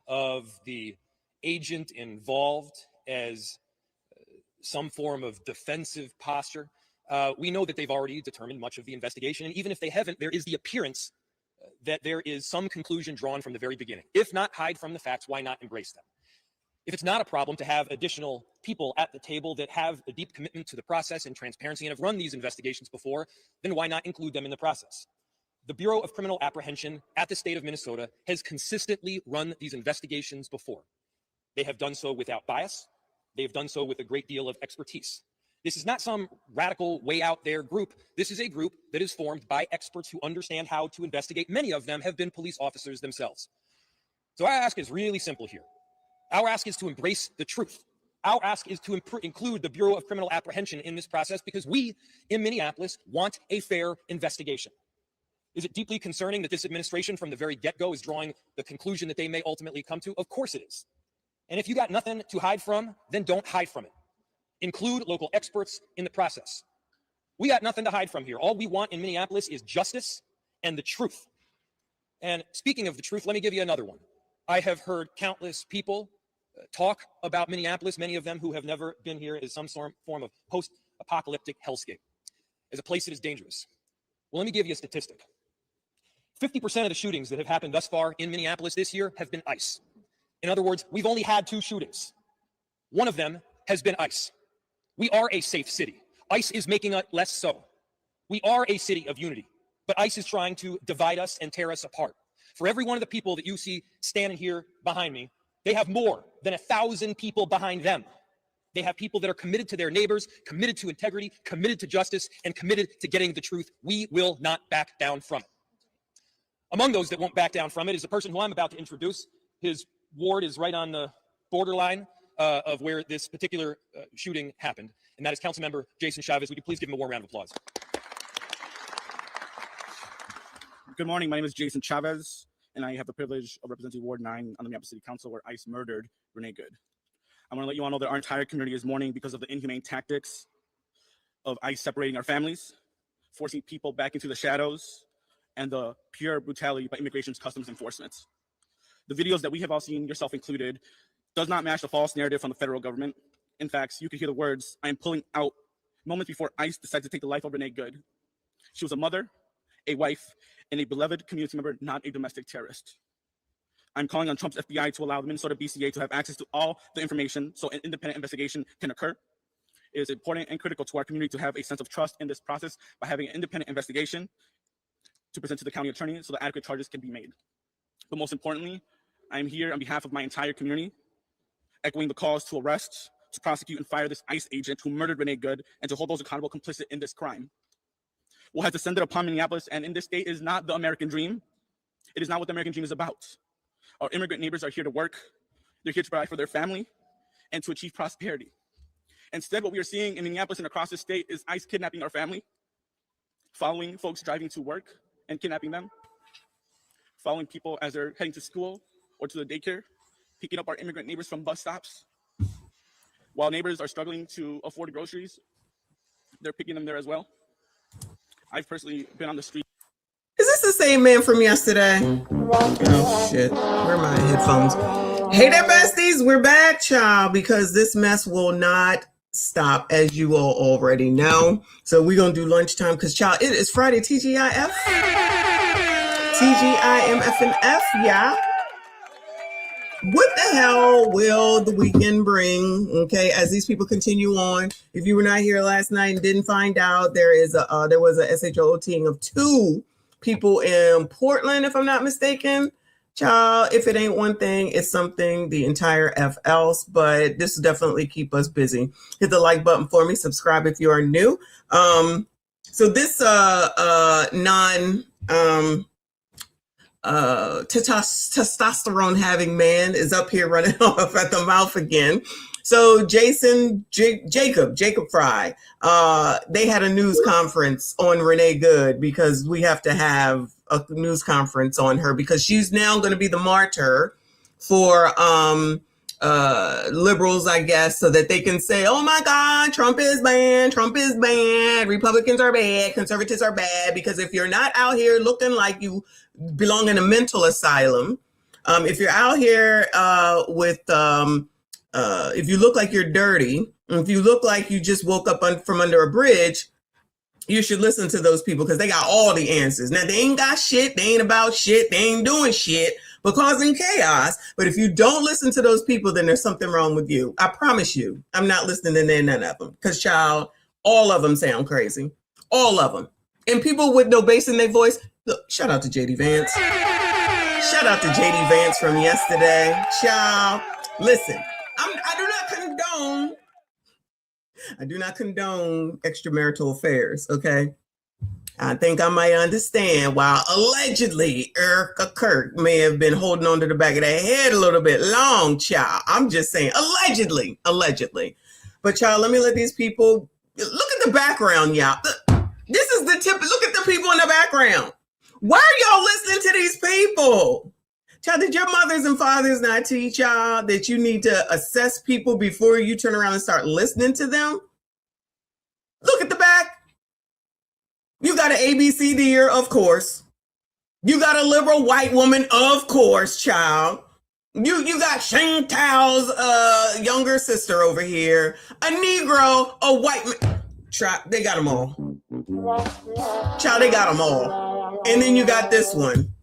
of the agent involved as some form of defensive posture. We know that they've already determined much of the investigation, and even if they haven't, there is the appearance that there is some conclusion drawn from the very beginning. If not hide from the facts, why not embrace them? If it's not a problem to have additional people at the table that have a deep commitment to the process and transparency and have run these investigations before, then why not include them in the process? The Bureau of Criminal Apprehension at the state of Minnesota has consistently run these investigations before. They have done so without bias. They've done so with a great deal of expertise. This is not some radical way out there group. This is a group that is formed by experts who understand how to investigate. Many of them have been police officers themselves. So our ask is really simple here. Our ask is to embrace the truth. Our ask is to include the Bureau of Criminal Apprehension in this process because we in Minneapolis want a fair investigation. Is it deeply concerning that this administration from the very get-go is drawing the conclusion that they may ultimately come to? Of course it is. And if you got nothing to hide from, then don't hide from it. Include local experts in the process. We got nothing to hide from here. All we want in Minneapolis is justice and the truth. And speaking of the truth, let me give you another one. I have heard countless people talk about Minneapolis, many of them who have never been here as some form of post-apocalyptic hellscape, as a place that is dangerous. Well, let me give you a statistic. 50% of the shootings that have happened thus far in Minneapolis this year have been ICE. In other words, we've only had 2 shootings. One of them has been ICE. We are a safe city. ICE is making us less so. We are a city of unity, but ICE is trying to divide us and tear us apart. For every one of the people that you see standing here behind me, they have more than 1,000 people behind them. They have people that are committed to their neighbors, committed to integrity, committed to justice, and committed to getting the truth. We will not back down from it. Among those that won't back down from it is the person who I'm about to introduce. His ward is right on the borderline of where this particular shooting happened, and that is Councilmember Jason Chavez. Would you please give him a warm round of applause? Good morning. My name is Jason Chavez, and I have the privilege of representing Ward 9 on the Minneapolis City Council, where ICE murdered Renee Good. I want to let you all know that our entire community is mourning because of the inhumane tactics of ICE separating our families, forcing people back into the shadows, and the pure brutality by Immigration's Customs Enforcement. The videos that we have all seen, yourself included, does not match the false narrative from the federal government. In fact, you can hear the words, "I am pulling out," moments before ICE decided to take the life of Renee Good. She was a mother, a wife, and a beloved community member, not a domestic terrorist. I'm calling on Trump's FBI to allow the Minnesota BCA to have access to all the information so an independent investigation can occur. It is important and critical to our community to have a sense of trust in this process by having an independent investigation to present to the county attorney so that adequate charges can be made. But most importantly, I am here on behalf of my entire community, echoing the calls to arrest, to prosecute and fire this ICE agent who murdered Renee Good, and to hold those accountable complicit in this crime. What has descended upon Minneapolis and in this state is not the American dream. It is not what the American dream is about. Our immigrant neighbors are here to work. They're here to provide for their family and to achieve prosperity. Instead, what we are seeing in Minneapolis and across the state is ICE kidnapping our family, following folks driving to work and kidnapping them, following people as they're heading to school or to the daycare, picking up our immigrant neighbors from bus stops. While neighbors are struggling to afford groceries, they're picking them there as well. I've personally been on the street. Is this the same man from yesterday? Oh shit, where are my headphones? Hey there, besties, we're back, child, because this mess will not stop, as you all already know. So we're gonna do lunchtime, because child, it is Friday, TGIF. TGIMF, yeah. What the hell will the weekend bring? Okay, as these people continue on. If you were not here last night and didn't find out, there was a SHO-ing of 2 people in Portland, if I'm not mistaken. Child, if it ain't one thing, it's something the entire F else, but this will definitely keep us busy. Hit the like button for me, subscribe if you are new. So this testosterone having man is up here running off at the mouth again. So Jacob Fry, they had a news conference on Renee Good, because we have to have a news conference on her, because she's now going to be the martyr for liberals, I guess, so that they can say, oh my God, Trump is bad, Republicans are bad, conservatives are bad. Because if you're not out here looking like you belong in a mental asylum, If you're out here if you look like you're dirty, if you look like you just woke up from under a bridge, you should listen to those people because they got all the answers. Now, they ain't got shit. They ain't about shit. They ain't doing shit but causing chaos. But if you don't listen to those people, then there's something wrong with you. I promise you, I'm not listening to none of them because, child, all of them sound crazy. All of them. And people with no bass in their voice. Look, shout out to JD Vance. Shout out to JD Vance from yesterday. Child, listen, I do not condone extramarital affairs, okay? I think I might understand why allegedly Erica Kirk may have been holding on to the back of their head a little bit long, child. I'm just saying, allegedly. But child, let me let these people, look at the background, y'all. This is the tip. Look at the people in the background. Why are y'all listening to these people? Child, did your mothers and fathers not teach y'all that you need to assess people before you turn around and start listening to them? Look at the back. You got an ABCDer, of course. You got a liberal white woman, of course, child. You got Shane Tao's younger sister over here, a Negro, a white man. They got them all. Child, they got them all. And then you got this one.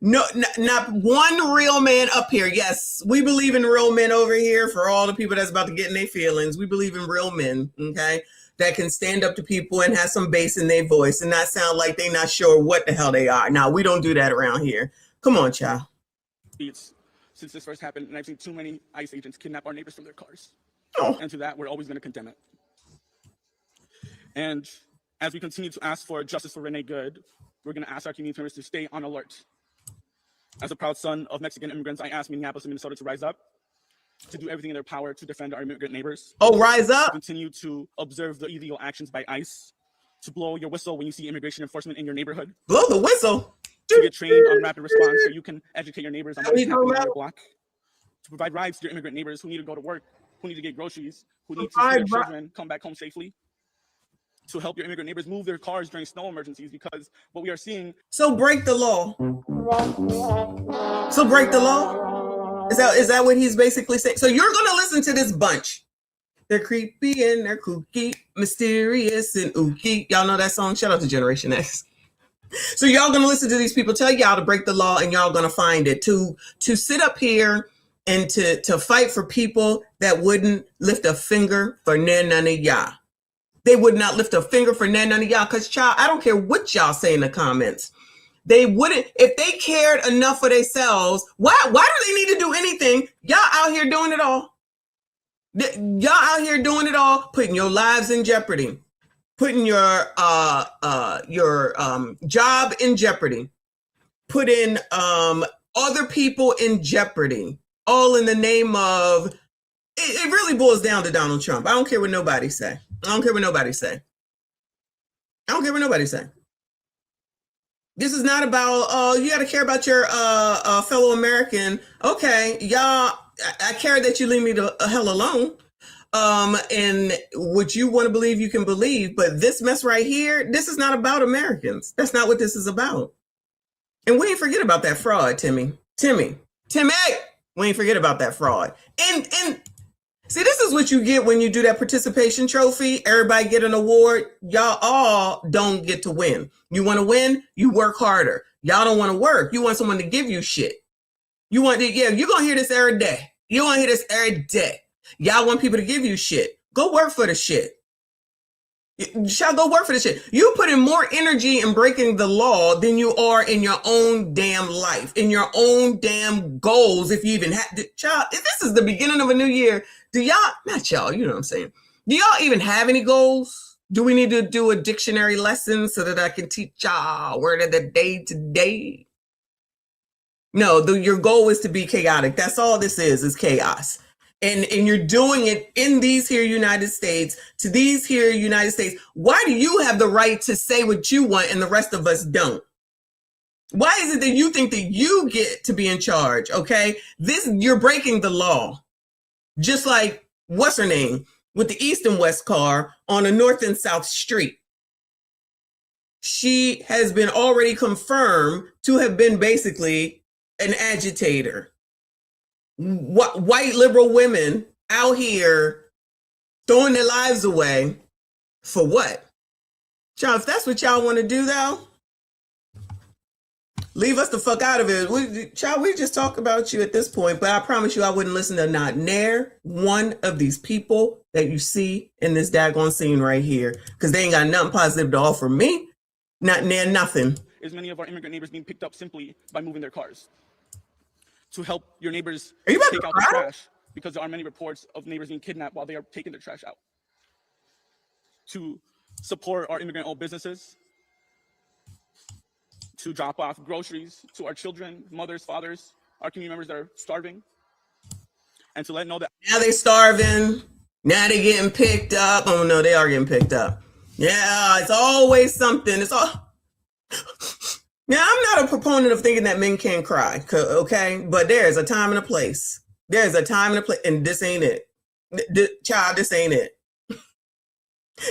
No, not one real man up here. Yes, we believe in real men over here. For all the people that's about to get in their feelings, we believe in real men, okay, that can stand up to people and have some bass in their voice and not sound like they're not sure what the hell they are. Now, we don't do that around here. Come on, child. Since this first happened, and I've seen too many ICE agents kidnap our neighbors from their cars. Oh. And to that, we're always going to condemn it. And as we continue to ask for justice for Renee Good, we're going to ask our community members to stay on alert. As a proud son of Mexican immigrants, I ask Minneapolis and Minnesota to rise up, to do everything in their power to defend our immigrant neighbors. Oh, rise up. To continue to observe the illegal actions by ICE, to blow your whistle when you see immigration enforcement in your neighborhood. Blow the whistle. To get trained on rapid response so you can educate your neighbors on what is happening on your block. To provide rides to your immigrant neighbors who need to go to work, who need to get groceries, who need to see their children come back home safely. To help your immigrant neighbors move their cars during snow emergencies, because what we are seeing. So break the law. So break the law. Is that what he's basically saying? So you're going to listen to this bunch. They're creepy and they're kooky, mysterious and ooky. Y'all know that song? Shout out to Generation X. So y'all going to listen to these people tell y'all to break the law, and y'all going to find it to sit up here and to fight for people that wouldn't lift a finger for none of y'all. They would not lift a finger for none of y'all, because, child, I don't care what y'all say in the comments. They wouldn't, if they cared enough for themselves, why do they need to do anything? Y'all out here doing it all. Y'all out here doing it all, putting your lives in jeopardy, putting your job in jeopardy, putting other people in jeopardy, all in the name of, it really boils down to Donald Trump. I don't care what nobody say. I don't care what nobody say. This is not about, you got to care about your fellow American. Okay, y'all, I care that you leave me the hell alone. And what you want to believe, you can believe. But this mess right here, this is not about Americans. That's not what this is about. And we ain't forget about that fraud, Timmy. We ain't forget about that fraud. And see, this is what you get when you do that participation trophy. Everybody get an award. Y'all all don't get to win. You want to win? You work harder. Y'all don't want to work. You want someone to give you shit. You're going to hear this every day. Y'all want people to give you shit. Go work for the shit. Shall go work for the shit. You put in more energy in breaking the law than you are in your own damn life, in your own damn goals. If you even have, child, if this is the beginning of a new year, do y'all, not y'all, you know what I'm saying? Do y'all even have any goals? Do we need to do a dictionary lesson so that I can teach y'all word of the day today? No, your goal is to be chaotic. That's all this is chaos. And you're doing it in these here United States, to these here United States. Why do you have the right to say what you want and the rest of us don't? Why is it that you think that you get to be in charge? Okay, you're breaking the law. Just like, what's her name, with the East and West car on a North and South Street. She has been already confirmed to have been basically an agitator. White liberal women out here throwing their lives away for what? Y'all, if that's what y'all want to do, though, leave us the fuck out of it. We just talk about you at this point, but I promise you I wouldn't listen to not near one of these people that you see in this daggone scene right here, because they ain't got nothing positive to offer me. Not near nothing. Is many of our immigrant neighbors being picked up simply by moving their cars to help your neighbors take out the trash, because there are many reports of neighbors being kidnapped while they are taking their trash out. To support our immigrant-owned businesses, to drop off groceries to our children, mothers, fathers, our community members that are starving, and to let them know that now they starving, now they getting picked up. Oh no, they are getting picked up. Yeah, it's always something. It's all. Now, I'm not a proponent of thinking that men can't cry, okay? But there's a time and a place. There's a time and a place, and this ain't it. Child, this ain't it.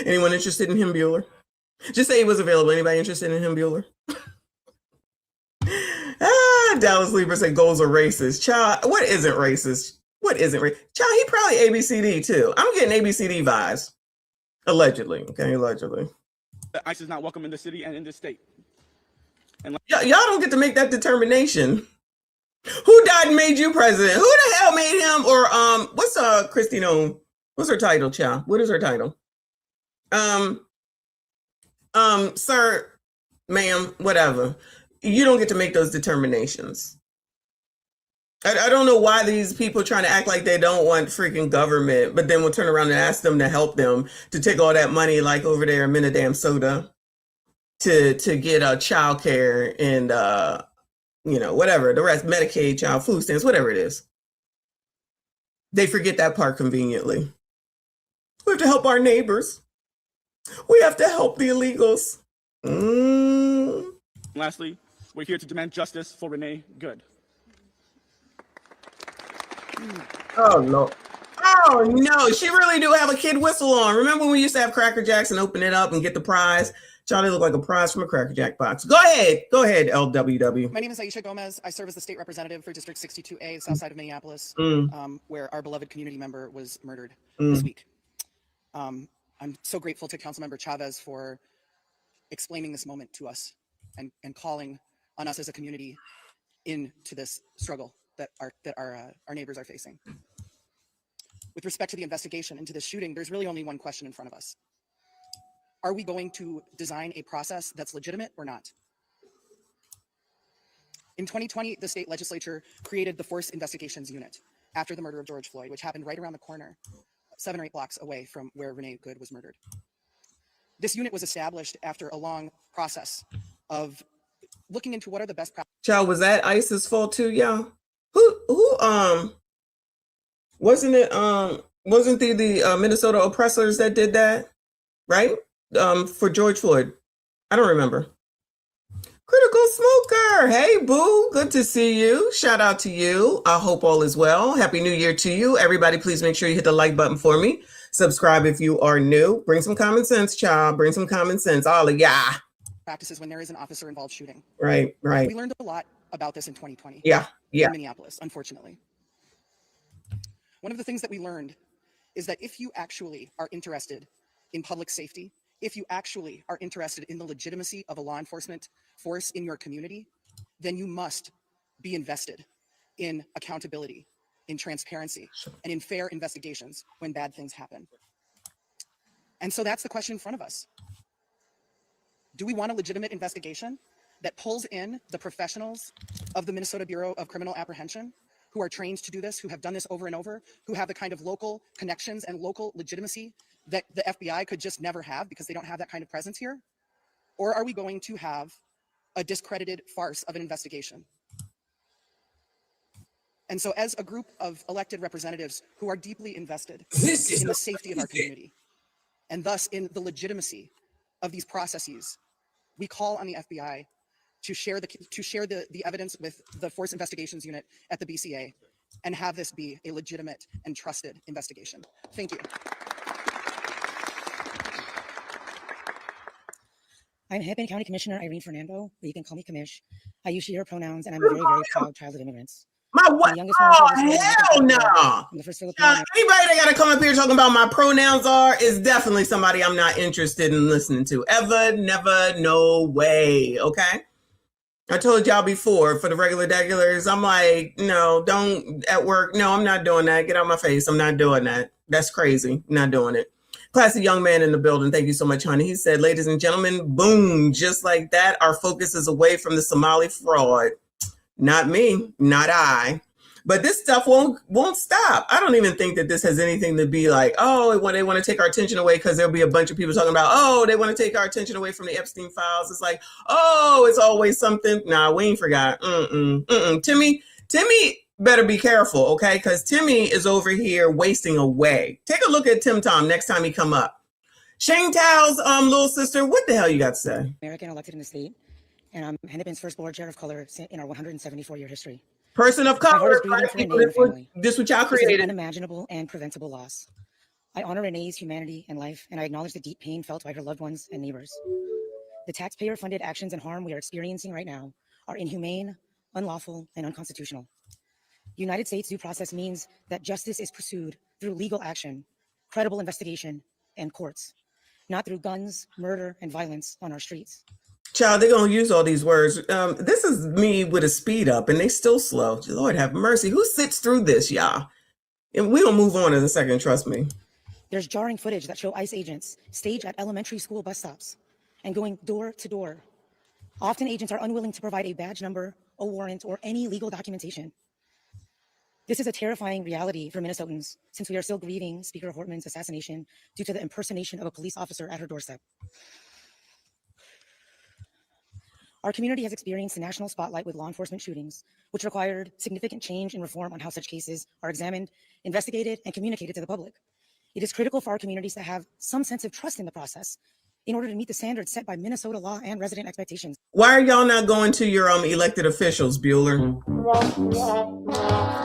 Anyone interested in him, Bueller? Just say he was available. Anybody interested in him, Bueller? Dallas Lieber said goals are racist. Child, what isn't racist? What isn't racist? Child, he probably ABCD too. I'm getting ABCD vibes. Allegedly, okay, allegedly. ICE is not welcome in the city and in this state. And y'all don't get to make that determination. Who died and made you president? Who the hell made him? Or what's Christine? What's her title, child? What is her title? Sir, ma'am, whatever. You don't get to make those determinations. I don't know why these people are trying to act like they don't want freaking government, but then we'll turn around and ask them to help them to take all that money, like over there in Minadam to get child care and whatever, the rest, Medicaid, child food stamps, whatever it is. They forget that part conveniently. We have to help our neighbors. We have to help the illegals. Lastly, we're here to demand justice for Renee Good. Oh no. Oh no, she really do have a kid whistle on. Remember when we used to have Cracker Jacks and open it up and get the prize? Charlie looked like a prize from a Cracker Jack box. Go ahead, LWW. My name is Aisha Gomez. I serve as the state representative for District 62A, south side of Minneapolis, where our beloved community member was murdered this week. I'm so grateful to Councilmember Chavez for explaining this moment to us and calling on us as a community into this struggle that our neighbors are facing. With respect to the investigation into this shooting, there's really only one question in front of us. Are we going to design a process that's legitimate or not? In 2020, the state legislature created the Force Investigations Unit after the murder of George Floyd, which happened right around the corner, 7 or 8 blocks away from where Renee Good was murdered. This unit was established after a long process of looking into what are the best practices. Child, was that ICE's fault too, y'all? Who wasn't it wasn't the Minnesota oppressors that did that, right? For George Floyd. I don't remember. Critical Smoker. Hey, boo. Good to see you. Shout out to you. I hope all is well. Happy New Year to you. Everybody, please make sure you hit the like button for me. Subscribe if you are new. Bring some common sense, child. Bring some common sense. All of ya. Practices when there is an officer involved shooting. Right. We learned a lot about this in 2020. Yeah. In Minneapolis, unfortunately. One of the things that we learned is that if you actually are interested in public safety, if you actually are interested in the legitimacy of a law enforcement force in your community, then you must be invested in accountability, in transparency, and in fair investigations when bad things happen. And so that's the question in front of us. Do we want a legitimate investigation that pulls in the professionals of the Minnesota Bureau of Criminal Apprehension, who are trained to do this, who have done this over and over, who have the kind of local connections and local legitimacy that the FBI could just never have because they don't have that kind of presence here? Or are we going to have a discredited farce of an investigation? And so as a group of elected representatives who are deeply invested in the safety of our community, and thus in the legitimacy of these processes, we call on the FBI to share the evidence with the Force Investigations Unit at the BCA and have this be a legitimate and trusted investigation. Thank you. I'm Hennepin County Commissioner Irene Fernando, but you can call me Commish. I use she, her pronouns, and I'm a very, very proud child of immigrants. My what? The youngest one Oh, of this hell world, no. I'm the first Filipino. Anybody that got to come up here talking about my pronouns are is definitely somebody I'm not interested in listening to. Ever, never, no way. Okay. I told y'all before for the regulars, I'm like, no, don't at work. No, I'm not doing that. Get out my face. I'm not doing that. That's crazy. I'm not doing it. Classy young man in the building. Thank you so much, honey. He said, ladies and gentlemen, boom, just like that. Our focus is away from the Somali fraud. Not me, not I. But this stuff won't stop. I don't even think that this has anything to be like, oh, when they want to take our attention away, because there'll be a bunch of people talking about, oh, they want to take our attention away from the Epstein files. It's like, oh, it's always something. Nah, we ain't forgot. Timmy better be careful, okay? Because Timmy is over here wasting away. Take a look at Tim Tom next time he come up. Shane Tao's little sister, what the hell you got to say? American elected in the state, and I'm Hennepin's first board chair of color in our 174-year history. Person of color, this what y'all This is created. an unimaginable and preventable loss. I honor Renee's humanity and life, and I acknowledge the deep pain felt by her loved ones and neighbors. The taxpayer-funded actions and harm we are experiencing right now are inhumane, unlawful, and unconstitutional. United States due process means that justice is pursued through legal action, credible investigation, and courts, not through guns, murder, and violence on our streets. Child, they're going to use all these words. This is me with a speed up, and they still slow. Lord have mercy. Who sits through this, y'all? And we'll move on in a second, trust me. There's jarring footage that show ICE agents stage at elementary school bus stops and going door to door. Often agents are unwilling to provide a badge number, a warrant, or any legal documentation. This is a terrifying reality for Minnesotans since we are still grieving Speaker Hortman's assassination due to the impersonation of a police officer at her doorstep. Our community has experienced a national spotlight with law enforcement shootings, which required significant change and reform on how such cases are examined, investigated, and communicated to the public. It is critical for our communities to have some sense of trust in the process in order to meet the standards set by Minnesota law and resident expectations. Why are y'all not going to your elected officials, Bueller?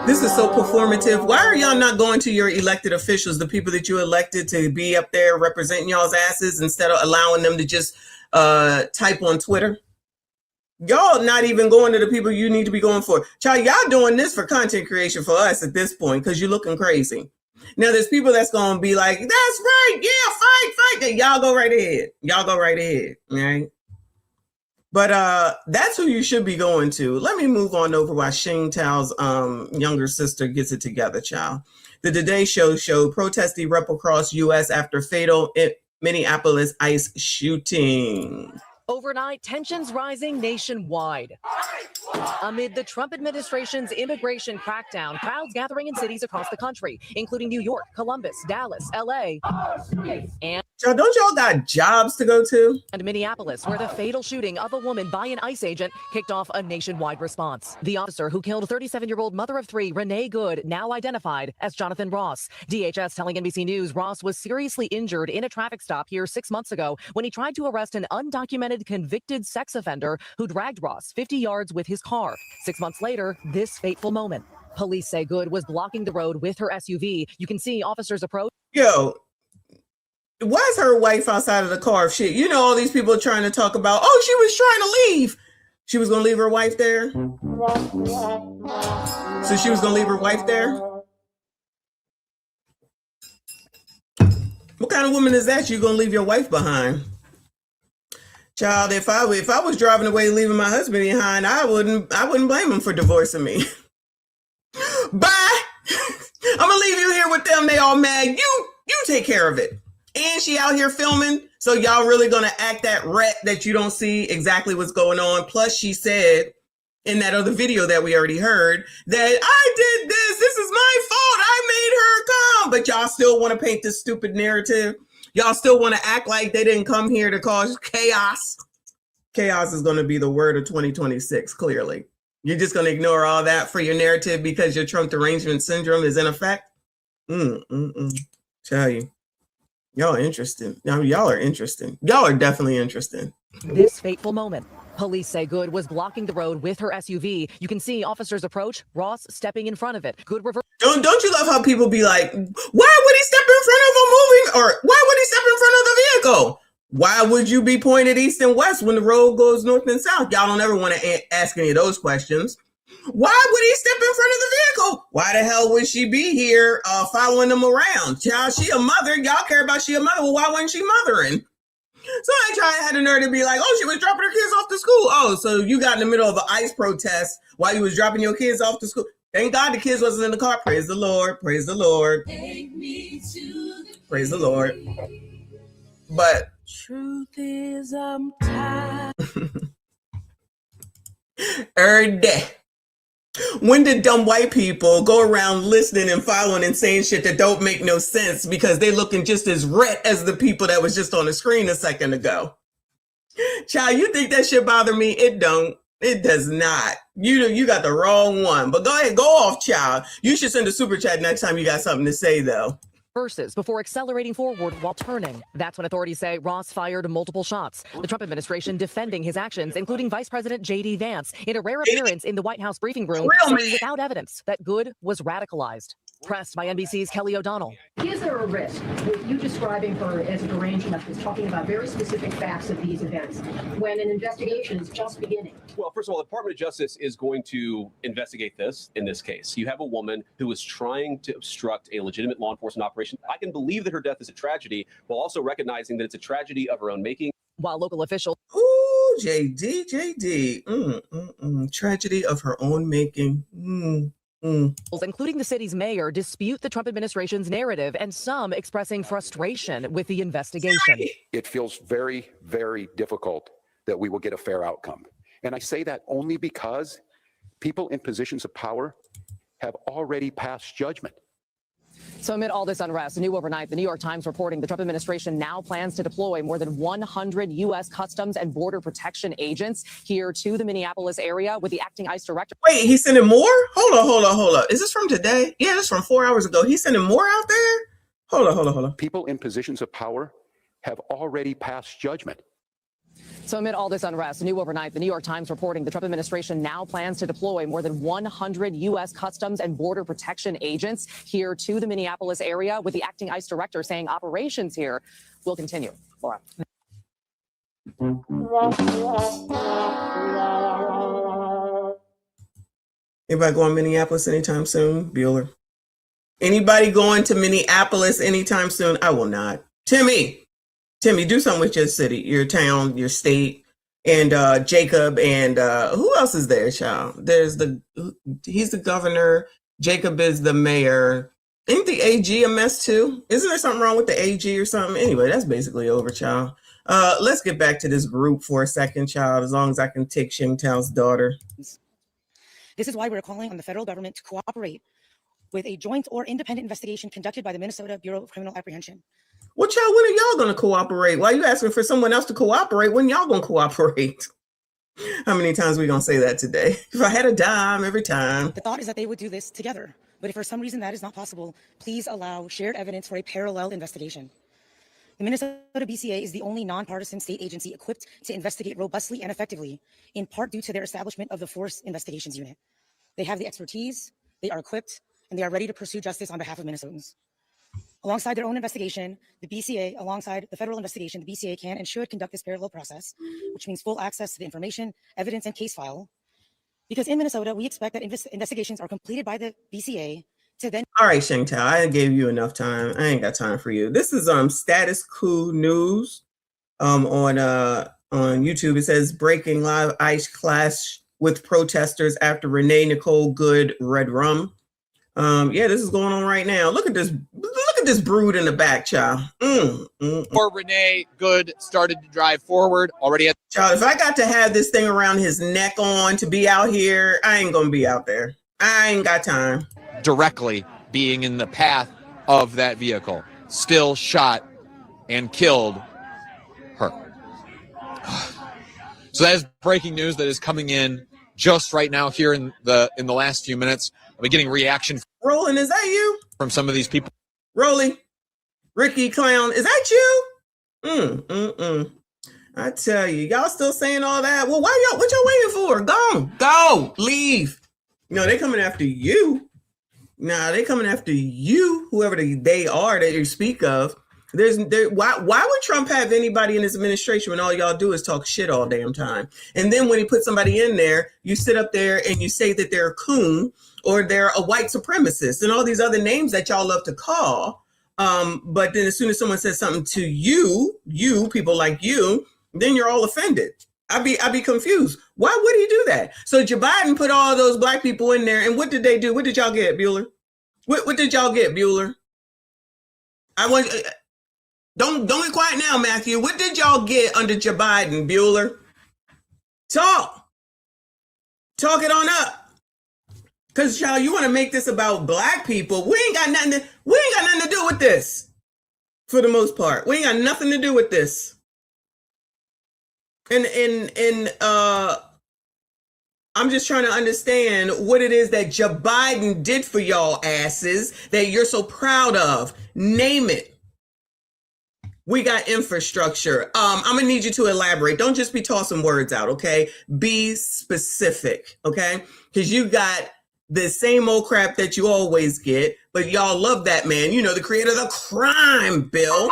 This is so performative. Why are y'all not going to your elected officials, the people that you elected to be up there representing y'all's asses, instead of allowing them to just type on Twitter? Y'all not even going to the people you need to be going for. Child, y'all doing this for content creation for us at this point because you're looking crazy. Now, there's people that's going to be like, that's right. Yeah, fight. Y'all go right ahead. Right? But that's who you should be going to. Let me move on over while Shane Tao's younger sister gets it together, child. The Today Show showed protests erupt across U.S. after fatal Minneapolis ICE shooting. Overnight, tensions rising nationwide. Amid the Trump administration's immigration crackdown, crowds gathering in cities across the country, including New York, Columbus, Dallas, LA, and don't y'all got jobs to go to? And Minneapolis, where the fatal shooting of a woman by an ICE agent kicked off a nationwide response. The officer who killed 37-year-old mother of three, Renee Good, now identified as Jonathan Ross. DHS telling NBC News Ross was seriously injured in a traffic stop here 6 months ago when he tried to arrest an undocumented convicted sex offender who dragged Ross 50 yards with his car. 6 months later, this fateful moment. Police say Good was blocking the road with her SUV. You can see officers approach. Yo, why is her wife outside of the car? Shit, you know all these people are trying to talk about, oh, she was trying to leave. She was going to leave her wife there? So she was going to leave her wife there? What kind of woman is that? You're going to leave your wife behind? Child, if I was driving away leaving my husband behind, I wouldn't blame him for divorcing me. Bye. I'm gonna leave you here with them. They all mad. You take care of it. And she out here filming, so y'all really gonna act that rat that you don't see exactly what's going on. Plus, she said in that other video that we already heard that I did this. This is my fault. I made her come. But y'all still want to paint this stupid narrative. Y'all still want to act like they didn't come here to cause chaos. Chaos is going to be the word of 2026, clearly. You're just going to ignore all that for your narrative because your Trump derangement syndrome is in effect? Tell you. Y'all are interesting. Y'all are interesting. Y'all are definitely interesting. This fateful moment. Police say Good was blocking the road with her SUV. You can see officers approach, Ross stepping in front of it. Good reverse. Don't you love how people be like, why would he step in front of a moving, or why would he step in front of the vehicle? Why would you be pointed east and west when the road goes north and south? Y'all don't ever want to ask any of those questions. Why would he step in front of the vehicle? Why the hell would she be here following them around? Child, she a mother. Y'all care about she a mother. Well, why wasn't she mothering? Somebody had the nerve to be like, oh, she was dropping her kids off to school. Oh, so you got in the middle of an ICE protest while you was dropping your kids off to school. Thank God the kids wasn't in the car. Praise the Lord. Praise the Lord. Praise the Lord. But truth is, I'm tired. every day. When did dumb white people go around listening and following and saying shit that don't make no sense because they looking just as red as the people that was just on the screen a second ago? Child, you think that shit bother me? It don't. It does not. You got the wrong one. But go ahead, go off, child. You should send a super chat next time you got something to say, though. Versus before accelerating forward while turning. That's when authorities say Ross fired multiple shots. The Trump administration defending his actions, including Vice President J.D. Vance, in a rare appearance in the White House briefing room, saying without evidence that Good was radicalized. Pressed by NBC's Kelly O'Donnell. Is there a risk with you describing her as a deranged leftist, talking about very specific facts of these events, when an investigation is just beginning? Well, first of all, the Department of Justice is going to investigate this in this case. You have a woman who was trying to obstruct a legitimate law enforcement operation. I can believe that her death is a tragedy, while also recognizing that it's a tragedy of her own making. While local officials... Ooh, JD. Tragedy of her own making. Including the city's mayor, dispute the Trump administration's narrative, and some expressing frustration with the investigation. It feels very, very difficult that we will get a fair outcome. And I say that only because people in positions of power have already passed judgment. So amid all this unrest, new overnight, the New York Times reporting the Trump administration now plans to deploy more than 100 U.S. Customs and Border Protection agents here to the Minneapolis area with the acting ICE director. Wait, he's sending more? Hold on. Is this from today? Yeah, this is from 4 hours ago. He's sending more out there? Hold on. People in positions of power have already passed judgment. So amid all this unrest, new overnight, the New York Times reporting the Trump administration now plans to deploy more than 100 U.S. Customs and Border Protection agents here to the Minneapolis area with the acting ICE director saying operations here will continue. Laura. Anybody going to Minneapolis anytime soon? Bueller. Anybody going to Minneapolis anytime soon? I will not. Timmy, do something with your city, your town, your state, and Jacob, and who else is there, child? He's the governor. Jacob is the mayor. Ain't the AG a mess too? Isn't there something wrong with the AG or something? Anyway, that's basically over, child. Let's get back to this group for a second, child, as long as I can take Shingtao's daughter. This is why we're calling on the federal government to cooperate with a joint or independent investigation conducted by the Minnesota Bureau of Criminal Apprehension. Well, child, when are y'all going to cooperate? Why are you asking for someone else to cooperate? When y'all going to cooperate? How many times are we going to say that today? If I had a dime every time. The thought is that they would do this together. But if for some reason that is not possible, please allow shared evidence for a parallel investigation. The Minnesota BCA is the only nonpartisan state agency equipped to investigate robustly and effectively, in part due to their establishment of the Force Investigations Unit. They have the expertise, they are equipped, and they are ready to pursue justice on behalf of Minnesotans. Alongside their own investigation, alongside the federal investigation, the BCA can and should conduct this parallel process, which means full access to the information, evidence, and case file. Because in Minnesota, we expect that investigations are completed by the BCA to then... All right, Shangtao, I gave you enough time. I ain't got time for you. This is Status Coup News on YouTube. It says, breaking live ICE clash with protesters after Renee Nicole Good red rum. Yeah, this is going on right now. Look at this brood in the back, child. Before Renee Good started to drive forward, already at child, if I got to have this thing around his neck on to be out here, I ain't gonna be out there. I ain't got time. Directly being in the path of that vehicle, still shot and killed her. So that is breaking news that is coming in just right now here in the last few minutes. I'll be getting reaction. Roland, is that you? From some of these people. Rolly, Ricky Clown, is that you? I tell you, y'all still saying all that. Well, what y'all waiting for? Go, leave. No, they coming after you. Nah, they coming after you, whoever they are that you speak of. Why would Trump have anybody in his administration when all y'all do is talk shit all damn time? And then when he puts somebody in there, you sit up there and you say that they're a coon or they're a white supremacist and all these other names that y'all love to call. But then as soon as someone says something to you people like you, then you're all offended. I'd be confused. Why would he do that? So Joe Biden put all those black people in there, and what did they do? What did y'all get, Bueller? What did y'all get, Bueller? Don't get quiet now, Matthew. What did y'all get under Joe Biden, Bueller? Talk it on up. Cause y'all, you want to make this about black people. We ain't got nothing to do with this. For the most part, we ain't got nothing to do with this. And I'm just trying to understand what it is that Joe Biden did for y'all asses that you're so proud of. Name it. We got infrastructure. I'm gonna need you to elaborate. Don't just be tossing words out, okay? Be specific, okay? Because you got the same old crap that you always get, but y'all love that man. You know, the creator of the crime bill.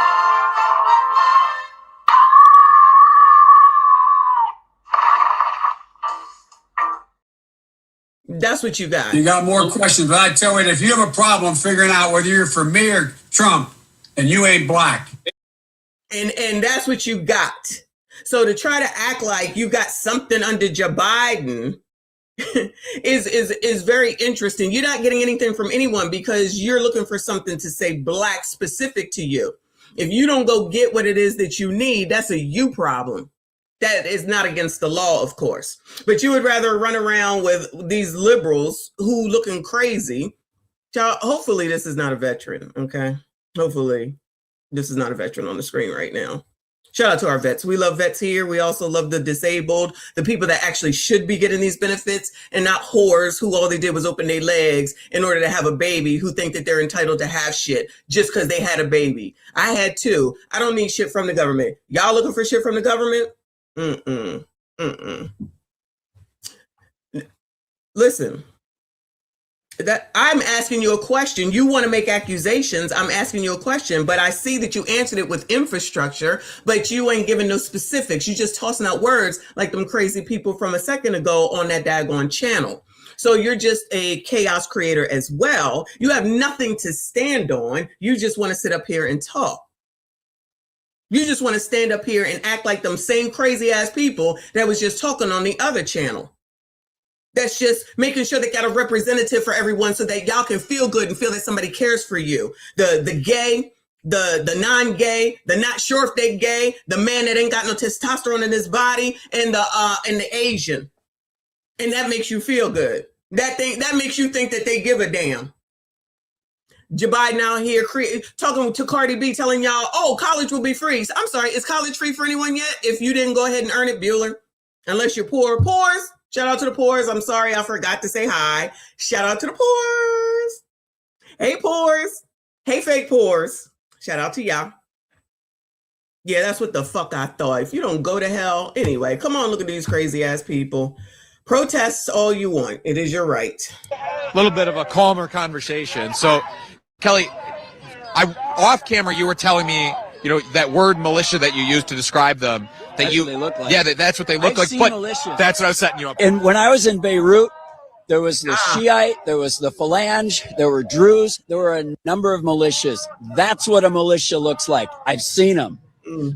That's what you got. You got more questions, but I tell you, if you have a problem figuring out whether you're for me or Trump, and you ain't black. And that's what you got. So to try to act like you got something under Joe Biden is very interesting. You're not getting anything from anyone because you're looking for something to say black specific to you. If you don't go get what it is that you need, that's a you problem. That is not against the law, of course. But you would rather run around with these liberals who looking crazy. Y'all, hopefully this is not a veteran, okay? Hopefully this is not a veteran on the screen right now. Shout out to our vets. We love vets here. We also love the disabled, the people that actually should be getting these benefits and not whores who all they did was open their legs in order to have a baby, who think that they're entitled to have shit just because they had a baby. I had two. I don't need shit from the government. Y'all looking for shit from the government? Listen, that I'm asking you a question. You want to make accusations. I'm asking you a question, but I see that you answered it with infrastructure, but you ain't giving no specifics. You just tossing out words like them crazy people from a second ago on that daggone channel. So you're just a chaos creator as well. You have nothing to stand on. You just want to sit up here and talk. You just want to stand up here and act like them same crazy ass people that was just talking on the other channel. That's just making sure they got a representative for everyone so that y'all can feel good and feel that somebody cares for you. The gay, the non-gay, the not sure if they gay, the man that ain't got no testosterone in his body, and the Asian. And that makes you feel good. That makes you think that they give a damn. Joe Biden out here talking to Cardi B, telling y'all, oh, college will be free. So, I'm sorry, is college free for anyone yet? If you didn't go ahead and earn it, Bueller, unless you're poor. Poors, shout out to the poors. I'm sorry, I forgot to say hi. Shout out to the poors. Hey, poors. Hey, fake poors. Shout out to y'all. Yeah, that's what the fuck I thought. If you don't go to hell, anyway, come on, look at these crazy ass people. Protests all you want. It is your right. A little bit of a calmer conversation. So, Kelly, off camera, you were telling me, you know, that word militia that you used to describe them. That's what they look like. Yeah, that's what they look like. But militias. That's what I was setting you up. And when I was in Beirut, there was the Shiite, there was the Phalange, there were Druze, there were a number of militias. That's what a militia looks like. I've seen them.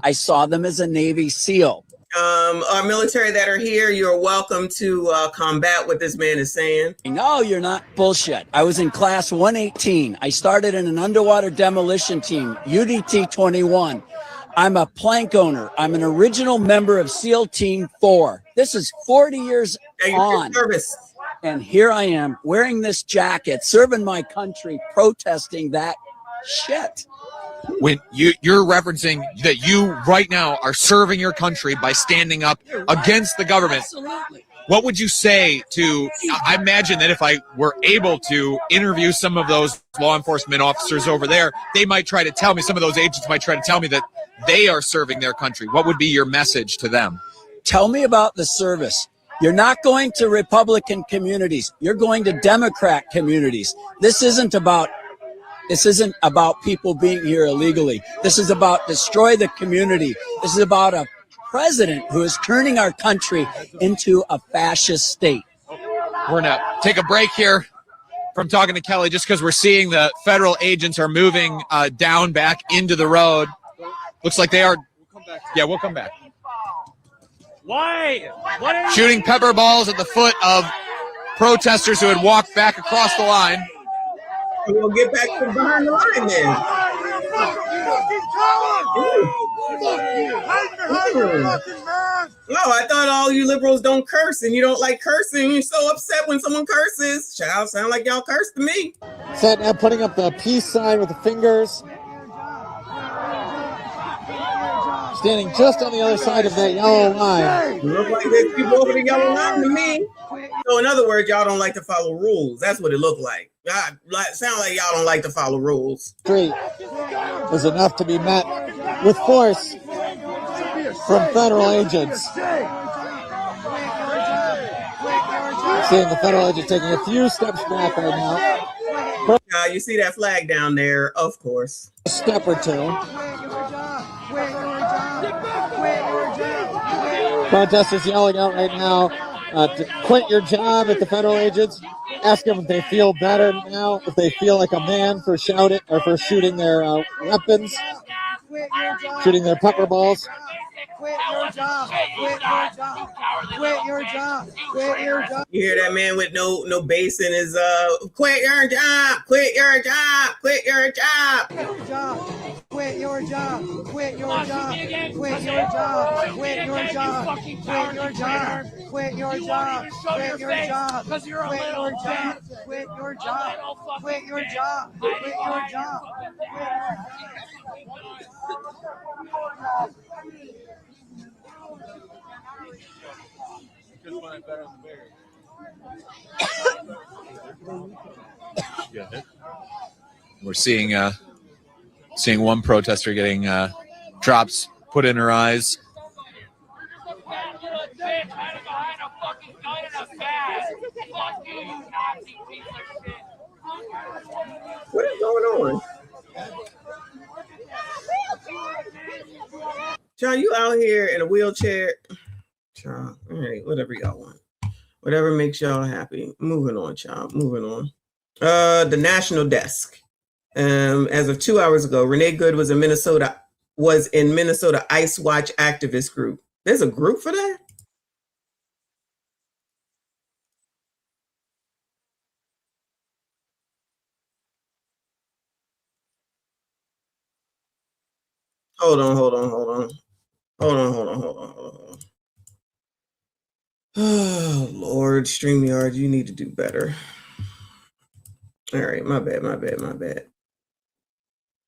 I saw them as a Navy SEAL. Our military that are here, you're welcome to combat what this man is saying. No, you're not. Bullshit. I was in class 118. I started in an underwater demolition team, UDT 21. I'm a plank owner. I'm an original member of SEAL Team 4. This is 40 years on. And here I am wearing this jacket, serving my country, protesting that shit. When you're referencing that you right now are serving your country by standing up against the government. Absolutely. What would you say to, I imagine that if I were able to interview some of those law enforcement officers over there, they might try to tell me, some of those agents might try to tell me that they are serving their country. What would be your message to them? Tell me about the service. You're not going to Republican communities. You're going to Democrat communities. This isn't about This isn't about people being here illegally. This is about destroy the community. This is about a president who is turning our country into a fascist state. We're going to take a break here from talking to Kelly just because we're seeing the federal agents are moving down back into the road. Looks like they are. Yeah, we'll come back. Why? Shooting pepper balls at the foot of protesters who had walked back across the line. We'll get back to behind the line then. Oh, I thought all you liberals don't curse and you don't like cursing. You're so upset when someone curses. Child, sound like y'all curse to me. Setting up, putting up the peace sign with the fingers. Standing just on the other side of that yellow line. Look like there's people over the yellow line to me. So in other words, y'all don't like to follow rules. That's what it looked like. Sound like y'all don't like to follow rules. Street was enough to be met with force from federal agents. Seeing the federal agents taking a few steps back right now. You see that flag down there, of course. A step or two. Protesters yelling out right now to quit your job at the federal agents. Ask them if they feel better now, if they feel like a man for shouting or for shooting their weapons, shooting their pepper balls. Quit your job. Quit your job. Quit your job. Quit your job. You hear that man with no bass in his quit your job. Quit your job. Quit your job. Quit your job. Quit your job. Quit your job. Quit your job. Quit your job. Quit your job. Quit your job. Quit your job. Quit your job. Quit your job. Quit your job. Quit your job. We're seeing one protester getting drops put in her eyes. What is going on? Child, you out here in a wheelchair. Child, all right, whatever y'all want. Whatever makes y'all happy. Moving on, child. Moving on. The National Desk. As of 2 hours ago, Renee Good was in Minnesota Ice Watch activist group. There's a group for that? Hold on. Oh, Lord, StreamYard, you need to do better. All right, my bad.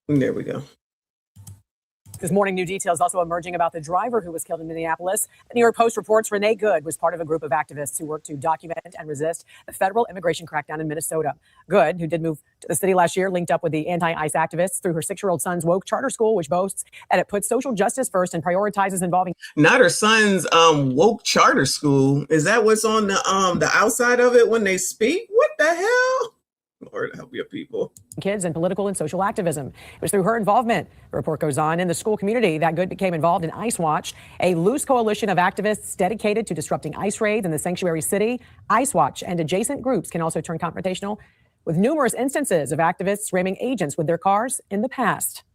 There we go. This morning, new details also emerging about the driver who was killed in Minneapolis. The New York Post reports Renee Good was part of a group of activists who worked to document and resist the federal immigration crackdown in Minnesota. Good, who did move to the city last year, linked up with the anti-ICE activists through her 6-year-old son's woke charter school, which boasts that it puts social justice first and prioritizes involving. Not her son's woke charter school. Is that what's on the outside of it when they speak? What the hell? Lord help your people. Kids and political and social activism. It was through her involvement, the report goes on, in the school community that Good became involved in Ice Watch, a loose coalition of activists dedicated to disrupting ICE raids in the sanctuary city. Ice Watch and adjacent groups can also turn confrontational, with numerous instances of activists ramming agents with their cars in the past.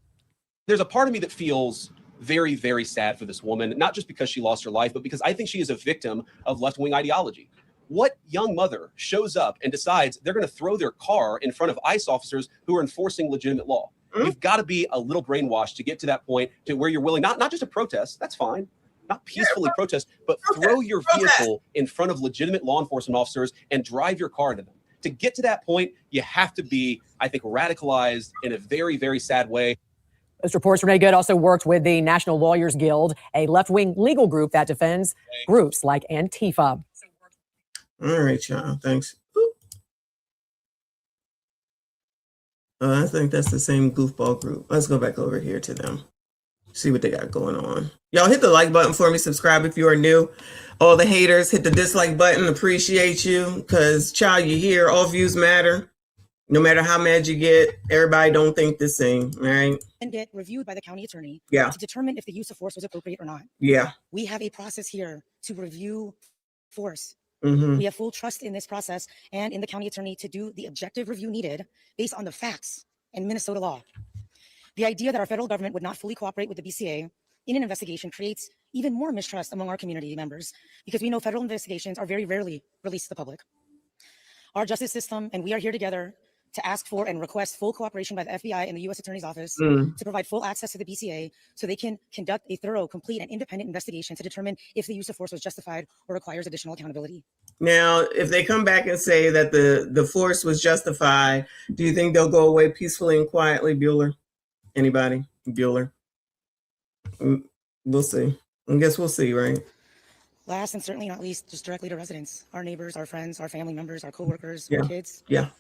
There's a part of me that feels very, very sad for this woman, not just because she lost her life, but because I think she is a victim of left-wing ideology. What young mother shows up and decides they're going to throw their car in front of ICE officers who are enforcing legitimate law? You've got to be a little brainwashed to get to that point to where you're willing, not just to protest, that's fine, not peacefully protest, but throw your vehicle in front of legitimate law enforcement officers and drive your car into them. To get to that point, you have to be, I think, radicalized in a very, very sad way. Those reports, Renee Good also worked with the National Lawyers Guild, a left-wing legal group that defends groups like Antifa. All right, y'all. Thanks. I think that's the same goofball group. Let's go back over here to them. See what they got going on. Y'all hit the like button for me. Subscribe if you are new. All the haters, hit the dislike button. Appreciate you. Because, child, you here. All views matter. No matter how mad you get, everybody don't think the same, right? And get reviewed by the county attorney Yeah. to determine if the use of force was appropriate or not. Yeah. We have a process here to review force. Mm-hmm. We have full trust in this process and in the county attorney to do the objective review needed based on the facts and Minnesota law. The idea that our federal government would not fully cooperate with the BCA in an investigation creates even more mistrust among our community members because we know federal investigations are very rarely released to the public. Our justice system, and we are here together to ask for and request full cooperation by the FBI and the U.S. Attorney's Office to provide full access to the BCA so they can conduct a thorough, complete, and independent investigation to determine if the use of force was justified or requires additional accountability. Now, if they come back and say that the force was justified, do you think they'll go away peacefully and quietly, Bueller? Anybody? Bueller? We'll see. I guess we'll see, right? Last and certainly not least, just directly to residents, our neighbors, our friends, our family members, our coworkers, Yeah. our kids. Yeah.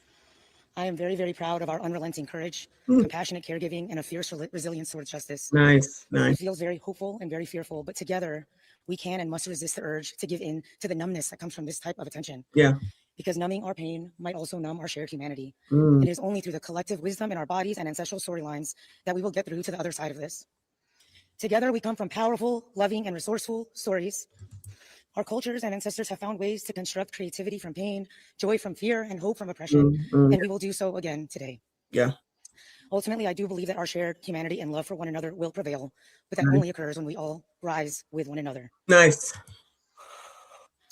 I am very, very proud of our unrelenting courage, compassionate caregiving, and a fierce resilience towards justice. Nice. It feels very hopeful and very fearful, but together we can and must resist the urge to give in to the numbness that comes from this type of attention. Yeah. Because numbing our pain might also numb our shared humanity. Mm. It is only through the collective wisdom in our bodies and ancestral storylines that we will get through to the other side of this. Together we come from powerful, loving, and resourceful stories. Our cultures and ancestors have found ways to construct creativity from pain, joy from fear, and hope from oppression, and we will do so again today. Yeah. Ultimately, I do believe that our shared humanity and love for one another will prevail, but that only occurs when we all rise with one another. Nice.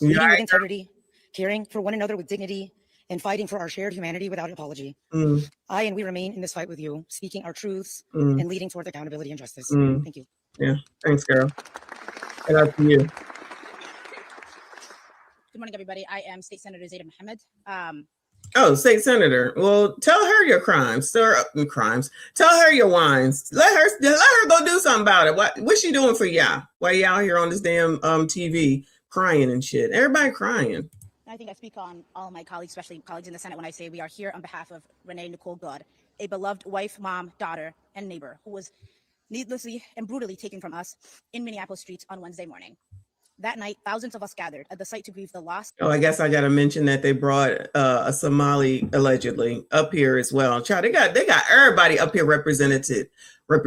Leading with integrity, caring for one another with dignity, and fighting for our shared humanity without apology. I and we remain in this fight with you, speaking our truths and leading toward accountability and justice. Thank you. Yeah. Thanks, girl. And up to you. Good morning, everybody. I am State Senator Zeta Mohammed. Oh, state senator. Well, tell her your crimes. Stir up the crimes. Tell her your wines. Let her go do something about it. What's she doing for y'all? Why y'all out here on this damn TV crying and shit? Everybody crying. I think I speak on all of my colleagues, especially colleagues in the Senate, when I say we are here on behalf of Renee Nicole Good, a beloved wife, mom, daughter, and neighbor who was needlessly and brutally taken from us in Minneapolis streets on Wednesday morning. That night, thousands of us gathered at the site to grieve the loss. Oh, I guess I got to mention that they brought a Somali allegedly up here as well. Child, they got everybody up here represented. They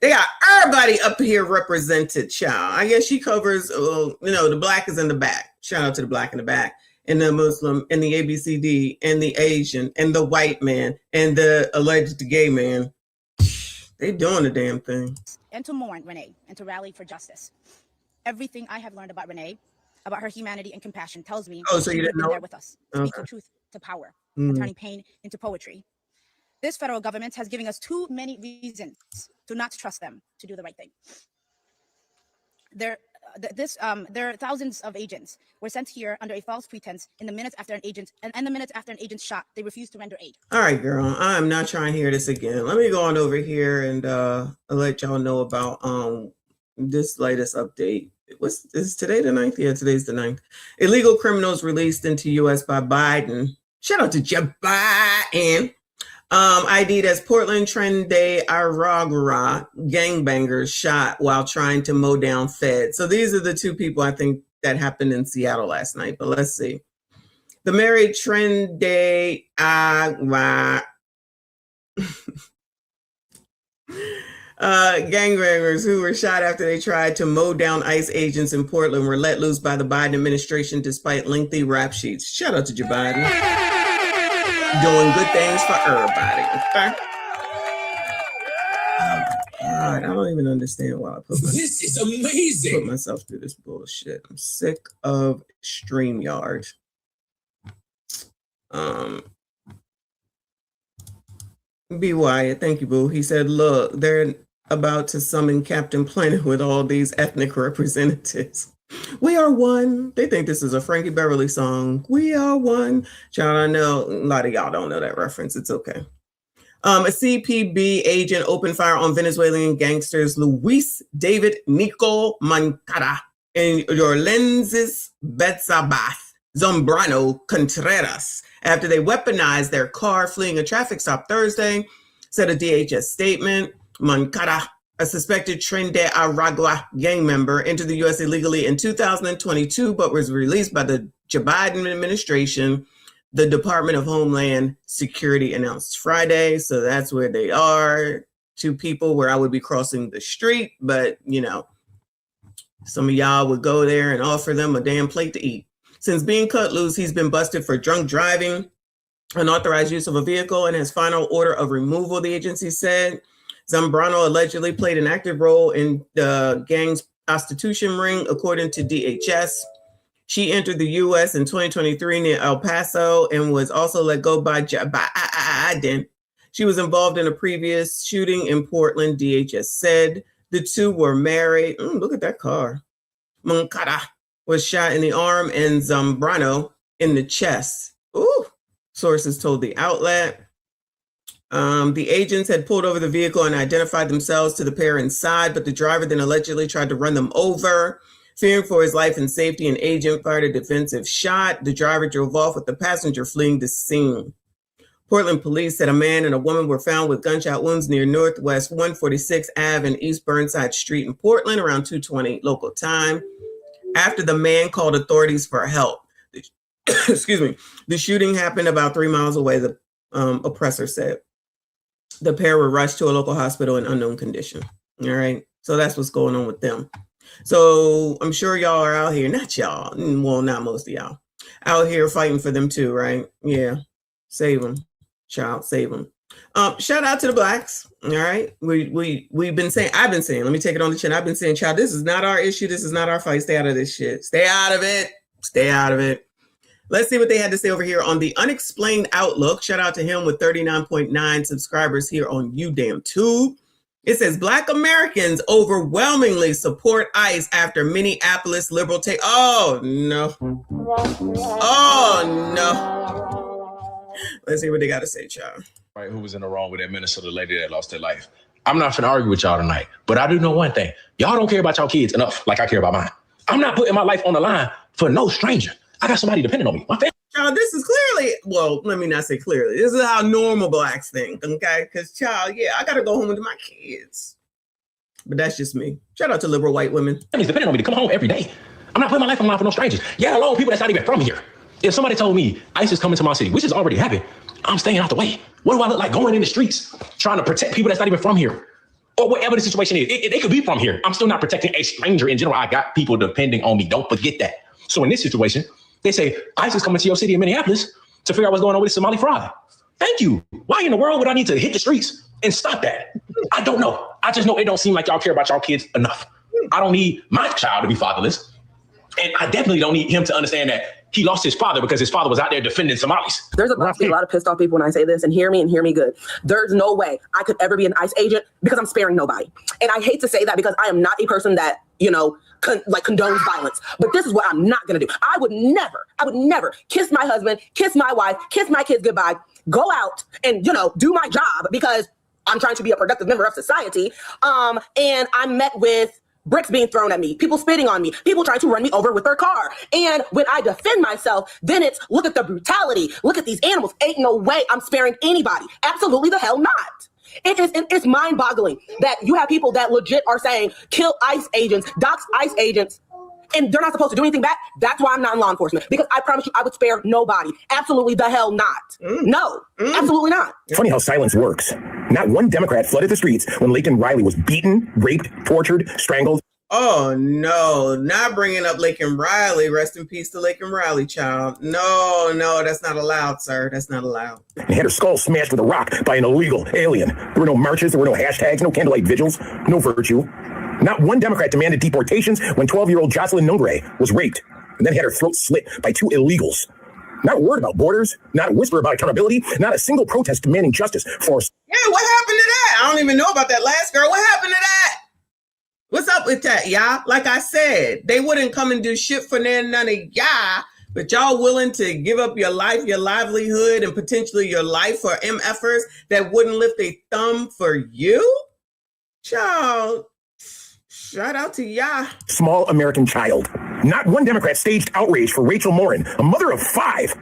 got everybody up here represented, child. I guess she covers, the black is in the back. Shout out to the black in the back, and the Muslim, and the ABCD, and the Asian, and the white man, and the alleged gay man. They doing the damn thing. And to mourn Renee and to rally for justice. Everything I have learned about Renee, about her humanity and compassion, tells me so you didn't know there with us, speaking truth to power, and turning pain into poetry. This federal government has given us too many reasons to not trust them to do the right thing. There are thousands of agents were sent here under a false pretense in the minutes after an agent, and the minutes after an agent shot, they refused to render aid. All right, girl, I'm not trying to hear this again. Let me go on over here and I'll let y'all know about this latest update. Is today the 9th? Yeah, today's the 9th. Illegal criminals released into U.S. by Biden. Shout out to Joe Biden. ID'd as Portland Trendy Aragara gangbangers shot while trying to mow down feds. So these are the two people I think that happened in Seattle last night. But let's see. The married Trendy gangbangers who were shot after they tried to mow down ICE agents in Portland were let loose by the Biden administration despite lengthy rap sheets. Shout out to Joe Biden. Doing good things for everybody. Okay? Oh my God, I don't even understand why I put This is amazing. Put myself through this bullshit. I'm sick of StreamYard. Be Wyatt, thank you, boo. He said, look, they're about to summon Captain Planet with all these ethnic representatives. We are one. They think this is a Frankie Beverly song. We are one. Child, I know a lot of y'all don't know that reference. It's okay. A CPB agent opened fire on Venezuelan gangsters Luis David Nico Mancada and Orlenzis Betsabath Zambrano Contreras after they weaponized their car fleeing a traffic stop Thursday, said a DHS statement. Mancada, a suspected Trendy Aragua gang member, entered the U.S. illegally in 2022, but was released by the Joe Biden administration the Department of Homeland Security announced Friday. So that's where they are. 2 people where I would be crossing the street, but you know, some of y'all would go there and offer them a damn plate to eat. Since being cut loose, he's been busted for drunk driving, unauthorized use of a vehicle, and his final order of removal, the agency said. Zambrano allegedly played an active role in the gang's prostitution ring, according to DHS. She entered the U.S. in 2023 near El Paso and was also let go by Biden. She was involved in a previous shooting in Portland, DHS said. The 2 were married. Look at that car. Moncada was shot in the arm and Zambrano in the chest. Ooh, sources told the outlet. The agents had pulled over the vehicle and identified themselves to the pair inside, but the driver then allegedly tried to run them over. Fearing for his life and safety, an agent fired a defensive shot. The driver drove off with the passenger fleeing the scene. Portland police said a man and a woman were found with gunshot wounds near Northwest 146 Ave and East Burnside Street in Portland around 2:20 local time after the man called authorities for help. Excuse me. The shooting happened about 3 miles away, the oppressor said. The pair were rushed to a local hospital in unknown condition. All right. So that's what's going on with them. So I'm sure y'all are out here, not y'all, well, not most of y'all, out here fighting for them too, right? Yeah. Save them. Child, save them. Shout out to the blacks. All right. I've been saying, let me take it on the chin. I've been saying, child, this is not our issue. This is not our fight. Stay out of this shit. Stay out of it. Stay out of it. Let's see what they had to say over here on the Unexplained Outlook. Shout out to him with 39.9 subscribers here on UDamnTube. It says Black Americans overwhelmingly support ICE after Minneapolis liberal take. Oh, no. Oh, no. Let's see what they got to say, child. Right, who was in the wrong with that Minnesota lady that lost her life. I'm not finna argue with y'all tonight, but I do know one thing. Y'all don't care about y'all kids enough like I care about mine. I'm not putting my life on the line for no stranger. I got somebody depending on me. My family. Child, this is clearly, well, let me not say clearly. This is how normal blacks think, okay? Because, child, yeah, I got to go home with my kids. But that's just me. Shout out to liberal white women. Family's depending on me to come home every day. I'm not putting my life on the line for no strangers. Yeah, alone people that's not even from here. If somebody told me ICE is coming to my city, which has already happened, I'm staying out the way. What do I look like going in the streets, trying to protect people that's not even from here? Or whatever the situation is. They could be from here. I'm still not protecting a stranger in general. I got people depending on me. Don't forget that. So in this situation, they say, ICE is coming to your city in Minneapolis to figure out what's going on with Somali fraud. Thank you. Why in the world would I need to hit the streets and stop that? I don't know. I just know it don't seem like y'all care about y'all kids enough. I don't need my child to be fatherless. And I definitely don't need him to understand that he lost his father because his father was out there defending Somalis. There's about to be a lot of pissed off people when I say this, and hear me good. There's no way I could ever be an ICE agent because I'm sparing nobody. And I hate to say that because I am not a person that, condones violence. But this is what I'm not going to do. I would never kiss my husband, kiss my wife, kiss my kids goodbye, go out and, do my job because I'm trying to be a productive member of society. And I'm met with bricks being thrown at me, people spitting on me, people trying to run me over with their car. And when I defend myself, then it's look at the brutality, look at these animals. Ain't no way I'm sparing anybody. Absolutely the hell not. It's mind-boggling that you have people that legit are saying kill ICE agents, dox ICE agents, and they're not supposed to do anything back. That's why I'm not in law enforcement, because I promise you I would spare nobody. Absolutely the hell not. No, absolutely not. Funny how silence works. Not one Democrat flooded the streets when Laken Riley was beaten, raped, tortured, strangled. Oh, no, not bringing up Laken Riley. Rest in peace to Laken Riley, child. No, that's not allowed, sir. That's not allowed. And had her skull smashed with a rock by an illegal alien. There were no marches, there were no hashtags, no candlelight vigils, no virtue. Not one Democrat demanded deportations when 12-year-old Jocelyn Nogre was raped and then had her throat slit by 2 illegals. Not a word about borders, not a whisper about accountability, not a single protest demanding justice for... Yeah, what happened to that? I don't even know about that last girl. What happened to that? What's up with that, y'all? Like I said, they wouldn't come and do shit for none of y'all, but y'all willing to give up your life, your livelihood, and potentially your life for MFers that wouldn't lift a thumb for you? Child, shout out to y'all. Small American child. Not one Democrat staged outrage for Rachel Morin, a mother of 5.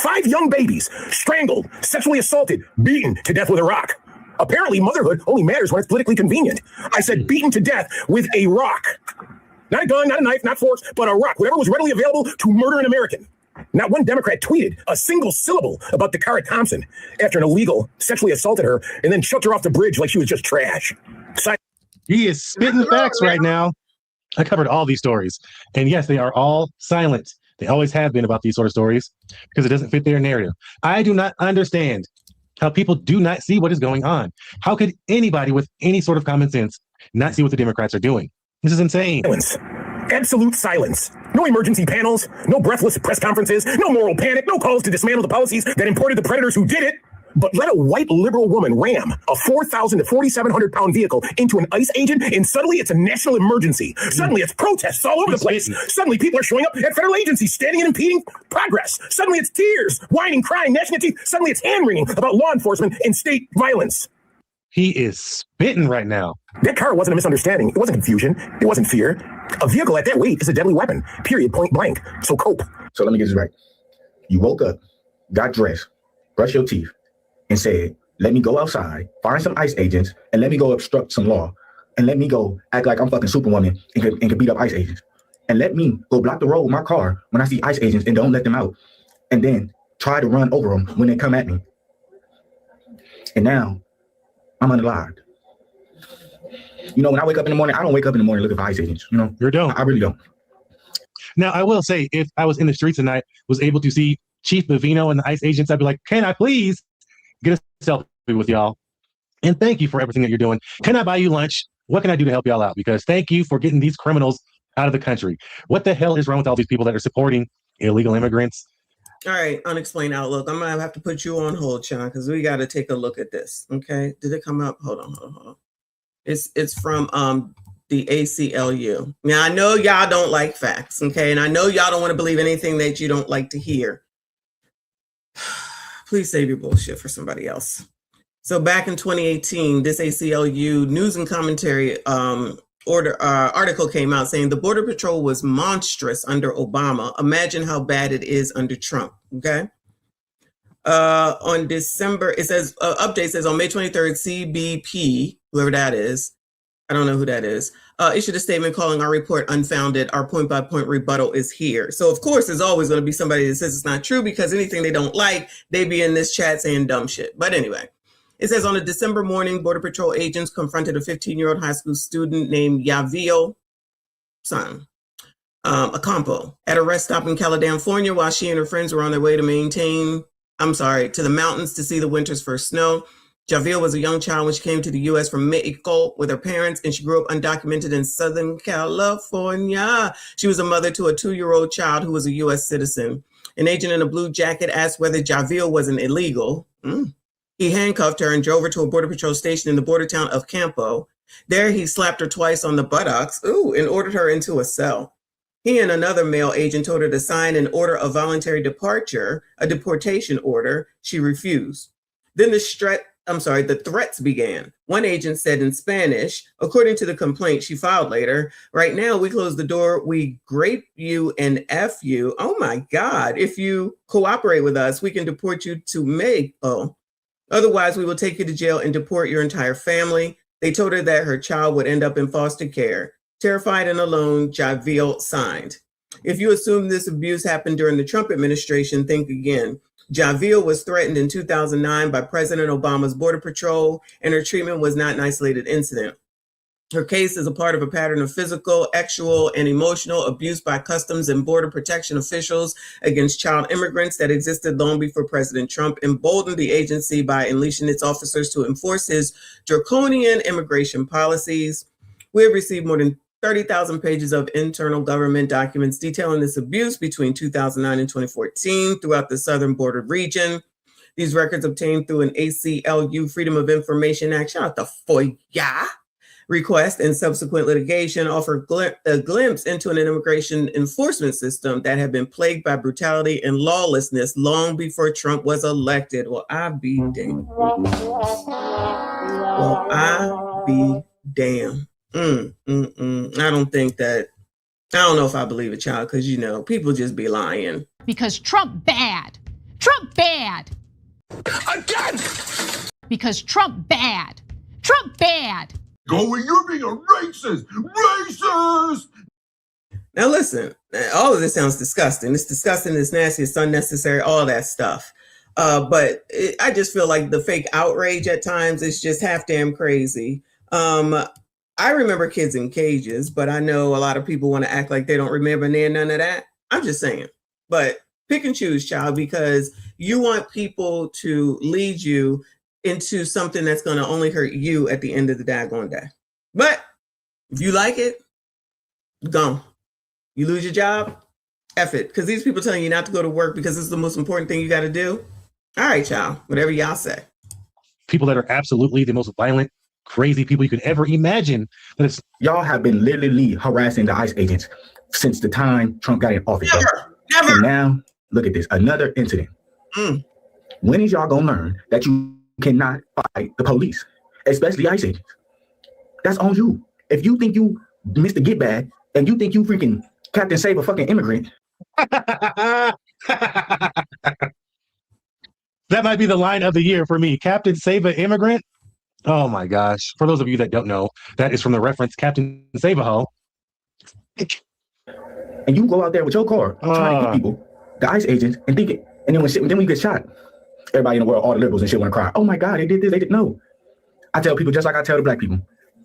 5 young babies, strangled, sexually assaulted, beaten to death with a rock. Apparently, motherhood only matters when it's politically convenient. I said beaten to death with a rock. Not a gun, not a knife, not forks, but a rock. Whatever was readily available to murder an American. Not one Democrat tweeted a single syllable about Dakara Thompson after an illegal sexually assaulted her and then shoved her off the bridge like she was just trash. He is spitting facts right now. I covered all these stories. And yes, they are all silent. They always have been about these sort of stories because it doesn't fit their narrative. I do not understand how people do not see what is going on. How could anybody with any sort of common sense not see what the Democrats are doing? This is insane. Silence. Absolute silence. No emergency panels, no breathless press conferences, no moral panic, no calls to dismantle the policies that imported the predators who did it. But let a white liberal woman ram a 4,000 to 4,700 pound vehicle into an ICE agent, and suddenly it's a national emergency. Suddenly it's protests all over the place. Suddenly people are showing up at federal agencies, standing and impeding progress. Suddenly it's tears, whining, crying, gnashing of teeth. Suddenly it's hand-wringing about law enforcement and state violence. He is spitting right now. That car wasn't a misunderstanding. It wasn't confusion. It wasn't fear. A vehicle at that weight is a deadly weapon, period, point blank. So cope. So let me get this right. You woke up, got dressed, brushed your teeth, and said, let me go outside, find some ICE agents, and let me go obstruct some law, and let me go act like I'm fucking Superwoman and can beat up ICE agents. And let me go block the road with my car when I see ICE agents and don't let them out. And then try to run over them when they come at me. And now I'm unalived. You know, when I wake up in the morning, I don't wake up in the morning looking for ICE agents. You know, you don't. I really don't. Now, I will say, if I was in the streets tonight, was able to see Chief Bavino and the ICE agents, I'd be like, can I please get a selfie with y'all? And thank you for everything that you're doing. Can I buy you lunch? What can I do to help y'all out? Because thank you for getting these criminals out of the country. What the hell is wrong with all these people that are supporting illegal immigrants? All right, unexplained outlook. I'm gonna have to put you on hold, Sean, because we got to take a look at this. Okay, did it come up? Hold on. It's from the ACLU. Now I know y'all don't like facts, okay, and I know y'all don't want to believe anything that you don't like to hear. Please save your bullshit for somebody else. So back in 2018, this ACLU news and commentary article came out saying the Border Patrol was monstrous under Obama. Imagine how bad it is under Trump. Okay. On December, it says update says on May 23rd, CBP, whoever that is, I don't know who that is, issued a statement calling our report unfounded. Our point-by-point rebuttal is here. So of course, there's always going to be somebody that says it's not true because anything they don't like, they be in this chat saying dumb shit. But anyway, it says on a December morning, Border Patrol agents confronted a 15-year-old high school student named Yavio Acampo at a rest stop in California while she and her friends were on their way to the mountains to see the winter's first snow. Javier was a young child when she came to the U.S. from Mexico with her parents, and she grew up undocumented in Southern California. She was a mother to a 2-year-old child who was a U.S. citizen. An agent in a blue jacket asked whether Javier was an illegal. He handcuffed her and drove her to a Border Patrol station in the border town of Campo. There, he slapped her twice on the buttocks, and ordered her into a cell. He and another male agent told her to sign an order of voluntary departure, a deportation order. She refused. Then the threats began. One agent said in Spanish, according to the complaint she filed later, right now we close the door, we grape you and F you. Oh my God, if you cooperate with us, we can deport you to Mexico. Otherwise, we will take you to jail and deport your entire family. They told her that her child would end up in foster care. Terrified and alone, Javier signed. If you assume this abuse happened during the Trump administration, think again. Javier was threatened in 2009 by President Obama's Border Patrol, and her treatment was not an isolated incident. Her case is a part of a pattern of physical, actual, and emotional abuse by Customs and Border Protection officials against child immigrants that existed long before President Trump emboldened the agency by unleashing its officers to enforce his draconian immigration policies. We have received more than 30,000 pages of internal government documents detailing this abuse between 2009 and 2014 throughout the southern border region. These records obtained through an ACLU Freedom of Information Act, shout out to FOIA, request and subsequent litigation offer a glimpse into an immigration enforcement system that had been plagued by brutality and lawlessness long before Trump was elected. Well, I be damned. I don't know if I believe a child because, people just be lying. Because Trump bad. Trump bad. Again! Because Trump bad. Trump bad. You're being a racist! Racist! Now listen, all of this sounds disgusting. It's disgusting, it's nasty, it's unnecessary, all that stuff. I just feel like the fake outrage at times is just half damn crazy. I remember kids in cages, but I know a lot of people want to act like they don't remember none of that. I'm just saying. But pick and choose, child, because you want people to lead you into something that's going to only hurt you at the end of the daggone day. But if you like it, gone. You lose your job, F it. Because these people telling you not to go to work because this is the most important thing you got to do. All right, y'all. Whatever y'all say. People that are absolutely the most violent, crazy people you could ever imagine. But it's Y'all have been literally harassing the ICE agents since the time Trump got in office. Never. And now, look at this. Another incident. When is y'all going to learn that you cannot fight the police, especially ICE agents? That's on you. If you think you Mr. Get Bad and you think you freaking Captain Save a fucking immigrant. That might be the line of the year for me. Captain Save an Immigrant. Oh my gosh. For those of you that don't know, that is from the reference Captain Save-A-Ho. And you go out there with your car trying to hit people, the ICE agents, and think it. And then when you get shot, everybody in the world, all the liberals and shit want to cry. Oh my God, they did this, they did no. I tell people just like I tell the black people,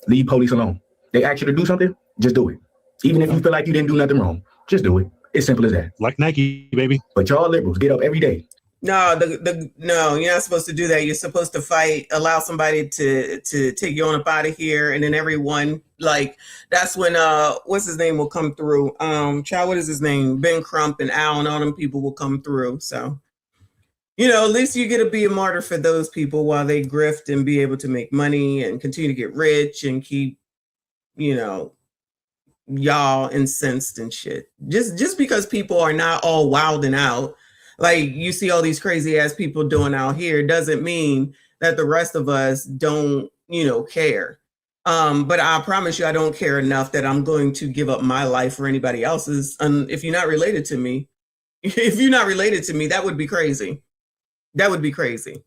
leave police alone. They ask you to do something, just do it. Even if you feel like you didn't do nothing wrong, just do it. It's simple as that. Like Nike, baby. But y'all liberals get up every day. No, no, you're not supposed to do that. You're supposed to fight, allow somebody to take you on up out of here, and then everyone, like, that's when what's his name will come through. Child, what is his name? Ben Crump and Al and all them people will come through. So, at least you get to be a martyr for those people while they grift and be able to make money and continue to get rich and keep, y'all incensed and shit. Just because people are not all wilding out, like you see all these crazy ass people doing out here, doesn't mean that the rest of us don't, care. But I promise you, I don't care enough that I'm going to give up my life for anybody else's. If you're not related to me, that would be crazy. That would be crazy.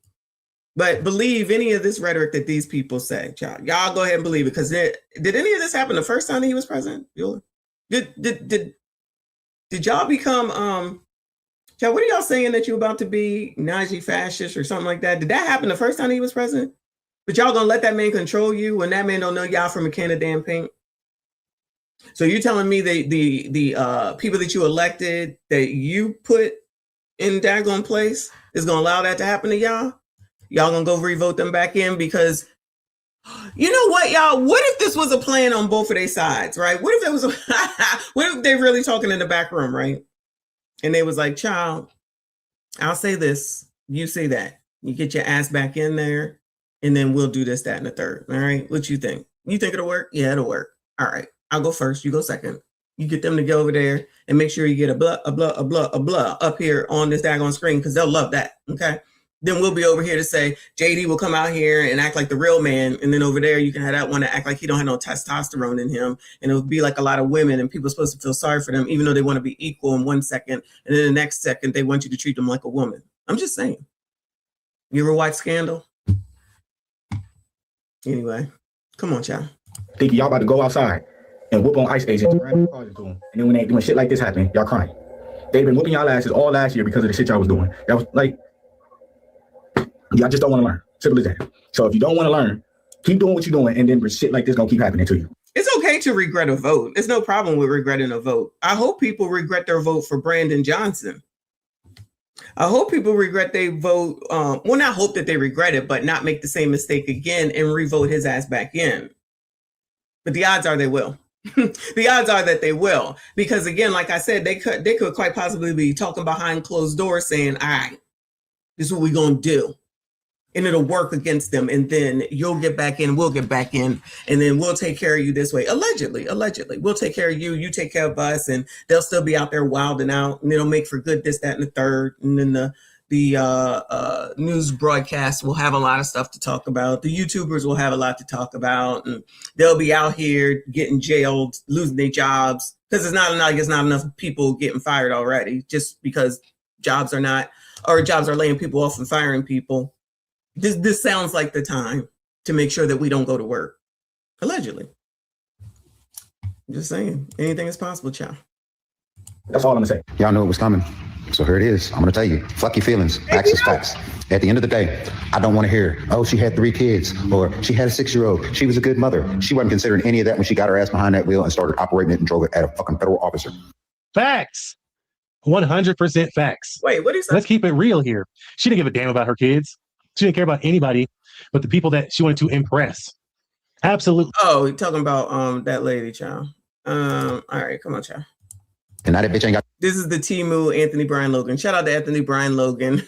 But believe any of this rhetoric that these people say, child. Y'all go ahead and believe it, because did any of this happen the first time that he was president? Did y'all become child, what are y'all saying that you're about to be Nazi fascist or something like that? Did that happen the first time he was president? But y'all gonna let that man control you when that man don't know y'all from a can of damn paint? So you're telling me the people that you elected, that you put in daggone place, is gonna allow that to happen to y'all? Y'all gonna go revote them back in? Because you know what, y'all? What if this was a plan on both of their sides, right? What if there was what if they're really talking in the back room, right? And they was like, child, I'll say this, you say that. You get your ass back in there, and then we'll do this, that, and the third. All right, what you think? You think it'll work? Yeah, it'll work. All right, I'll go first, you go second. You get them to go over there and make sure you get a blah up here on this daggone screen, because they'll love that, okay? Then we'll be over here to say, JD will come out here and act like the real man. And then over there, you can have that one to act like he don't have no testosterone in him. And it'll be like a lot of women, and people are supposed to feel sorry for them, even though they want to be equal in 1 second. And then the next second, they want you to treat them like a woman. I'm just saying. You ever watch Scandal? Anyway, come on, child. Thinking y'all about to go outside and whoop on ICE agents, and then when they doing shit like this happen, y'all crying. They've been whooping y'all asses all last year because of the shit y'all was doing. That was like, y'all just don't want to learn. Simple as that. So if you don't want to learn, keep doing what you're doing, and then shit like this gonna keep happening to you. It's okay to regret a vote. There's no problem with regretting a vote. I hope people regret their vote for Brandon Johnson. I hope people regret they vote. Well, not hope that they regret it, but not make the same mistake again and revote his ass back in. But the odds are they will. The odds are that they will, because again, like I said, they could quite possibly be talking behind closed doors, saying, "All right, this is what we're gonna do." And it'll work against them, and then you'll get back in, we'll get back in, and then we'll take care of you this way. Allegedly, we'll take care of you, you take care of us, and they'll still be out there wilding out, and it'll make for good this, that, and the third. And then the news broadcasts will have a lot of stuff to talk about. The YouTubers will have a lot to talk about, and they'll be out here getting jailed, losing their jobs, because it's not enough people getting fired already, just because jobs are laying people off and firing people. This sounds like the time to make sure that we don't go to work. Allegedly. I'm just saying, anything is possible, child. That's all I'm gonna say. Y'all knew it was coming. So here it is. I'm going to tell you, fuck your feelings. Facts is facts. At the end of the day, I don't want to hear, oh, she had 3 kids or she had a 6-year-old. She was a good mother. She wasn't considering any of that when she got her ass behind that wheel and started operating it and drove it at a fucking federal officer. Facts. 100% facts. Wait, what is that? Let's keep it real here. She didn't give a damn about her kids. She didn't care about anybody but the people that she wanted to impress. Absolutely. Oh, you're talking about that lady, child. All right, come on, child. And now that bitch ain't got. This is the Timu Anthony Brian Logan. Shout out to Anthony Brian Logan.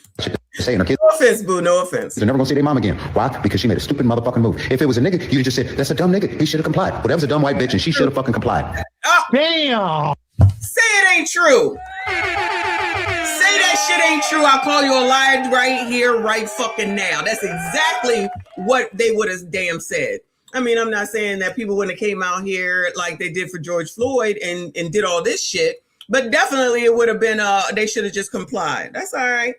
Saying her kids. No offense, boo. No offense. They're never gonna see their mom again. Why? Because she made a stupid motherfucking move. If it was a nigga, you'd just said, that's a dumb nigga. He should have complied. Well, that was a dumb white bitch and she should have fucking complied. Oh, damn. Say it ain't true. Say that shit ain't true. I'll call you a liar right here, right fucking now. That's exactly what they would have damn said. I mean, I'm not saying that people wouldn't have came out here like they did for George Floyd and did all this shit. But definitely it would have been, they should have just complied. That's all right.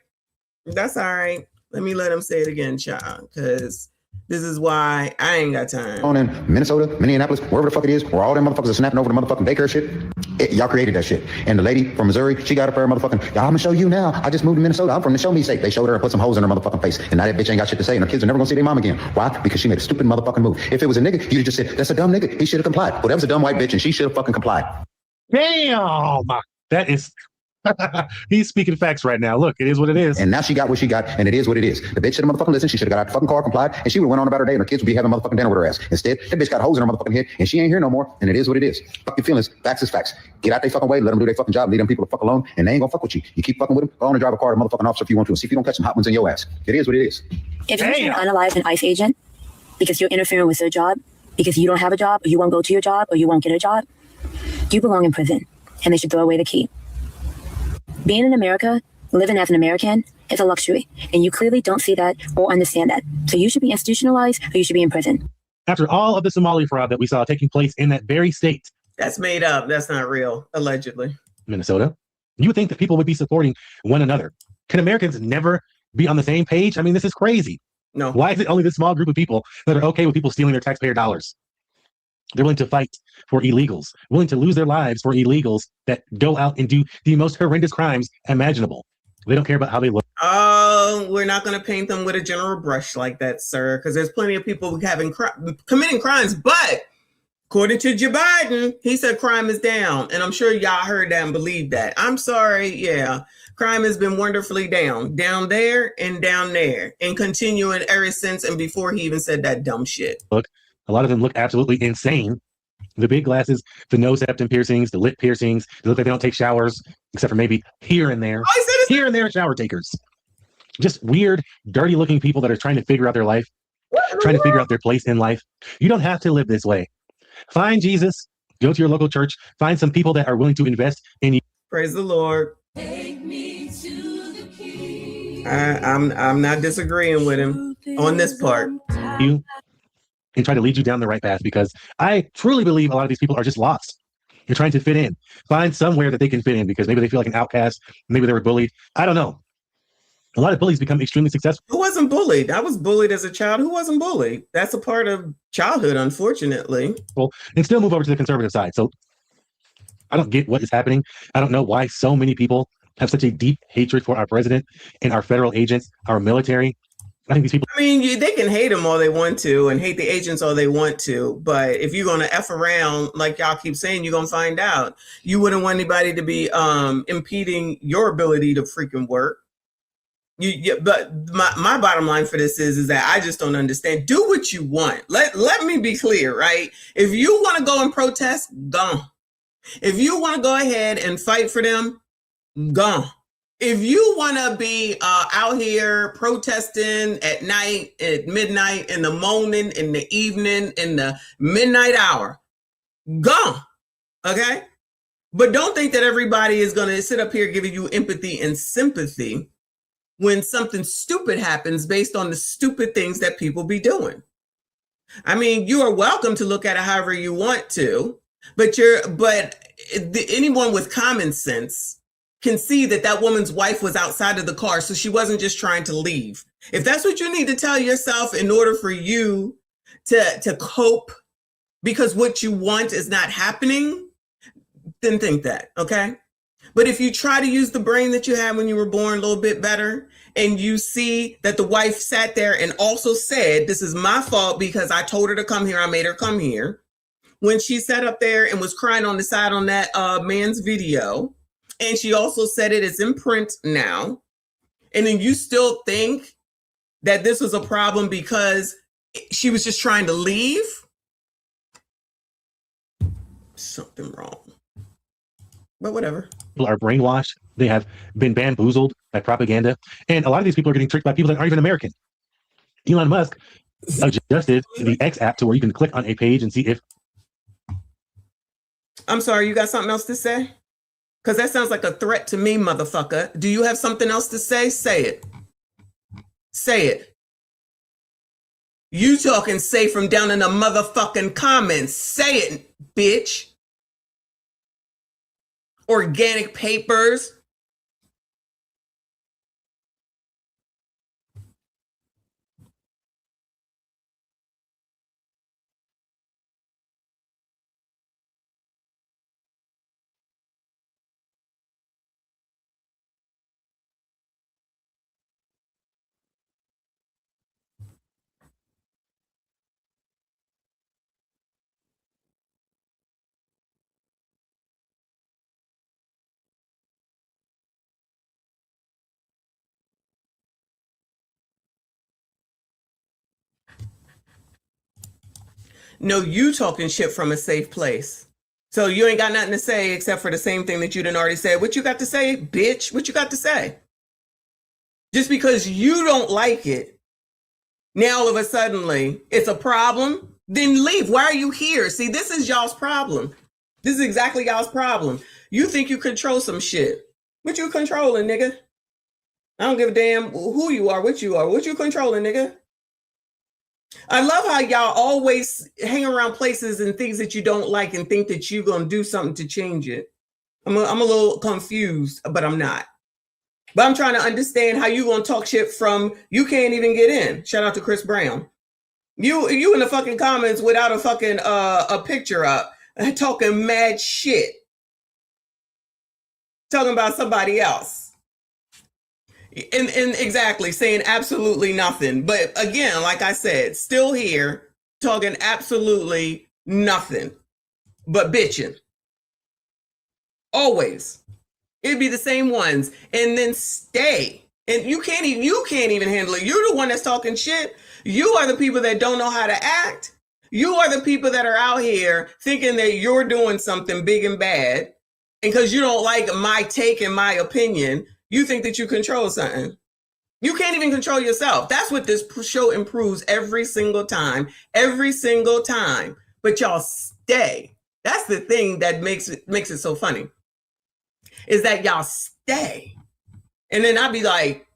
That's all right. Let me let him say it again, child, because this is why I ain't got time. On in Minnesota, Minneapolis, wherever the fuck it is, where all them motherfuckers are snapping over the motherfucking daycare shit. Y'all created that shit. And the lady from Missouri, she got up there motherfucking, y'all, I'm gonna show you now. I just moved to Minnesota. I'm from the show me state. They showed her and put some holes in her motherfucking face. And now that bitch ain't got shit to say and her kids are never gonna see their mom again. Why? Because she made a stupid motherfucking move. If it was a nigga, you'd just said, that's a dumb nigga. He should have complied. Well, that was a dumb white bitch and she should have fucking complied. Damn. That is, he's speaking facts right now. Look, it is what it is. And now she got what she got, and it is what it is. The bitch should have motherfucking listened. She should have got out the fucking car, complied, and she would have went on about her day, and her kids would be having motherfucking dinner with her ass. Instead, that bitch got holes in her motherfucking head, and she ain't here no more, and it is what it is. Fuck your feelings. Facts is facts. Get out their fucking way, let them do their fucking job, leave them people the fuck alone, and they ain't gonna fuck with you. You keep fucking with them, go on and drive a car to motherfucking officer if you want to, and see if you don't catch some hot ones in your ass. It is what it is. If you're trying to unalive an ICE agent because you're interfering with their job, because you don't have a job, or you won't go to your job, or you won't get a job, you belong in prison, and they should throw away the key. Being in America, living as an American, is a luxury, and you clearly don't see that or understand that. So you should be institutionalized, or you should be in prison. After all of the Somali fraud that we saw taking place in that very state. That's made up. That's not real, allegedly. Minnesota. You would think that people would be supporting one another. Can Americans never be on the same page? I mean, this is crazy. No. Why is it only this small group of people that are okay with people stealing their taxpayer dollars? They're willing to fight for illegals, willing to lose their lives for illegals that go out and do the most horrendous crimes imaginable. They don't care about how they look. Oh, we're not going to paint them with a general brush like that, sir, because there's plenty of people committing crimes. But according to Joe Biden, he said crime is down. And I'm sure y'all heard that and believed that. I'm sorry. Yeah. Crime has been wonderfully down there and down there, and continuing ever since and before he even said that dumb shit. Look. A lot of them look absolutely insane. The big glasses, the nose septum piercings, the lip piercings. They look like they don't take showers, except for maybe here and there. Here and there, shower takers. Just weird, dirty-looking people that are trying to figure out their life, trying to figure out their place in life. You don't have to live this way. Find Jesus. Go to your local church. Find some people that are willing to invest in you. Praise the Lord. Take me to the King. I'm not disagreeing with him on this part. You. And try to lead you down the right path, because I truly believe a lot of these people are just lost. You're trying to fit in, find somewhere that they can fit in, because maybe they feel like an outcast, maybe they were bullied. I don't know. A lot of bullies become extremely successful. Who wasn't bullied? I was bullied as a child. Who wasn't bullied? That's a part of childhood, unfortunately. Well, and still move over to the conservative side. So I don't get what is happening. I don't know why so many people have such a deep hatred for our president and our federal agents, our military. I think these people. I mean, they can hate them all they want to and hate the agents all they want to. But if you're going to F around, like y'all keep saying, you're going to find out. You wouldn't want anybody to be impeding your ability to freaking work. But my bottom line for this is that I just don't understand. Do what you want. Let me be clear, right? If you want to go and protest, go. If you want to go ahead and fight for them, go. If you want to be out here protesting at night, at midnight, in the morning, in the evening, in the midnight hour, go. Okay? But don't think that everybody is going to sit up here giving you empathy and sympathy when something stupid happens based on the stupid things that people be doing. I mean, you are welcome to look at it however you want to, but anyone with common sense can see that woman's wife was outside of the car, so she wasn't just trying to leave. If that's what you need to tell yourself in order for you to cope, because what you want is not happening, then think that, okay? But if you try to use the brain that you had when you were born a little bit better, and you see that the wife sat there and also said, this is my fault because I told her to come here, I made her come here. When she sat up there and was crying on the side on that man's video, and she also said it is in print now, and then you still think that this was a problem because she was just trying to leave? Something wrong. But whatever. People are brainwashed. They have been bamboozled by propaganda. And a lot of these people are getting tricked by people that aren't even American. Elon Musk adjusted the X app to where you can click on a page and see if... I'm sorry, you got something else to say? Because that sounds like a threat to me, motherfucker. Do you have something else to say? Say it. Say it. You talking say from down in the motherfucking comments. Say it, bitch. Organic papers. No, you talking shit from a safe place. So you ain't got nothing to say except for the same thing that you done already said. What you got to say, bitch? What you got to say? Just because you don't like it, now all of a sudden it's a problem, then leave. Why are you here? See, this is y'all's problem. This is exactly y'all's problem. You think you control some shit. What you controlling, nigga? I don't give a damn who you are, what you are. What you controlling, nigga? I love how y'all always hang around places and things that you don't like and think that you're going to do something to change it. I'm a little confused, but I'm not. But I'm trying to understand how you going to talk shit from you can't even get in. Shout out to Chris Brown. You in the fucking comments without a fucking a picture up, talking mad shit. Talking about somebody else. And exactly, saying absolutely nothing. But again, like I said, still here, talking absolutely nothing, but bitching. Always. It'd be the same ones. And then stay. And you can't even handle it. You're the one that's talking shit. You are the people that don't know how to act. You are the people that are out here thinking that you're doing something big and bad. And because you don't like my take and my opinion, you think that you control something. You can't even control yourself. That's what this show improves every single time. Every single time. But y'all stay. That's the thing that makes it so funny. Is that y'all stay. And then I'd be like,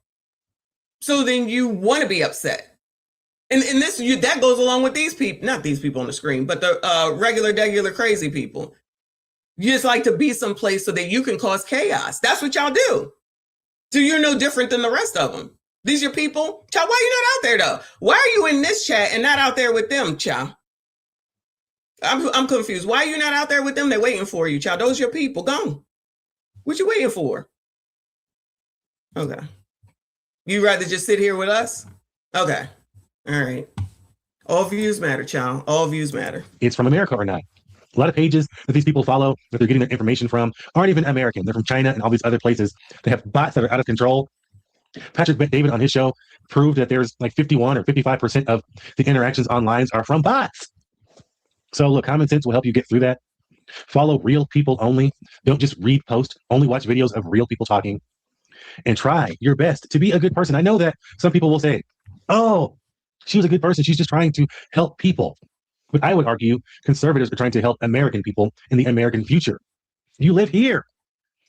so then you want to be upset. And that goes along with these people, not these people on the screen, but the regular crazy people. You just like to be someplace so that you can cause chaos. That's what y'all do. So you're no different than the rest of them. These your people? Child, why are you not out there though? Why are you in this chat and not out there with them, child? I'm confused. Why are you not out there with them? They're waiting for you, child. Those your people. Go. What you waiting for? Okay. You rather just sit here with us? Okay. All right. All views matter, child. All views matter. It's from America or not. A lot of pages that these people follow, that they're getting their information from, aren't even American. They're from China and all these other places. They have bots that are out of control. Patrick David on his show proved that there's like 51 or 55% of the interactions online are from bots. So look, common sense will help you get through that. Follow real people only. Don't just read posts. Only watch videos of real people talking. And try your best to be a good person. I know that some people will say, oh, she was a good person. She's just trying to help people. But I would argue conservatives are trying to help American people in the American future. You live here.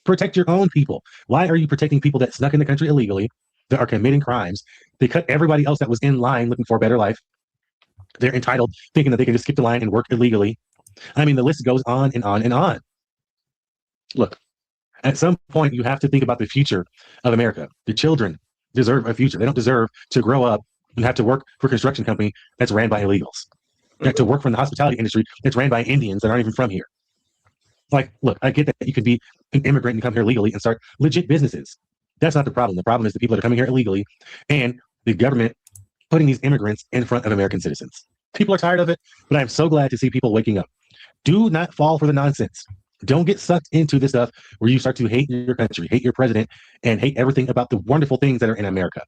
Protect your own people. Why are you protecting people that snuck in the country illegally, that are committing crimes? They cut everybody else that was in line looking for a better life. They're entitled, thinking that they can just skip the line and work illegally. I mean, the list goes on and on and on. Look, at some point, you have to think about the future of America. The children deserve a future. They don't deserve to grow up and have to work for a construction company that's ran by illegals. To work from the hospitality industry that's ran by Indians that aren't even from here. Like, look, I get that you could be an immigrant and come here legally and start legit businesses. That's not the problem. The problem is the people that are coming here illegally and the government putting these immigrants in front of American citizens. People are tired of it, but I'm so glad to see people waking up. Do not fall for the nonsense. Don't get sucked into this stuff where you start to hate your country, hate your president, and hate everything about the wonderful things that are in America.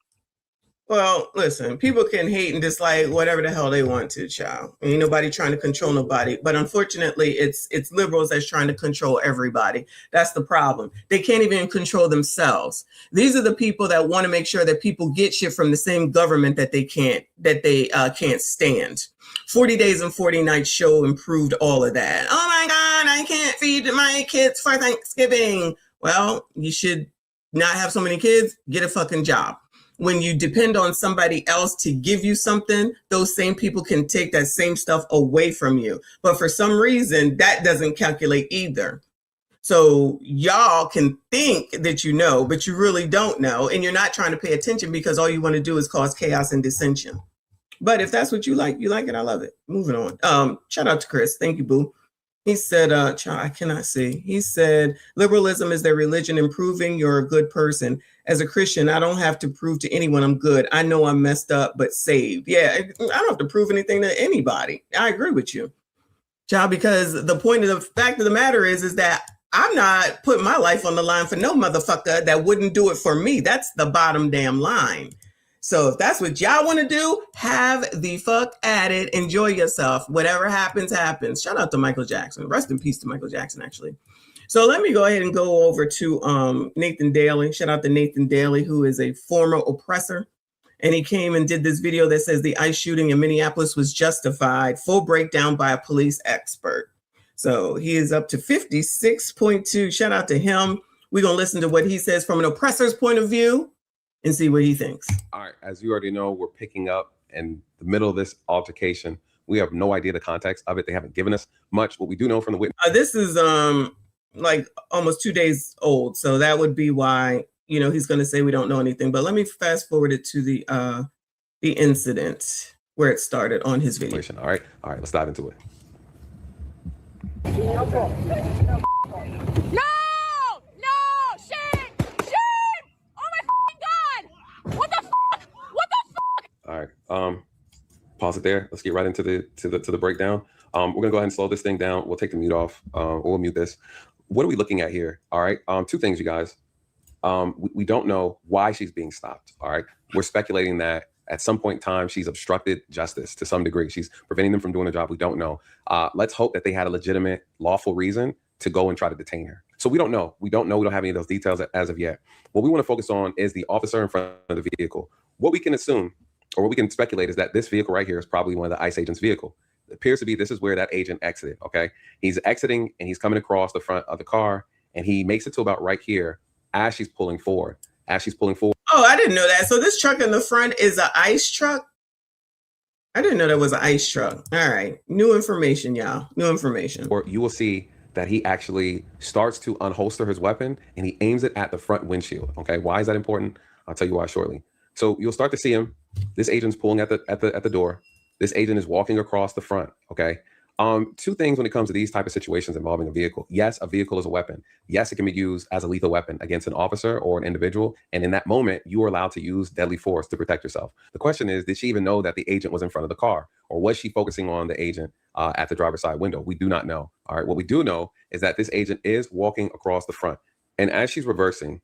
Well, listen, people can hate and dislike whatever the hell they want to, child. Ain't nobody trying to control nobody. But unfortunately, it's liberals that's trying to control everybody. That's the problem. They can't even control themselves. These are the people that want to make sure that people get shit from the same government that they can't stand. 40 Days and 40 Nights show improved all of that. Oh my God, I can't feed my kids for Thanksgiving. Well, you should not have so many kids. Get a fucking job. When you depend on somebody else to give you something, those same people can take that same stuff away from you. But for some reason, that doesn't calculate either. So y'all can think that you know, but you really don't know. And you're not trying to pay attention because all you want to do is cause chaos and dissension. But if that's what you like it. I love it. Moving on. Shout out to Chris. Thank you, boo. He said, I cannot see. He said, liberalism is their religion and proving you're a good person. As a Christian, I don't have to prove to anyone I'm good. I know I'm messed up, but saved. Yeah, I don't have to prove anything to anybody. I agree with you, child, because the point of the fact of the matter is that I'm not putting my life on the line for no motherfucker that wouldn't do it for me. That's the bottom damn line. So if that's what y'all want to do, have the fuck at it. Enjoy yourself. Whatever happens, happens. Shout out to Michael Jackson. Rest in peace to Michael Jackson, actually. So let me go ahead and go over to Nathan Daly. Shout out to Nathan Daly, who is a former oppressor. And he came and did this video that says the ICE shooting in Minneapolis was justified. Full breakdown by a police expert. So he is up to 56.2. Shout out to him. We're going to listen to what he says from an oppressor's point of view and see what he thinks. All right, as you already know, we're picking up in the middle of this altercation. We have no idea the context of it. They haven't given us much. What we do know from the witness. This is like almost 2 days old. So that would be why, he's going to say we don't know anything. But let me fast forward it to the incident where it started on his video. All right, let's dive into it. No! All right. Pause it there. Let's get right into the breakdown. We're gonna go ahead and slow this thing down. We'll take the mute off. We'll mute this. What are we looking at here? All right. Two things, you guys. We don't know why she's being stopped. All right. We're speculating that at some point in time she's obstructed justice to some degree. She's preventing them from doing a job. We don't know. Let's hope that they had a legitimate, lawful reason to go and try to detain her. So we don't know. We don't have any of those details as of yet. What we want to focus on is the officer in front of the vehicle. What we can assume, or what we can speculate, is that this vehicle right here is probably one of the ICE agent's vehicle. It appears to be this is where that agent exited, okay? He's exiting and he's coming across the front of the car and he makes it to about right here as she's pulling forward. Oh, I didn't know that. So this truck in the front is an ICE truck? I didn't know that was an ICE truck. All right. New information, y'all. New information. Or you will see that he actually starts to unholster his weapon and he aims it at the front windshield, okay? Why is that important? I'll tell you why shortly. So you'll start to see him. This agent's pulling at the door. This agent is walking across the front. Okay. Two things when it comes to these type of situations involving a vehicle. Yes, a vehicle is a weapon. Yes, it can be used as a lethal weapon against an officer or an individual. And in that moment, you are allowed to use deadly force to protect yourself. The question is, did she even know that the agent was in front of the car? Or was she focusing on the agent at the driver's side window? We do not know. All right. What we do know is that this agent is walking across the front. And as she's reversing,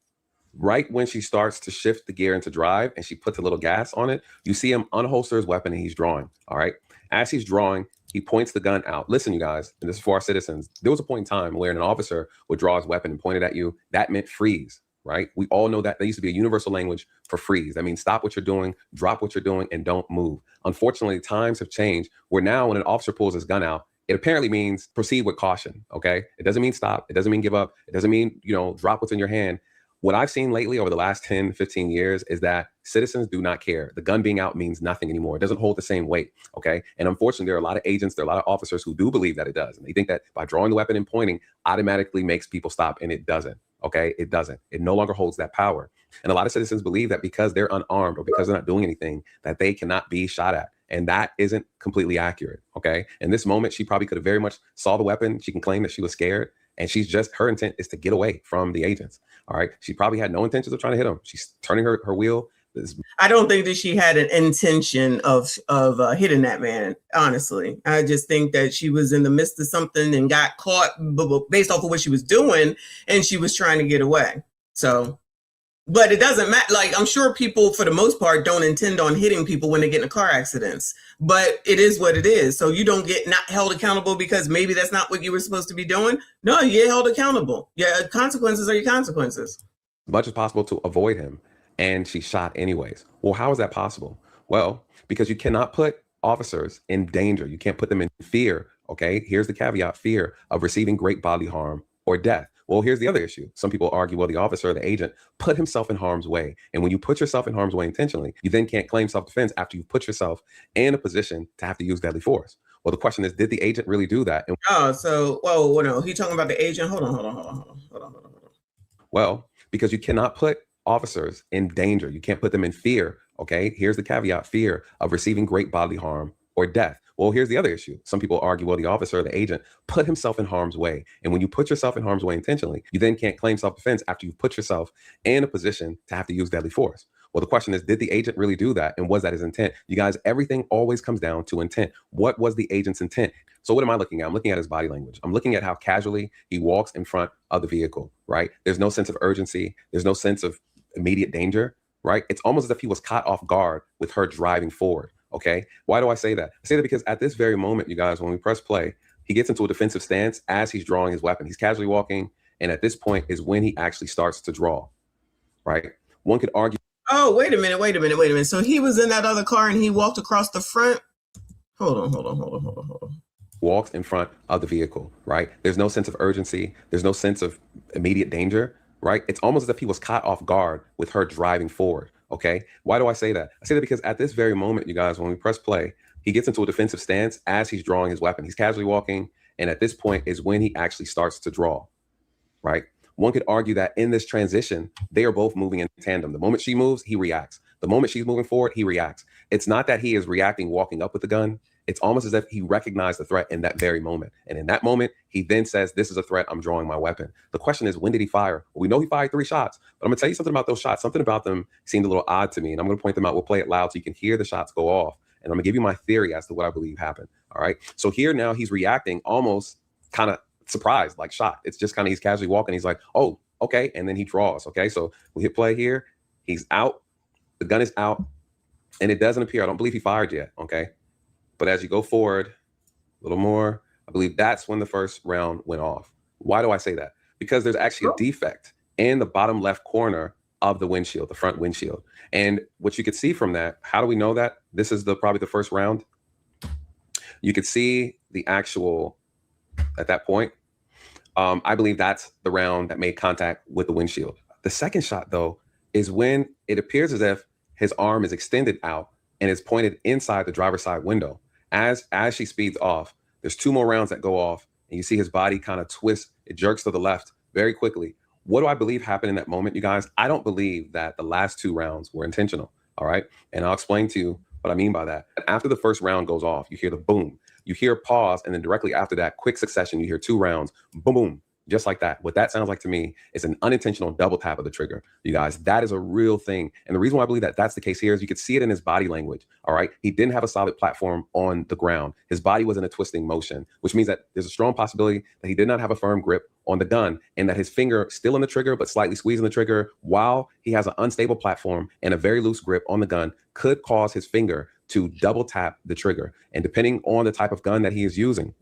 right when she starts to shift the gear into drive and she puts a little gas on it, you see him unholster his weapon and he's drawing. All right. As he's drawing, he points the gun out. Listen, you guys, and this is for our citizens. There was a point in time where an officer would draw his weapon and point it at you. That meant freeze, right? We all know that. There used to be a universal language for freeze. That means stop what you're doing, drop what you're doing, and don't move. Unfortunately, times have changed where now when an officer pulls his gun out, it apparently means proceed with caution, okay? It doesn't mean stop. It doesn't mean give up. It doesn't mean, drop what's in your hand. What I've seen lately over the last 10, 15 years is that citizens do not care. The gun being out means nothing anymore. It doesn't hold the same weight, okay? And unfortunately, there are a lot of agents, there are a lot of officers who do believe that it does. And they think that by drawing the weapon and pointing automatically makes people stop, and it doesn't, okay? It doesn't. It no longer holds that power. And a lot of citizens believe that because they're unarmed or because they're not doing anything, that they cannot be shot at. And that isn't completely accurate, okay? In this moment, she probably could have very much saw the weapon. She can claim that she was scared And her intent is to get away from the agents. All right. She probably had no intentions of trying to hit him. She's turning her wheel. I don't think that she had an intention of hitting that man. Honestly, I just think that she was in the midst of something and got caught based off of what she was doing, and she was trying to get away. So, but it doesn't matter. Like, I'm sure people, for the most part, don't intend on hitting people when they get in car accidents. But it is what it is. So you don't get not held accountable because maybe that's not what you were supposed to be doing. No, you get held accountable. Yeah, consequences are your consequences. As much as possible to avoid him. And she shot anyways. Well, how is that possible? Well, because you cannot put officers in danger. You can't put them in fear. Okay, here's the caveat: fear of receiving great bodily harm or death. Well, here's the other issue. Some people argue, well, the officer or the agent put himself in harm's way. And when you put yourself in harm's way intentionally, you then can't claim self-defense after you put yourself in a position to have to use deadly force. Well, the question is, did the agent really do that? And no, he talking about the agent. Hold on. Well, because you cannot put officers in danger. You can't put them in fear. Okay, here's the caveat: fear of receiving great bodily harm or death. Well, here's the other issue. Some people argue, well, the officer or the agent put himself in harm's way. And when you put yourself in harm's way intentionally, you then can't claim self-defense after you've put yourself in a position to have to use deadly force. Well, the question is, did the agent really do that? And was that his intent? You guys, everything always comes down to intent. What was the agent's intent? So what am I looking at? I'm looking at his body language. I'm looking at how casually he walks in front of the vehicle, right? There's no sense of urgency. There's no sense of immediate danger, right? It's almost as if he was caught off guard with her driving forward. Okay. Why do I say that? I say that because at this very moment, you guys, when we press play, he gets into a defensive stance as he's drawing his weapon. He's casually walking. And at this point is when he actually starts to draw, right? One could argue. Oh, wait a minute. So he was in that other car and he walked across the front. Hold on. Walks in front of the vehicle, right? There's no sense of urgency. There's no sense of immediate danger, right? It's almost as if he was caught off guard with her driving forward. Okay. Why do I say that? I say that because at this very moment, you guys, when we press play, he gets into a defensive stance as he's drawing his weapon. He's casually walking. And at this point is when he actually starts to draw, right? One could argue that in this transition, they are both moving in tandem. The moment she moves, he reacts. The moment she's moving forward, he reacts. It's not that he is reacting, walking up with the gun. It's almost as if he recognized the threat in that very moment. And in that moment, he then says, this is a threat. I'm drawing my weapon. The question is, when did he fire? Well, we know he fired 3 shots, but I'm going to tell you something about those shots. Something about them seemed a little odd to me. And I'm going to point them out. We'll play it loud so you can hear the shots go off. And I'm going to give you my theory as to what I believe happened. All right. So here now he's reacting almost kind of surprised, like shocked. It's just kind of, he's casually walking. He's like, oh, okay. And then he draws. Okay. So we hit play here. He's out. The gun is out. And it doesn't appear, I don't believe he fired yet. Okay. But as you go forward a little more, I believe that's when the first round went off. Why do I say that? Because there's actually a defect in the bottom left corner of the windshield, the front windshield. And what you could see from that, how do we know that this is probably the first round? You could see the actual, at that point, I believe that's the round that made contact with the windshield. The second shot, though, is when it appears as if his arm is extended out and is pointed inside the driver's side window. As she speeds off, there's 2 more rounds that go off, and you see his body kind of twist. It jerks to the left very quickly. What do I believe happened in that moment, you guys? I don't believe that the last 2 rounds were intentional. All right. And I'll explain to you what I mean by that. After the first round goes off, you hear the boom. You hear pause, and then directly after that, quick succession, you hear 2 rounds, boom, boom, just like that. What that sounds like to me is an unintentional double tap of the trigger. You guys, that is a real thing. And the reason why I believe that that's the case here is you could see it in his body language. All right. He didn't have a solid platform on the ground. His body was in a twisting motion, which means that there's a strong possibility that he did not have a firm grip on the gun and that his finger still in the trigger, but slightly squeezing the trigger while he has an unstable platform and a very loose grip on the gun could cause his finger to double tap the trigger. And depending on the type of gun that he is using,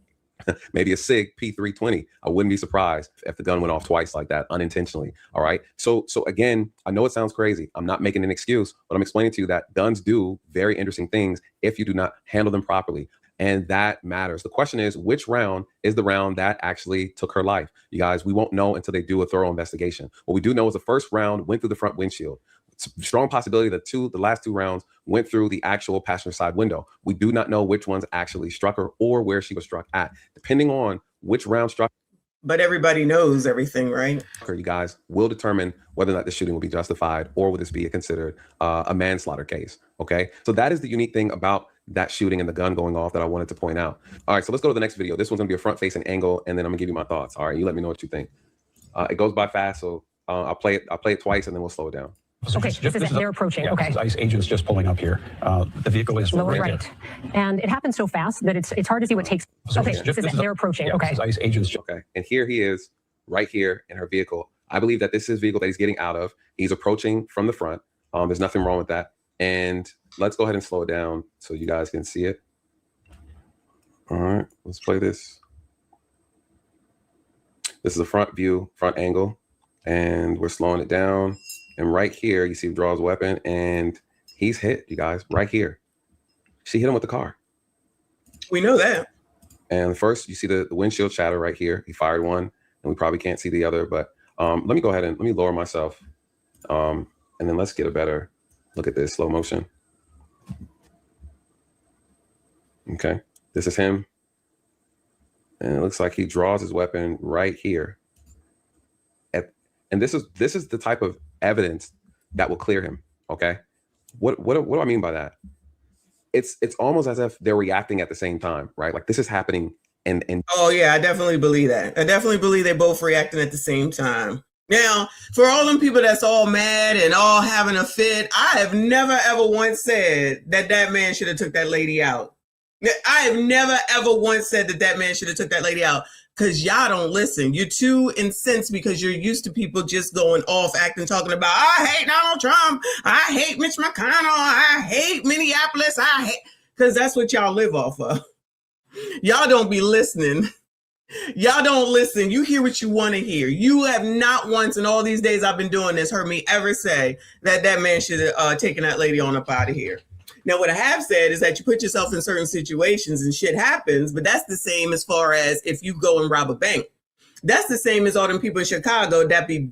maybe a SIG P320, I wouldn't be surprised if the gun went off twice like that unintentionally. All right. So again, I know it sounds crazy. I'm not making an excuse, but I'm explaining to you that guns do very interesting things if you do not handle them properly. And that matters. The question is, which round is the round that actually took her life? You guys, we won't know until they do a thorough investigation. What we do know is the first round went through the front windshield. It's a strong possibility that the last 2 rounds went through the actual passenger side window. We do not know which ones actually struck her or where she was struck at. Depending on which round struck, But everybody knows everything, right? You guys will determine whether or not the shooting will be justified or will this be considered a manslaughter case. Okay, so that is the unique thing about that shooting and the gun going off that I wanted to point out. All right, so let's go to the next video. This one's gonna be a front-facing angle, and then I'm gonna give you my thoughts. All right, you let me know what you think. It goes by fast, so I'll play it twice, and then we'll slow it down. Okay, they're approaching. Yeah, okay. this is ICE agents just pulling up here. The vehicle is Lower right right. there. And it happens so fast that it's hard to see what takes. So Okay, they're approaching. Yeah, Okay. this is ICE agents. Okay, and here he is, right here in her vehicle. I believe that this is his vehicle that he's getting out of. He's approaching from the front. There's nothing wrong with that. And let's go ahead and slow it down so you guys can see it. All right, let's play this. This is a front view, front angle, and we're slowing it down. And right here, you see he draws a weapon, and he's hit, you guys, right here. She hit him with the car. We know that. And first, you see the windshield shatter right here. He fired one, and we probably can't see the other. But let me go ahead and let me lower myself. And then let's get a better look at this slow motion. Okay, this is him. And it looks like he draws his weapon right here. And this is the type of evidence that will clear him. Okay, what do I mean by that? It's almost as if they're reacting at the same time, right? Like this is happening. And oh yeah, I definitely believe that. I definitely believe they're both reacting at the same time. Now, for all them people that's all mad and all having a fit, I have never ever once said that man should have took that lady out. I have never ever once said that man should have took that lady out, because y'all don't listen. You're too incensed because you're used to people just going off, acting, talking about, I hate Donald Trump, I hate Mitch McConnell, I hate Minneapolis, I hate, because that's what y'all live off of. Y'all don't be listening. Y'all don't listen. You hear what you want to hear. You have not once in all these days I've been doing this heard me ever say that man should have taken that lady on up out of here. Now, what I have said is that you put yourself in certain situations and shit happens, but that's the same as far as if you go and rob a bank. That's the same as all them people in Chicago that be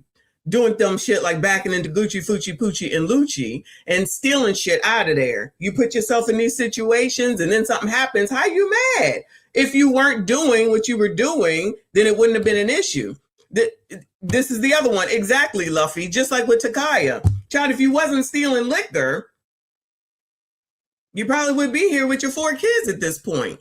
doing dumb shit like backing into Gucci, Fucci, Poochie, and Lucci and stealing shit out of there. You put yourself in these situations and then something happens. How you mad? If you weren't doing what you were doing, then it wouldn't have been an issue. This is the other one. Exactly, Luffy. Just like with Takaya. Child, if you wasn't stealing liquor, you probably would be here with your 4 kids at this point.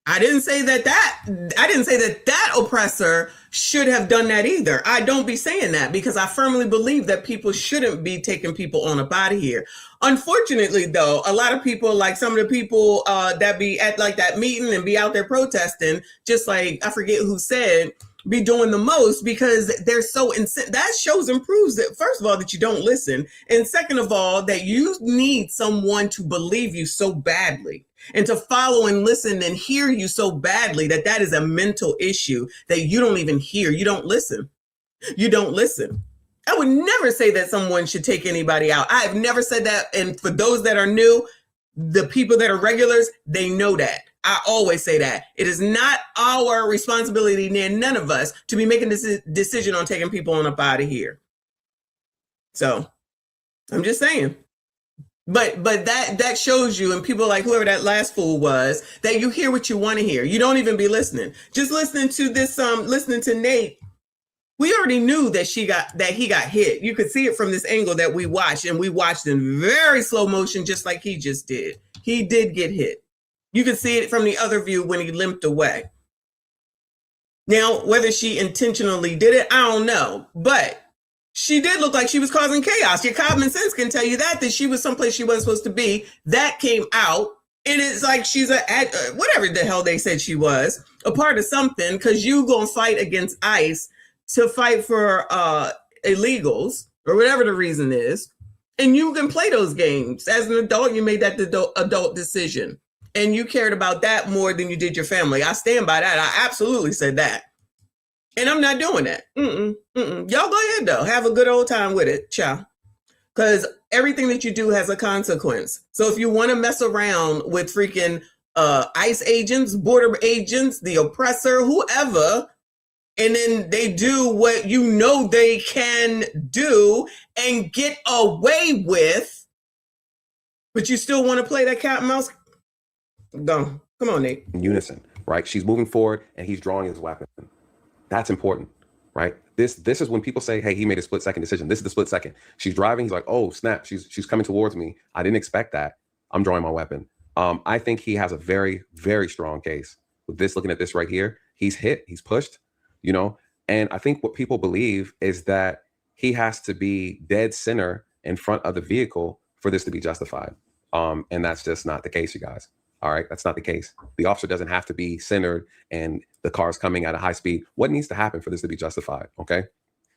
I didn't say that oppressor should have done that either. I don't be saying that because I firmly believe that people shouldn't be taking people on up out of here. Unfortunately, though, a lot of people, like some of the people that be at like that meeting and be out there protesting, just like I forget who said, be doing the most because they're so that shows and proves that, first of all, that you don't listen, and second of all, that you need someone to believe you so badly and to follow and listen and hear you so badly that is a mental issue that you don't even hear. You don't listen. You don't listen. I would never say that someone should take anybody out. I have never said that. And for those that are new, the people that are regulars, they know that. I always say that. It is not our responsibility, none of us, to be making this decision on taking people on up out of here. So I'm just saying. But that shows you, and people like whoever that last fool was, that you hear what you want to hear. You don't even be listening. Just listening to this, listening to Nate, we already knew that he got hit. You could see it from this angle that we watched, and we watched in very slow motion, just like he just did. He did get hit. You could see it from the other view when he limped away. Now, whether she intentionally did it, I don't know. But she did look like she was causing chaos. Your common sense can tell you that she was someplace she wasn't supposed to be. That came out. And it's like she's whatever the hell they said she was, a part of something, because you going to fight against ICE to fight for illegals or whatever the reason is. And you can play those games. As an adult, you made that adult decision. And you cared about that more than you did your family. I stand by that. I absolutely said that. And I'm not doing that. Y'all go ahead, though. Have a good old time with it. Ciao. Because everything that you do has a consequence. So if you want to mess around with freaking ICE agents, border agents, the oppressor, whoever, and then they do what you know they can do and get away with, but you still want to play that cat and mouse? Go. Come on, Nate. In unison, right? She's moving forward and he's drawing his weapon. That's important, right? This is when people say, hey, he made a split second decision. This is the split second. She's driving. He's like, oh, snap. She's coming towards me. I didn't expect that. I'm drawing my weapon. I think he has a very, very strong case with this. Looking at this right here, he's hit, he's pushed, you know, and I think what people believe is that he has to be dead center in front of the vehicle for this to be justified. And that's just not the case, you guys. All right, that's not the case. The officer doesn't have to be centered and the car's coming at a high speed. What needs to happen for this to be justified? Okay.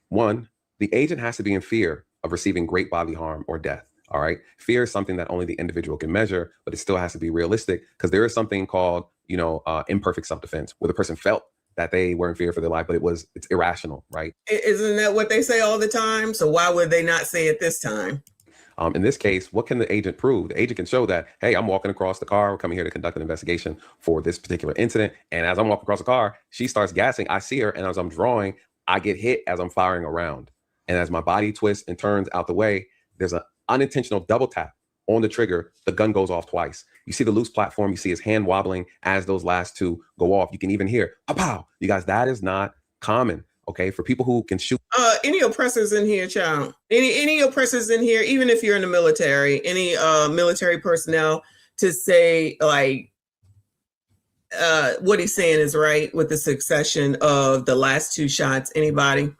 One, the agent has to be in fear of receiving great bodily harm or death. All right. Fear is something that only the individual can measure, but it still has to be realistic because there is something called, imperfect self-defense where the person felt that they were in fear for their life, but it's irrational, right? Isn't that what they say all the time? So why would they not say it this time? In this case, what can the agent prove? The agent can show that, hey, I'm walking across the car. We're coming here to conduct an investigation for this particular incident. And as I'm walking across the car, she starts gassing. I see her. And as I'm drawing, I get hit as I'm firing around. And as my body twists and turns out the way, there's an unintentional double tap on the trigger. The gun goes off twice. You see the loose platform. You see his hand wobbling as those last two go off. You can even hear, pow, pow. You guys, that is not common. Okay, for people who can shoot. Any oppressors in here, child? Any oppressors in here, even if you're in the military, any military personnel to say like what he's saying is right with the succession of the last two shots? Anybody?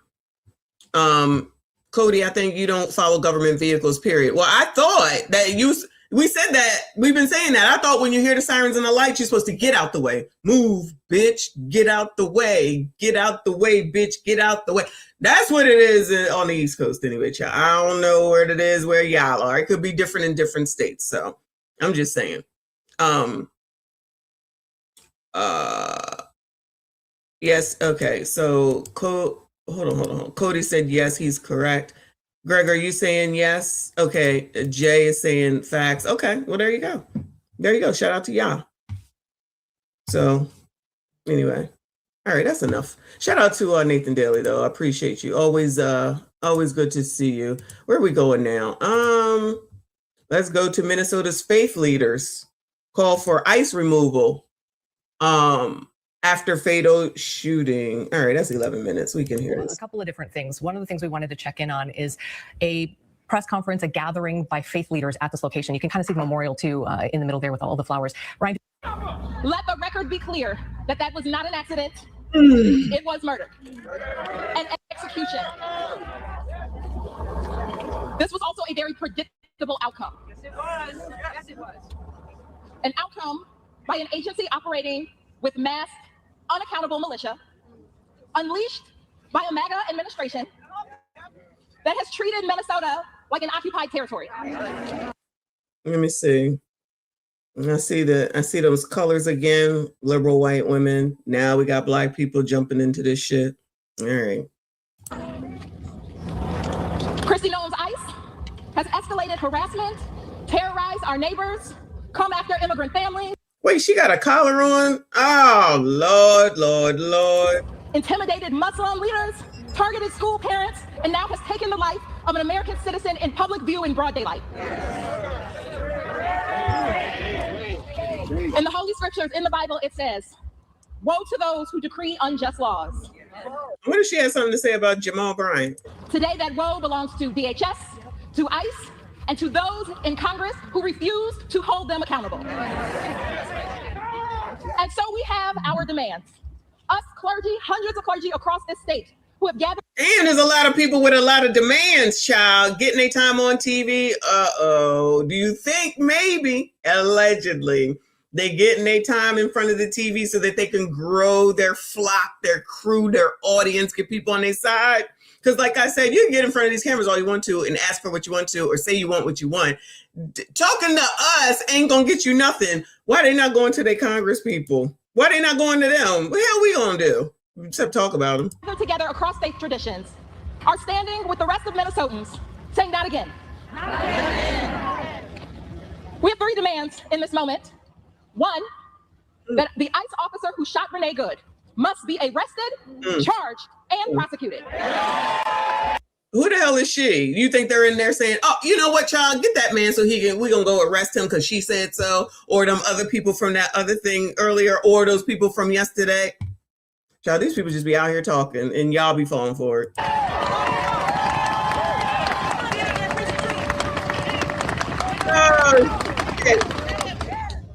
Cody, I think you don't follow government vehicles, period. Well, I thought that we said that. We've been saying that. I thought when you hear the sirens and the lights, you're supposed to get out the way. Move, bitch. Get out the way. Get out the way, bitch. Get out the way. That's what it is on the East Coast anyway, child. I don't know where it is, where y'all are. It could be different in different states. So I'm just saying. Yes. Okay. So hold on. Cody said yes, he's correct. Greg, are you saying yes? Okay. Jay is saying facts. Okay. Well, there you go. There you go. Shout out to y'all. So anyway. All right. That's enough. Shout out to Nathan Daly, though. I appreciate you. Always good to see you. Where are we going now? Let's go to Minnesota's faith leaders call for ICE removal after fatal shooting. All right, that's 11 minutes. We can hear this. A couple of different things. One of the things we wanted to check in on is a press conference, a gathering by faith leaders at this location. You can kind of see the memorial too in the middle there with all the flowers. Ryan. Let the record be clear that was not an accident. It was murder and execution. This was also a very predictable outcome. Yes, it was. Yes, it was. An outcome by an agency operating with masked, unaccountable militia, unleashed by a MAGA administration that has treated Minnesota like an occupied territory. Let me see. I see those colors again. Liberal white women. Now we got black people jumping into this shit. All right. Kristi Noem's ICE has escalated harassment, terrorized our neighbors, come after immigrant families. Wait, she got a collar on? Oh, Lord. Intimidated Muslim leaders, targeted school parents, and now has taken the life of an American citizen in public view in broad daylight. In the Holy Scriptures, in the Bible, it says, woe to those who decree unjust laws. What if she has something to say about Jamal Bryant? Today, that woe belongs to DHS, to ICE, and to those in Congress who refuse to hold them accountable. And so we have our demands. Us clergy, hundreds of clergy across this state who have gathered. And there's a lot of people with a lot of demands, child, getting their time on TV. Do you think maybe, allegedly, they getting their time in front of the TV so that they can grow their flock, their crew, their audience, get people on their side? Because like I said, you can get in front of these cameras all you want to and ask for what you want to or say you want what you want. Talking to us ain't going to get you nothing. Why they not going to their Congress people? Why they not going to them? What the hell we going to do? Except talk about them. Together across faith traditions are standing with the rest of Minnesotans saying not again. Not again. We have three demands in this moment. One, that the ICE officer who shot Renee Good must be arrested, charged, and prosecuted. Who the hell is she? You think they're in there saying, oh, you know what, child, get that man so we're going to go arrest him because she said so, or them other people from that other thing earlier, or those people from yesterday? Child, these people just be out here talking and y'all be falling for it.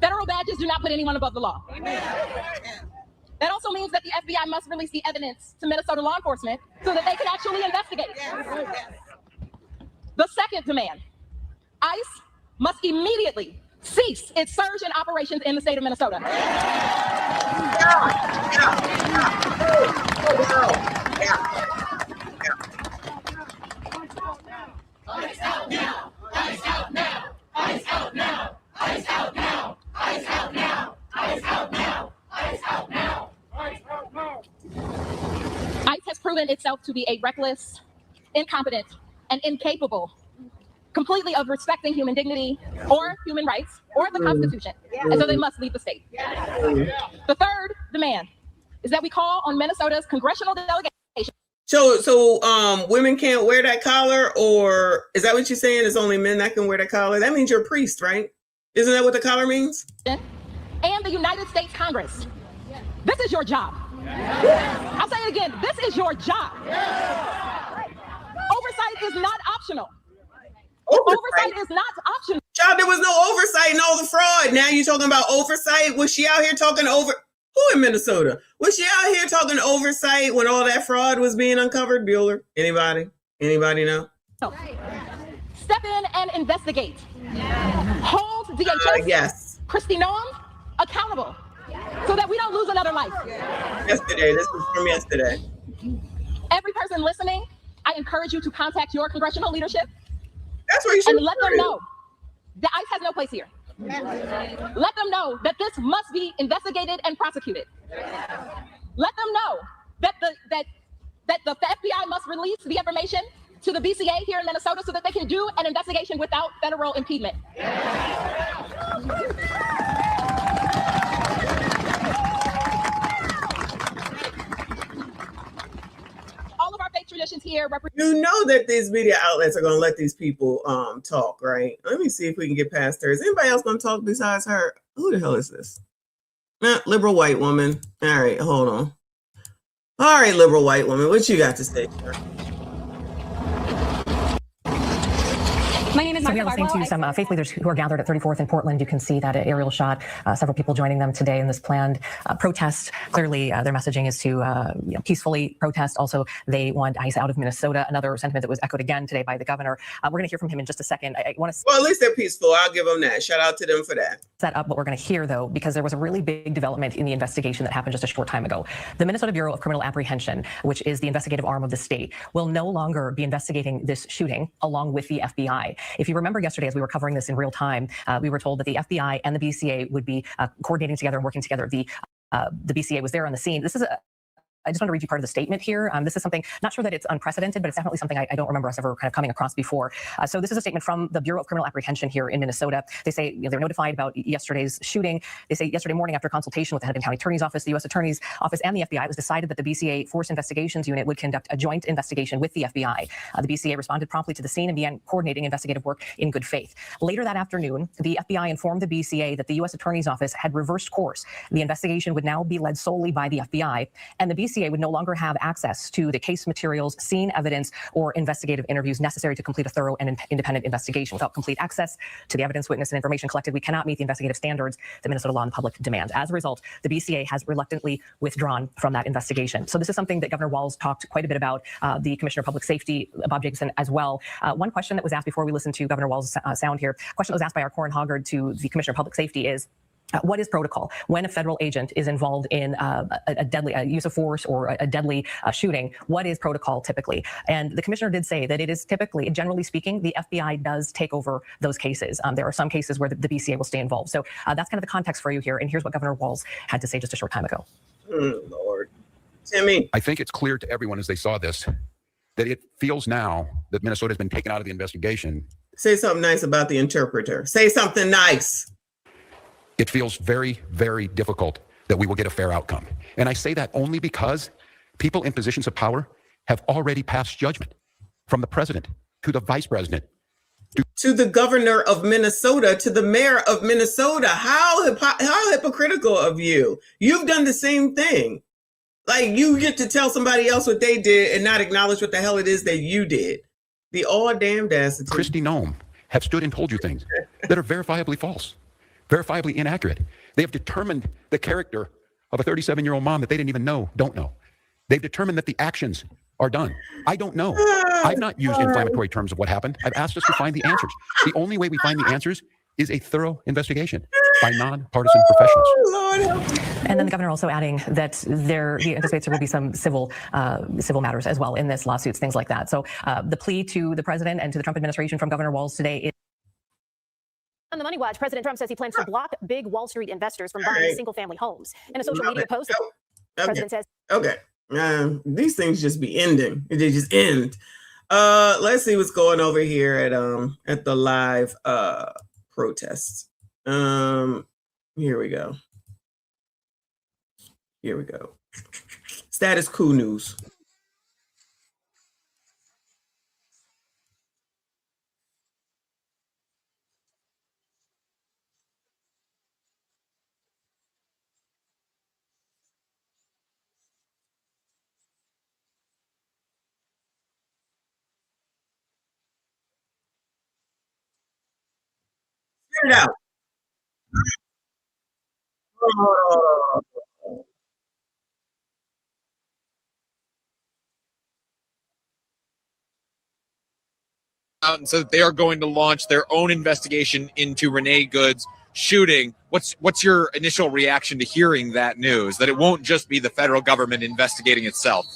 Federal badges do not put anyone above the law. That also means that the FBI must release the evidence to Minnesota law enforcement so that they can actually investigate. The second demand, ICE must immediately cease its surge in operations in the state of Minnesota. ICE out now! ICE out now! ICE out now! ICE out now! ICE out now! ICE out now! ICE out now! ICE out now! ICE has proven itself to be a reckless, incompetent, and incapable completely of respecting human dignity or human rights or the Constitution. And so they must leave the state. The third demand is that we call on Minnesota's congressional delegation. So women can't wear that collar, or is that what you're saying? It's only men that can wear that collar? That means you're a priest, right? Isn't that what the collar means? And the United States Congress. This is your job. I'll say it again. This is your job. Oversight is not optional. Oversight is not optional. Child, there was no oversight in all the fraud. Now you're talking about oversight. Was she out here talking over? Who in Minnesota? Was she out here talking oversight when all that fraud was being uncovered? Bueller? Anybody? Anybody know? Step in and investigate. Hold DHS, yes. Kristi Noem accountable so that we don't lose another life. Yesterday. This was from yesterday. Every person listening, I encourage you to contact your congressional leadership. That's what you should and let them know that ICE has no place here. Let them know that this must be investigated and prosecuted. Let them know that the FBI must release the information to the BCA here in Minnesota so that they can do an investigation without federal impediment. All of our faith traditions here represent. You know that these media outlets are going to let these people talk, right? Let me see if we can get past her. Is anybody else going to talk besides her? Who the hell is this? Liberal white woman. All right, hold on. All right, liberal white woman, what you got to say? My name is Martha. We are listening to some faith leaders who are gathered at 34th in Portland. You can see that aerial shot. Several people joining them today in this planned protest. Clearly, their messaging is to peacefully protest. Also, they want ICE out of Minnesota. Another sentiment that was echoed again today by the governor. We're going to hear from him in just a second. I want to. Well, at least they're peaceful. I'll give them that. Shout out to them for that. Set up what we're going to hear, though, because there was a really big development in the investigation that happened just a short time ago. The Minnesota Bureau of Criminal Apprehension, which is the investigative arm of the state, will no longer be investigating this shooting along with the FBI. If you remember yesterday, as we were covering this in real time, we were told that the FBI and the BCA would be coordinating together and working together. The BCA was there on the scene. I just want to read you part of the statement here. This is something, not sure that it's unprecedented, but it's definitely something I don't remember us ever kind of coming across before. So this is a statement from the Bureau of Criminal Apprehension here in Minnesota. They say they were notified about yesterday's shooting. They say yesterday morning, after consultation with the Hennepin County Attorney's Office, the U.S. Attorney's Office, and the FBI, it was decided that the BCA Force Investigations Unit would conduct a joint investigation with the FBI. The BCA responded promptly to the scene and began coordinating investigative work in good faith. Later that afternoon, the FBI informed the BCA that the U.S. Attorney's Office had reversed course. The investigation would now be led solely by the FBI, and the BCA would no longer have access to the case materials, scene evidence, or investigative interviews necessary to complete a thorough and independent investigation. Without complete access to the evidence, witness, and information collected, we cannot meet the investigative standards that Minnesota law and the public demand. As a result, the BCA has reluctantly withdrawn from that investigation. So this is something that Governor Walz talked quite a bit about, the Commissioner of Public Safety, Bob Jacobson, as well. One question that was asked before we listened to Governor Walz's sound here, question that was asked by our Corin Hoggard to the Commissioner of Public Safety is, what is protocol when a federal agent is involved in a deadly use of force or a deadly shooting? What is protocol typically? And the commissioner did say that it is typically, generally speaking, the FBI does take over those cases. There are some cases where the BCA will stay involved. So that's kind of the context for you here. And here's what Governor Walz had to say just a short time ago. Lord. Timmy. I think it's clear to everyone as they saw this that it feels now that Minnesota has been taken out of the investigation. Say something nice about the interpreter. Say something nice. It feels very, very difficult that we will get a fair outcome. And I say that only because people in positions of power have already passed judgment, from the president to the vice president. To the governor of Minnesota, to the mayor of Minnesota. How hypocritical of you. You've done the same thing. Like, you get to tell somebody else what they did and not acknowledge what the hell it is that you did. The all damn audacity. Christy Nome have stood and told you things that are verifiably false, verifiably inaccurate. They have determined the character of a 37-year-old mom that they didn't even don't know. They've determined that the actions are done. I don't know. I've not used inflammatory terms of what happened. I've asked us to find the answers. The only way we find the answers is a thorough investigation by nonpartisan professionals. And then the governor also adding that he anticipates there will be some civil matters as well in this lawsuits, things like that. So the plea to the president and to the Trump administration from Governor Walz today is. On the Money Watch, President Trump says he plans to block big Wall Street investors from buying single-family homes. In a social media post, the president says. Okay. These things just be ending. They just end. Let's see what's going over here at the live protests. Here we go. Status quo news. Get it out. And so they are going to launch their own investigation into Renee Good's shooting. What's your initial reaction to hearing that news, that it won't just be the federal government investigating itself?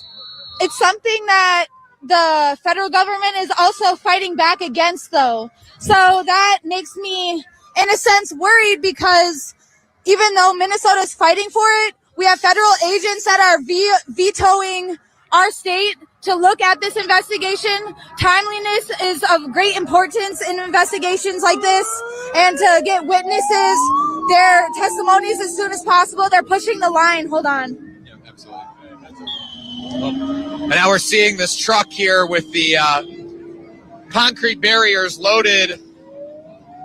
It's something that the federal government is also fighting back against, though. So that makes me, in a sense, worried, because even though Minnesota is fighting for it, we have federal agents that are vetoing our state to look at this investigation. Timeliness is of great importance in investigations like this, and to get witnesses, their testimonies as soon as possible. They're pushing the line. Hold on. Yeah, absolutely. And now we're seeing this truck here with the concrete barriers loaded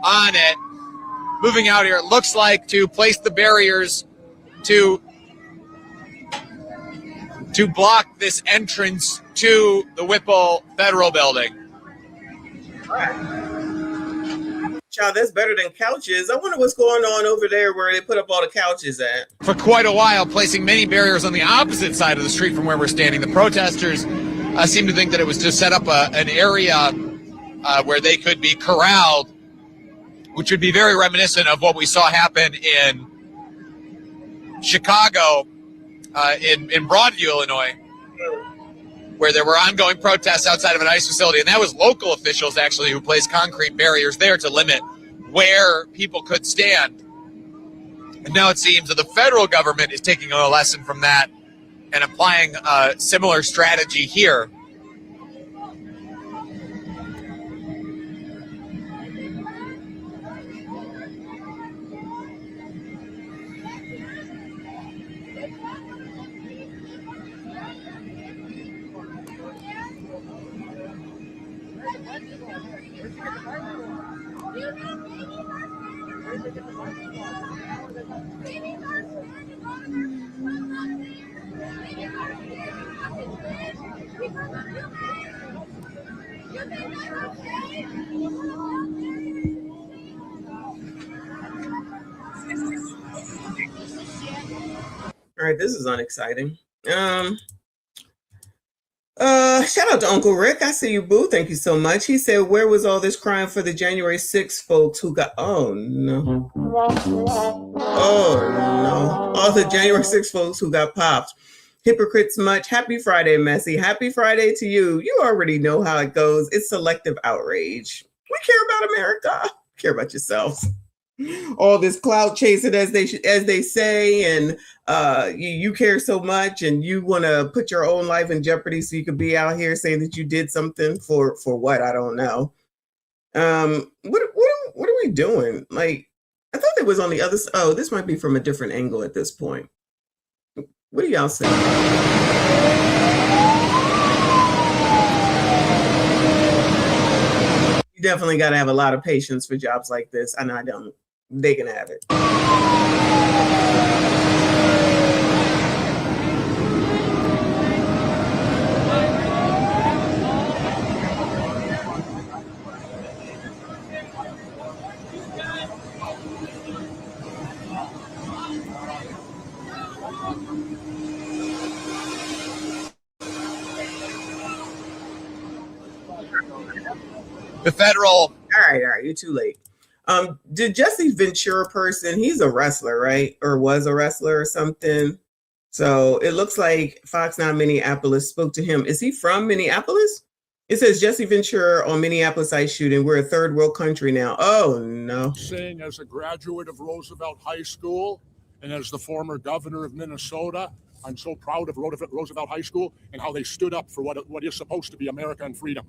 on it, moving out here. It looks like to place the barriers to block this entrance to the Whipple Federal Building. Child, that's better than couches. I wonder what's going on over there where they put up all the couches at. For quite a while, placing many barriers on the opposite side of the street from where we're standing. The protesters seem to think that it was to set up an area where they could be corralled, which would be very reminiscent of what we saw happen in Chicago, in Broadview, Illinois, where there were ongoing protests outside of an ICE facility. And that was local officials, actually, who placed concrete barriers there to limit where people could stand. And now it seems that the federal government is taking a lesson from that and applying a similar strategy here. All right, this is unexciting. Shout out to Uncle Rick. I see you, boo. Thank you so much. He said, where was all this crime for the January 6th folks who got... Oh, no. All the January 6th folks who got popped. Hypocrites much. Happy Friday, Messy. Happy Friday to you. You already know how it goes. It's selective outrage. We care about America. Care about yourselves. All this clout chasing, as they say, and you care so much, and you want to put your own life in jeopardy so you could be out here saying that you did something for what? I don't know. What are we doing? Like, I thought it was on the other side. Oh, this might be from a different angle at this point. What do y'all say? You definitely got to have a lot of patience for jobs like this. I know I don't. They can have it. The federal. All right, you're too late. Did Jesse Ventura person, he's a wrestler, right? Or was a wrestler or something. So it looks like Fox 9 Minneapolis spoke to him. Is he from Minneapolis? It says Jesse Ventura on Minneapolis ICE shooting. We're a third world country now. Oh, no. Saying as a graduate of Roosevelt High School and as the former governor of Minnesota, I'm so proud of Roosevelt High School and how they stood up for what is supposed to be America and freedom.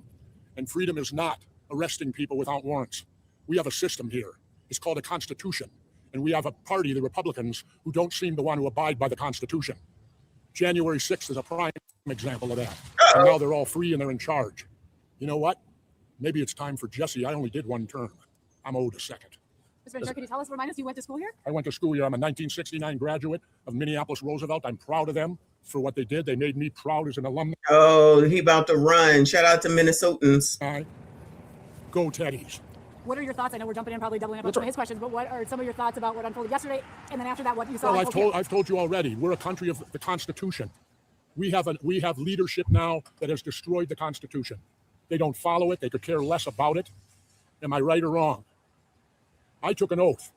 And freedom is not arresting people without warrants. We have a system here. It's called a Constitution. And we have a party, the Republicans, who don't seem to want to abide by the Constitution. January 6th is a prime example of that. And now they're all free and they're in charge. You know what? Maybe it's time for Jesse. I only did one term. I'm owed a second. Mr. Ventura, can you remind us, you went to school here? I went to school here. I'm a 1969 graduate of Minneapolis Roosevelt. I'm proud of them for what they did. They made me proud as an alumni. Oh, he about to run. Shout out to Minnesotans. Go Teddies. What are your thoughts? I know we're jumping in, probably doubling up on some of his questions, but what are some of your thoughts about what unfolded yesterday? And then after that, what you saw? Well, I've told you already. We're a country of the Constitution. We have leadership now that has destroyed the Constitution. They don't follow it. They could care less about it. Am I right or wrong? I took an oath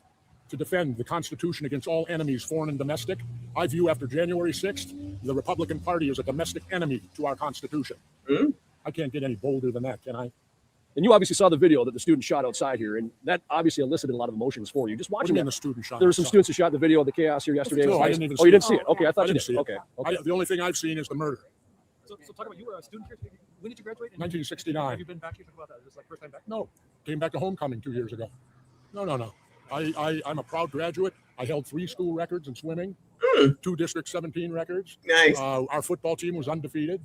to defend the Constitution against all enemies, foreign and domestic. I view after January 6th, the Republican Party as a domestic enemy to our Constitution. I can't get any bolder than that, can I? And you obviously saw the video that the student shot outside here, and that obviously elicited a lot of emotions for you. Just watching the student shot. There were some students who shot the video of the chaos here yesterday. No, I didn't even see you didn't see it? Okay, I thought you didn't did. see it. Okay. The only thing I've seen is the murder. So talk about, you were a student here. When did you graduate? 1969. Have you been back here? Talk about that. Is this like first time back? No, came back to homecoming 2 years ago. No. I'm a proud graduate. I held 3 school records in swimming, 2 District 17 records. Nice. Our football team was undefeated.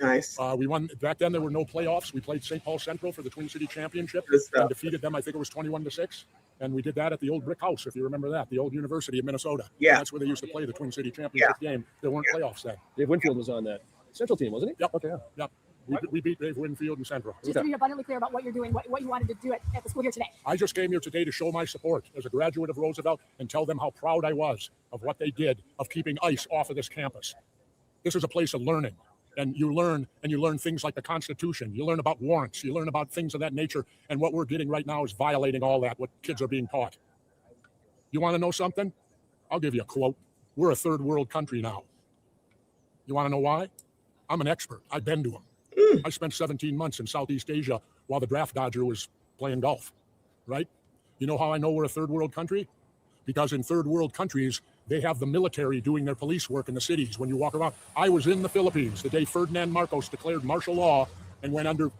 Nice. We won. Back then, there were no playoffs. We played St. Paul Central for the Twin City Championship and defeated them. I think it was 21-6. And we did that at the old brick house, if you remember that, the old University of Minnesota. Yeah. That's where they used to play the Twin City Championship game. There weren't playoffs then. Dave Winfield was on that Central team, wasn't he? Yep. Okay. Yep. We beat Dave Winfield and Central. Just to be abundantly clear about what you're doing, what you wanted to do at the school here today. I just came here today to show my support as a graduate of Roosevelt and tell them how proud I was of what they did of keeping ICE off of this campus. This is a place of learning, and you learn things like the Constitution. You learn about warrants. You learn about things of that nature, and what we're getting right now is violating all that, what kids are being taught. You want to know something? I'll give you a quote. We're a third world country now. You want to know why? I'm an expert. I've been to them. I spent 17 months in Southeast Asia while the draft dodger was playing golf, right? You know how I know we're a third world country? Because in third world countries, they have the military doing their police work in the cities when you walk around. I was in the Philippines the day Ferdinand Marcos declared martial law and went under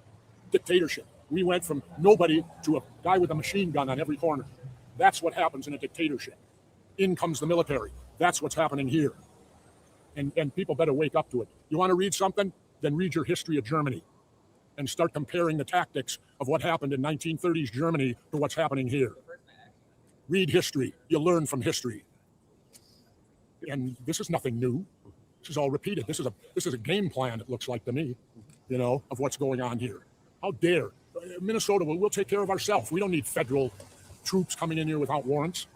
dictatorship. We went from nobody to a guy with a machine gun on every corner. That's what happens in a dictatorship. In comes the military. That's what's happening here. And people better wake up to it. You want to read something? Then read your history of Germany and start comparing the tactics of what happened in 1930s Germany to what's happening here. Read history. You learn from history. And this is nothing new. This is all repeated. This is a game plan, it looks like to me, of what's going on here. How dare Minnesota? We'll take care of ourselves. We don't need federal troops coming in here without warrants.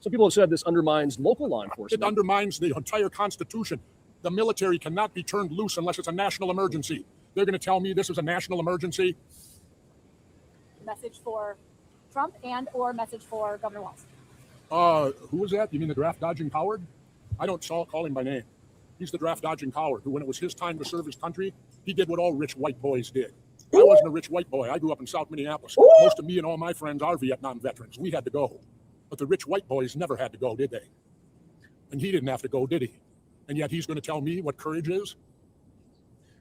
Some people have said this undermines local law enforcement. It undermines the entire Constitution. The military cannot be turned loose unless it's a national emergency. They're going to tell me this is a national emergency. Message for Trump or message for Governor Walz? Who was that? You mean the draft dodging coward? I don't call him by name. He's the draft dodging coward who, when it was his time to serve his country, he did what all rich white boys did. I wasn't a rich white boy. I grew up in South Minneapolis. Most of me and all my friends are Vietnam veterans. We had to go. But the rich white boys never had to go, did they? And he didn't have to go, did he? And yet he's going to tell me what courage is?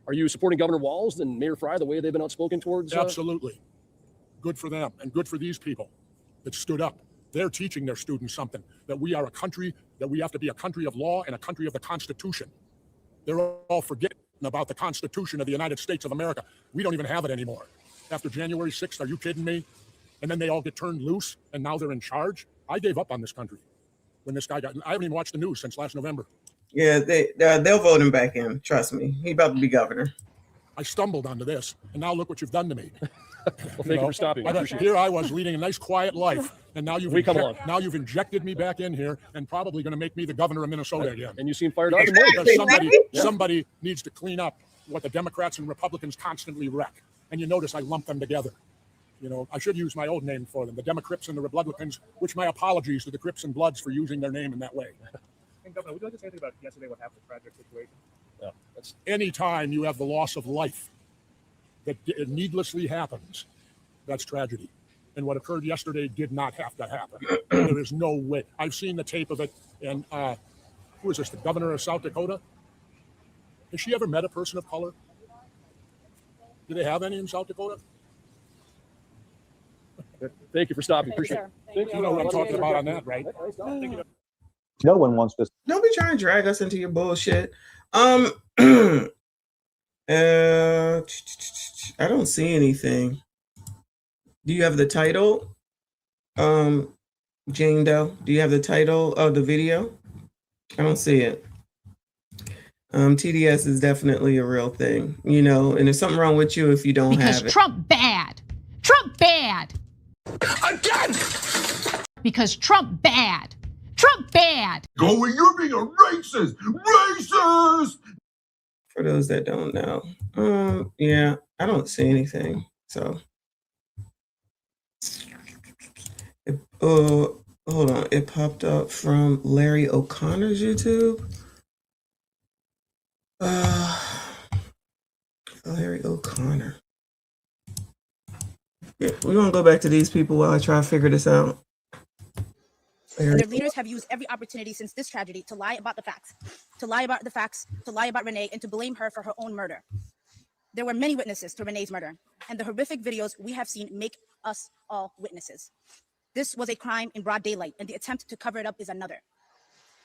Are you supporting Governor Walz and Mayor Frey, the way they've been outspoken towards? Absolutely. Good for them and good for these people that stood up. They're teaching their students something, that we are a country, that we have to be a country of law and a country of the Constitution. They're all forgetting about the Constitution of the United States of America. We don't even have it anymore. After January 6th, are you kidding me? And then they all get turned loose and now they're in charge? I gave up on this country when this guy I haven't even watched the news since last November. Yeah, they'll vote him back in. Trust me. He's about to be governor. I stumbled onto this, and now look what you've done to me. Well, thank you for stopping. Here I was leading a nice, quiet life, and now you've injected me back in here, and probably going to make me the governor of Minnesota again. And you seem fired up. Because somebody needs to clean up what the Democrats and Republicans constantly wreck. and you notice I lump them together. You know, I should use my old name for them, the Democrips and the Republicans, which my apologies to the Crips and Bloods for using their name in that way. And Governor, would you like to say anything about yesterday, what happened, the tragic situation? Yeah, that's anytime you have the loss of life that needlessly happens, that's tragedy. And what occurred yesterday did not have to happen. There is no way. I've seen the tape of it, and who is this, the governor of South Dakota? Has she ever met a person of color? Do they have any in South Dakota? Thank you for stopping. Appreciate it. You know what I'm talking about on that, right? No one wants this. Don't be trying to drag us into your bullshit. I don't see anything. Do you have the title? Jane Doe, do you have the title of the video? I don't see it. TDS is definitely a real thing, you know, and there's something wrong with you if you don't have it. Because Trump bad. Trump bad. Again! Because Trump bad. Trump bad. Go where you're being a racist! Racist! For those that don't know. Yeah, I don't see anything. So hold on. It popped up from Larry O'Connor's YouTube. Larry O'Connor. Yeah, we're gonna go back to these people while I try to figure this out. And their leaders have used every opportunity since this tragedy to lie about the facts, to lie about Renee, and to blame her for her own murder. There were many witnesses to Renee's murder, and the horrific videos we have seen make us all witnesses. This was a crime in broad daylight, and the attempt to cover it up is another.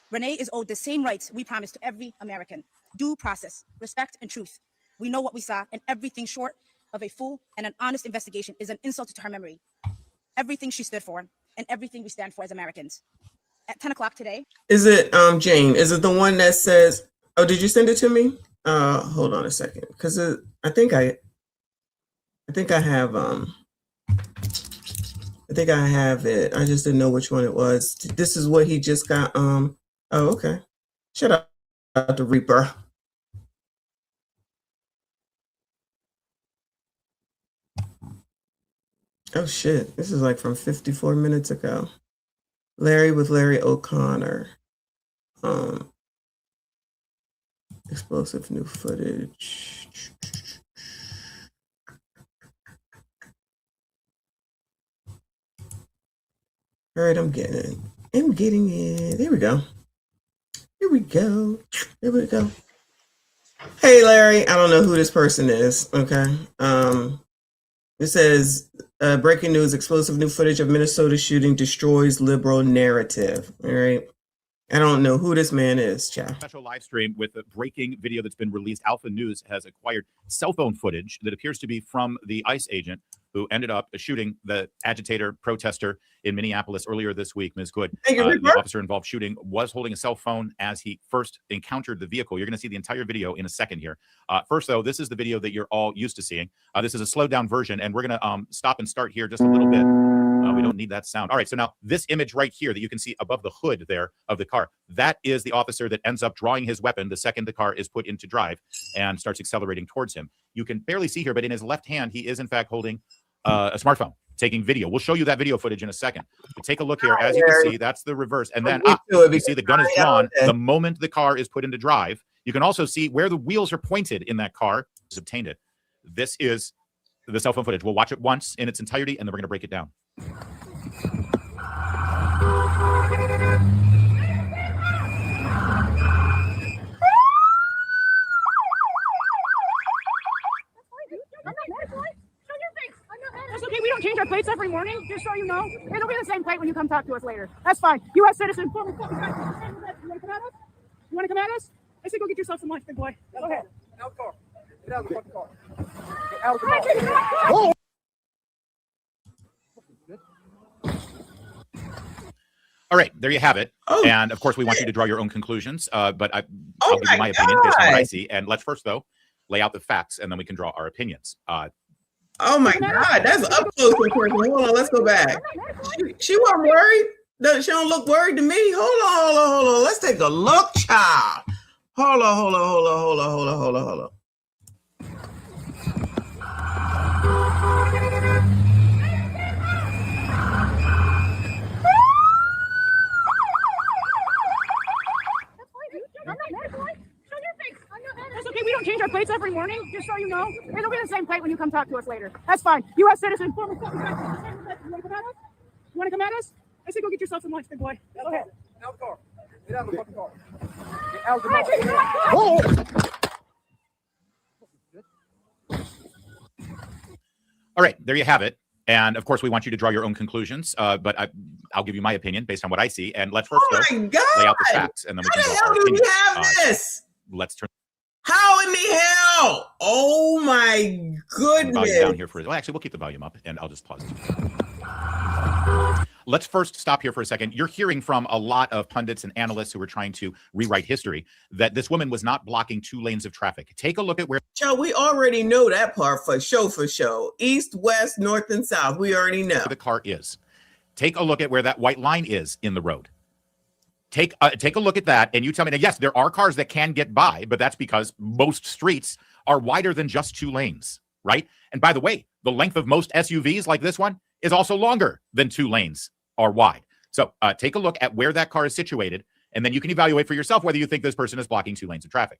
Renee is owed the same rights we promised to every American: due process, respect, and truth. We know what we saw, and everything short of a full and an honest investigation is an insult to her memory. Everything she stood for, and everything we stand for as Americans. At 10 o'clock today. Is it Jane? Is it the one that says, oh, did you send it to me? Hold on a second. Because I think I have it. I just didn't know which one it was. This is what he just got. Oh, okay. Shout out to Reaper. Oh shit, this is like from 54 minutes ago. Larry with Larry O'Connor. Explosive new footage. All right, I'm getting it. There we go. Hey Larry, I don't know who this person is. Okay. It says, breaking news, explosive new footage of Minnesota shooting destroys liberal narrative. All right. I don't know who this man is, Chow. Special live stream with a breaking video that's been released. Alpha News has acquired cell phone footage that appears to be from the ICE agent who ended up shooting the agitator protester in Minneapolis earlier this week. Ms. Good, the officer involved shooting was holding a cell phone as he first encountered the vehicle. You're going to see the entire video in a second here. First, though, this is the video that you're all used to seeing. This is a slowed down version, and we're going to stop and start here just a little bit. We don't need that sound. All right, so now this image right here that you can see above the hood there of the car, that is the officer that ends up drawing his weapon the second the car is put into drive and starts accelerating towards him. You can barely see here, but in his left hand, he is in fact holding a smartphone, taking video. We'll show you that video footage in a second. But take a look here. As you can see, that's the reverse. And then you see the gun is drawn the moment the car is put into drive. You can also see where the wheels are pointed in that car. He's obtained it. This is the cell phone footage. We'll watch it once in its entirety, and then we're going to break it down. That's okay. We don't change our plates every morning, just so you know. It'll be the same plate when you come talk to us later. That's fine. U.S. citizen. You want to come at us? You want to come at us? I say go get yourself some lunch, big boy. Go ahead. Get out of the car. Get out of the fucking car. Get out of the car. All right, there you have it. And of course, we want you to draw your own conclusions. But I'll give you my opinion based on what I see. And let's first, though, lay out the facts, and then we can draw our opinions. Oh my God, that's up close and personal. Hold on, let's go back. She wasn't worried. She don't look worried to me. Hold on. Let's take a look, child. Hold on. change our plates every morning, just so you know. It'll be the same plate when you come talk to us later. That's fine. U.S. citizen, former. You want to come at us? You want to come at us? I say go get yourself some lunch, big boy. Go ahead. Out the car. Get out of the fucking car. Get out the car. All right, there you have it. And of course, we want you to draw your own conclusions, but I'll give you my opinion based on what I see. And let's first lay out the facts, and then we can How the hell do we have this? Let's turn. How in the hell? Oh my goodness! Volume down here for well, actually, we'll keep the volume up, and I'll just pause. Let's first stop here for a second. You're hearing from a lot of pundits and analysts who are trying to rewrite history that this woman was not blocking 2 lanes of traffic. Take a look at where. Joe, we already know that part for show. East, west, north, and south. We already know. The car is. Take a look at where that white line is in the road. Take a look at that, and you tell me that, yes, there are cars that can get by, but that's because most streets are wider than just 2 lanes, right? And by the way, the length of most SUVs like this one is also longer than 2 lanes are wide. So take a look at where that car is situated, and then you can evaluate for yourself whether you think this person is blocking 2 lanes of traffic.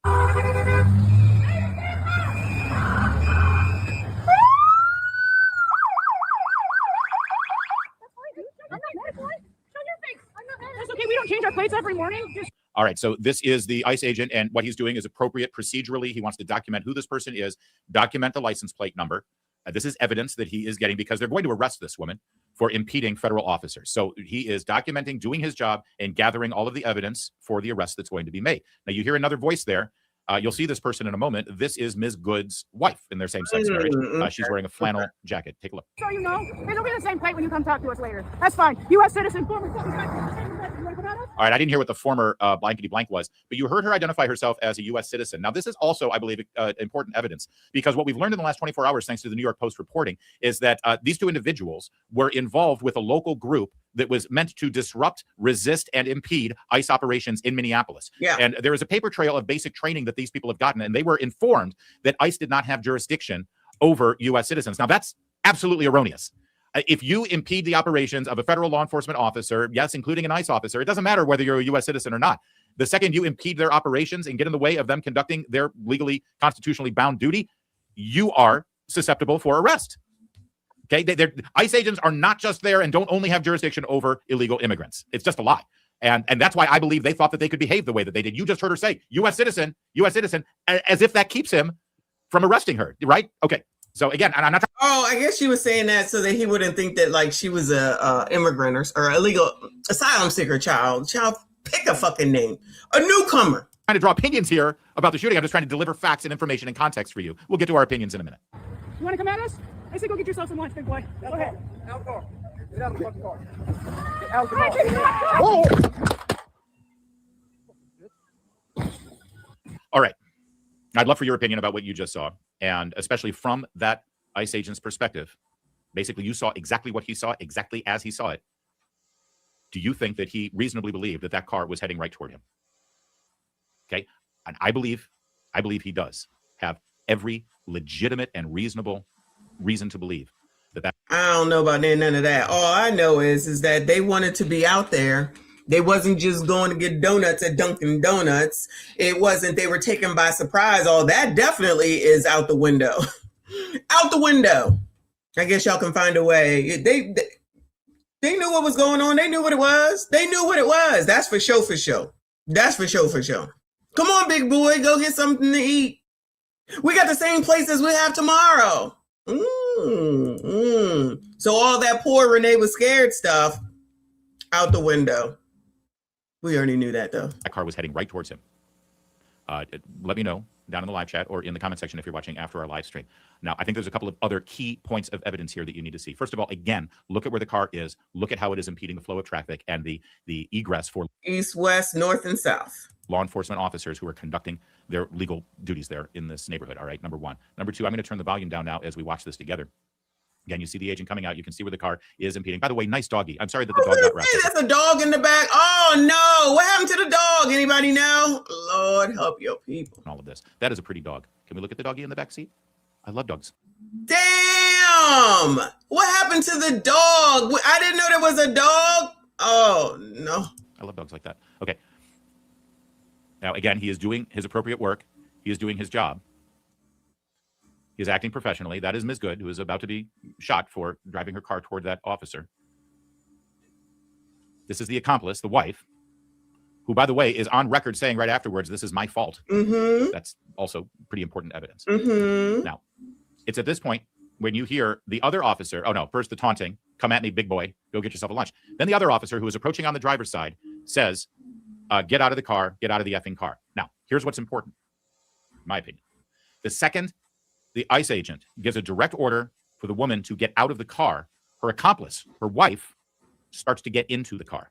That's okay. We don't change our plates every morning. Just All right, so this is the ICE agent, and what he's doing is appropriate procedurally. He wants to document who this person is, document the license plate number. This is evidence that he is getting because they're going to arrest this woman for impeding federal officers. So he is documenting, doing his job, and gathering all of the evidence for the arrest that's going to be made. Now, you hear another voice there. You'll see this person in a moment. This is Ms. Good's wife in their same-sex marriage. She's wearing a flannel jacket. Take a look. so you know, it'll be the same plate when you come talk to us later. That's fine. U.S. citizen, former. You want to come at us? All right, I didn't hear what the former blankety blank was, but you heard her identify herself as a U.S. citizen. Now, this is also, I believe, important evidence because what we've learned in the last 24 hours, thanks to the New York Post reporting, is that these 2 individuals were involved with a local group that was meant to disrupt, resist, and impede ICE operations in Minneapolis. Yeah. And there is a paper trail of basic training that these people have gotten, and they were informed that ICE did not have jurisdiction over U.S. citizens. Now, that's absolutely erroneous. If you impede the operations of a federal law enforcement officer, yes, including an ICE officer, it doesn't matter whether you're a U.S. citizen or not. The second you impede their operations and get in the way of them conducting their legally, constitutionally bound duty, you are susceptible for arrest. Okay, ICE agents are not just there and don't only have jurisdiction over illegal immigrants. It's just a lie. And that's why I believe they thought that they could behave the way that they did. You just heard her say, U.S. citizen, as if that keeps him from arresting her, right? Okay. So again, and I'm not. I guess she was saying that so that he wouldn't think that like she was a immigrant or illegal asylum seeker child. Pick a fucking name. A newcomer. Trying to draw opinions here about the shooting. I'm just trying to deliver facts and information and context for you. We'll get to our opinions in a minute. You want to come at us? I say go get yourself some lunch, big boy. Go ahead. Out the car. Get out of the fucking car. Get out the car. All right. I'd love for your opinion about what you just saw, and especially from that ICE agent's perspective. Basically, you saw exactly what he saw, exactly as he saw it. Do you think that he reasonably believed that that car was heading right toward him? Okay. And I believe he does have every legitimate and reasonable reason to believe that. I don't know about none of that. All I know is that they wanted to be out there. They wasn't just going to get donuts at Dunkin' Donuts. It wasn't, they were taken by surprise. All that definitely is out the window. Out the window. I guess y'all can find a way. They knew what was going on. They knew what it was. They knew what it was. That's for sure, for sure. That's for sure, for sure. Come on, big boy, go get something to eat. We got the same place as we have tomorrow. So all that poor Renee was scared stuff out the window. We already knew that, though. That car was heading right towards him. Let me know down in the live chat or in the comment section if you're watching after our live stream. Now, I think there's a couple of other key points of evidence here that you need to see. First of all, again, look at where the car is. Look at how it is impeding the flow of traffic and the egress for east, west, north, and south law enforcement officers who are conducting their legal duties there in this neighborhood. All right, number one. Number two, I'm going to turn the volume down now as we watch this together. Again, you see the agent coming out. You can see where the car is impeding. By the way, nice doggy. I'm sorry that the dog got wrapped. That's a dog in the back. Oh, no. What happened to the dog? Anybody know? Lord, help your people. All of this. That is a pretty dog. Can we look at the doggy in the back seat? I love dogs. Damn. What happened to the dog? I didn't know there was a dog. Oh, no. I love dogs like that. Okay. Now, again, he is doing his appropriate work. He is doing his job. He's acting professionally. That is Ms. Good, who is about to be shot for driving her car toward that officer. This is the accomplice, the wife, who, by the way, is on record saying right afterwards, this is my fault. That's also pretty important evidence. Now, it's at this point when you hear the other officer, oh no, first the taunting, come at me, big boy, go get yourself a lunch. Then the other officer who is approaching on the driver's side says, get out of the car, get out of the effing car. Now, here's what's important, in my opinion. The second the ICE agent gives a direct order for the woman to get out of the car, her accomplice, her wife, starts to get into the car.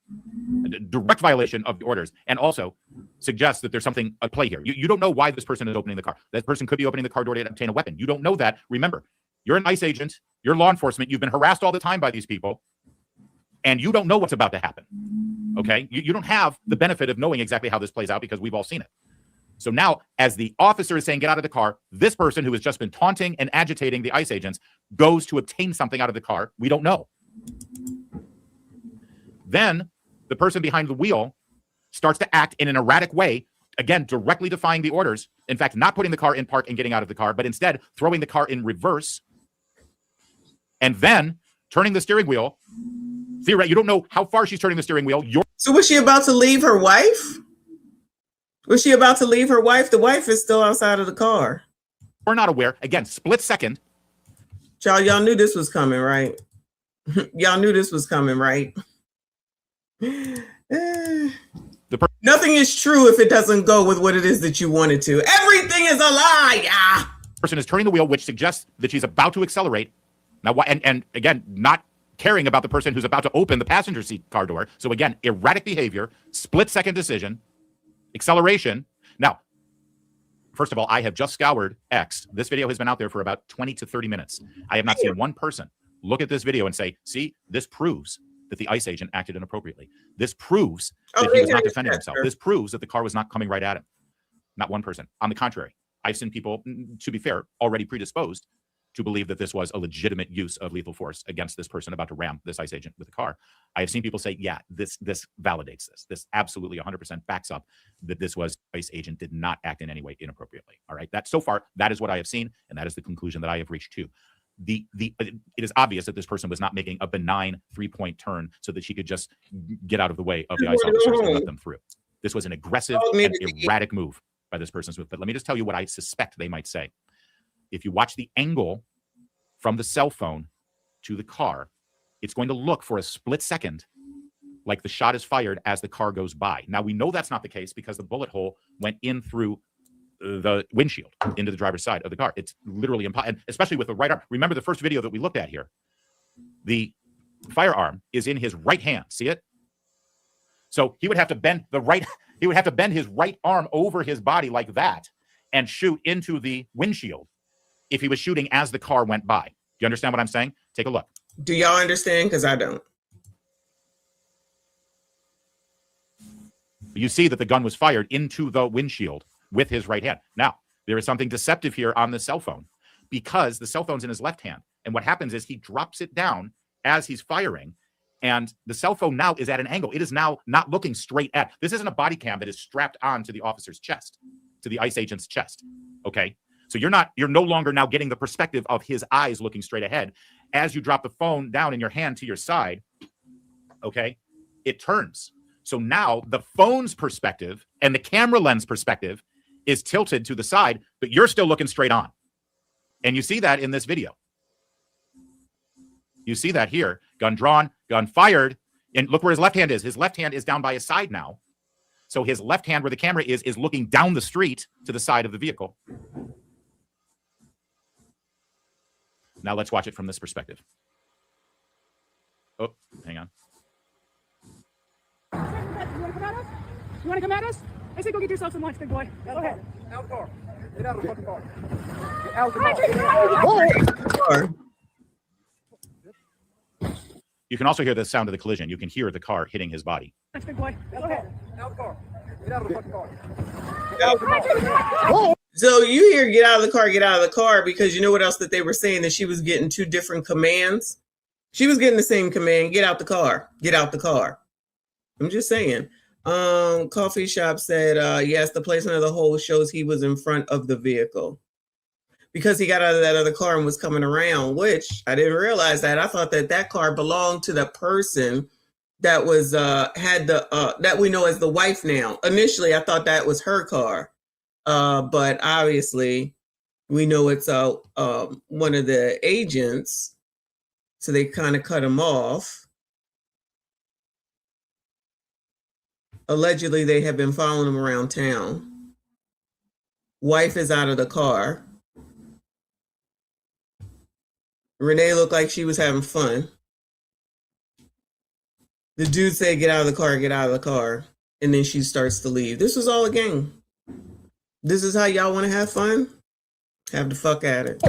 A direct violation of the orders, and also suggests that there's something at play here. You don't know why this person is opening the car. That person could be opening the car door to obtain a weapon. You don't know that. Remember, you're an ICE agent, you're law enforcement, you've been harassed all the time by these people, and you don't know what's about to happen. Okay? You don't have the benefit of knowing exactly how this plays out because we've all seen it. So now, as the officer is saying, get out of the car, this person who has just been taunting and agitating the ICE agents goes to obtain something out of the car. We don't know. Then the person behind the wheel starts to act in an erratic way, again, directly defying the orders. In fact, not putting the car in park and getting out of the car, but instead throwing the car in reverse and then turning the steering wheel. You don't know how far she's turning the steering wheel. So was she about to leave her wife? Was she about to leave her wife? The wife is still outside of the car. We're not aware. Again, split second. Y'all knew this was coming, right? Y'all knew this was coming, right? Nothing is true if it doesn't go with what it is that you wanted to. Everything is a lie. Yeah. Person is turning the wheel, which suggests that she's about to accelerate. Now, and again, not caring about the person who's about to open the passenger seat car door. So again, erratic behavior, split second decision, acceleration. Now, first of all, I have just scoured X. This video has been out there for about 20 to 30 minutes. I have not seen one person look at this video and say, see, this proves that the ICE agent acted inappropriately. This proves that he was not defending himself. This proves that the car was not coming right at him. Not one person. On the contrary, I've seen people, to be fair, already predisposed to believe that this was a legitimate use of lethal force against this person about to ram this ICE agent with a car. I have seen people say, yeah, this validates this. This absolutely 100% backs up that this was ICE agent did not act in any way inappropriately. All right. That so far, that is what I have seen. And that is the conclusion that I have reached too. It is obvious that this person was not making a benign 3-point turn so that she could just get out of the way of the ICE officers and let them through. This was an aggressive and erratic move by this person's move. But let me just tell you what I suspect they might say. If you watch the angle from the cell phone to the car, it's going to look for a split second like the shot is fired as the car goes by. Now, we know that's not the case because the bullet hole went in through the windshield into the driver's side of the car. It's literally impossible, especially with the right arm. Remember the first video that we looked at here. The firearm is in his right hand. See it? So he would have to bend his right arm over his body like that and shoot into the windshield if he was shooting as the car went by. Do you understand what I'm saying? Take a look. Do y'all understand? Because I don't. You see that the gun was fired into the windshield with his right hand. Now, there is something deceptive here on the cell phone because the cell phone's in his left hand. And what happens is he drops it down as he's firing. And the cell phone now is at an angle. It is now not looking straight at. This isn't a body cam that is strapped on to the officer's chest, to the ICE agent's chest. Okay. So you're no longer now getting the perspective of his eyes looking straight ahead. As you drop the phone down in your hand to your side, okay, it turns. So now the phone's perspective and the camera lens perspective is tilted to the side, but you're still looking straight on. And you see that in this video. You see that here, gun drawn, gun fired, and look where his left hand is. His left hand is down by his side now. So his left hand where the camera is looking down the street to the side of the vehicle. Now let's watch it from this perspective. Oh, hang on. You want to come at us? I say go get yourself some lunch, big boy. Go ahead. Out the car. Get out of the fucking car. Get out the car. You can also hear the sound of the collision. You can hear the car hitting his body. Big boy. Go ahead. Out the car. Get out of the fucking car. Get out the car. So you hear get out of the car because you know what else that they were saying, that she was getting two different commands. She was getting the same command, get out the car, get out the car. I'm just saying. Coffee shop said, yes, the placement of the hole shows he was in front of the vehicle. because he got out of that other car and was coming around, which I didn't realize that. I thought that car belonged to the person that was had the that we know as the wife now. Initially, I thought that was her car, but obviously we know it's one of the agents, so they kind of cut him off. Allegedly, they have been following him around town. Wife is out of the car. Renee looked like she was having fun. The dude said, get out of the car, get out of the car. And then she starts to leave. This was all a game. This is how y'all want to have fun? Have the fuck at it.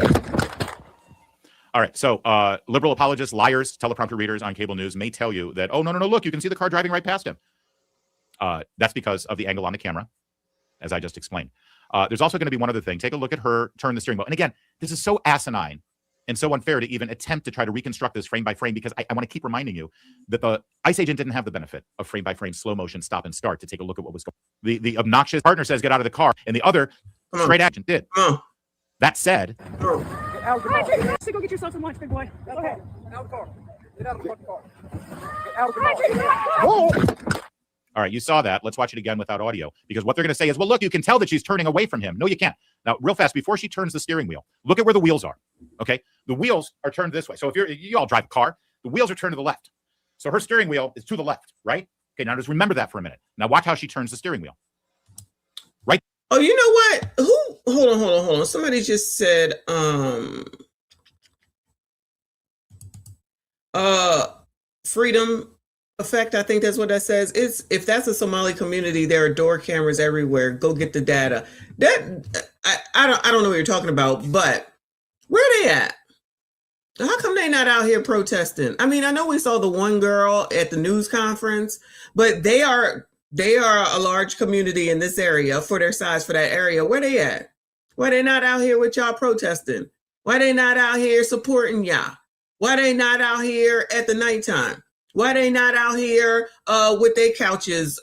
All right. So liberal apologists, liars, teleprompter readers on cable news may tell you that, oh, no, look, you can see the car driving right past him. That's because of the angle on the camera, as I just explained. There's also going to be one other thing. Take a look at her turn the steering wheel. And again, this is so asinine and so unfair to even attempt to try to reconstruct this frame by frame, because I want to keep reminding you that the ICE agent didn't have the benefit of frame by frame slow motion stop and start to take a look at what was going on. The obnoxious partner says get out of the car, and the other straight agent did. That said, Get out of the car. Go get yourself some lunch, big boy. Go ahead. Get out of the car. Get out of the fucking car. Get out of the car. all right, you saw that. Let's watch it again without audio, because what they're going to say is, well, look, you can tell that she's turning away from him. No, you can't. Now, real fast, before she turns the steering wheel, look at where the wheels are. Okay, the wheels are turned this way. So if you all drive a car, the wheels are turned to the left. So her steering wheel is to the left, right? Okay, now just remember that for a minute. Now watch how she turns the steering wheel. Right. Oh, you know what? Hold on. Somebody just said, freedom effect. I think that's what that says. It's if that's a Somali community, there are door cameras everywhere. Go get the data. That I don't know what you're talking about, but where are they at? How come they not out here protesting? I mean, I know we saw the one girl at the news conference, but they are a large community in this area for their size, for that area. Where they at? Why they not out here with y'all protesting? Why they not out here supporting y'all? Why they not out here at the nighttime? Why they not out here with their couches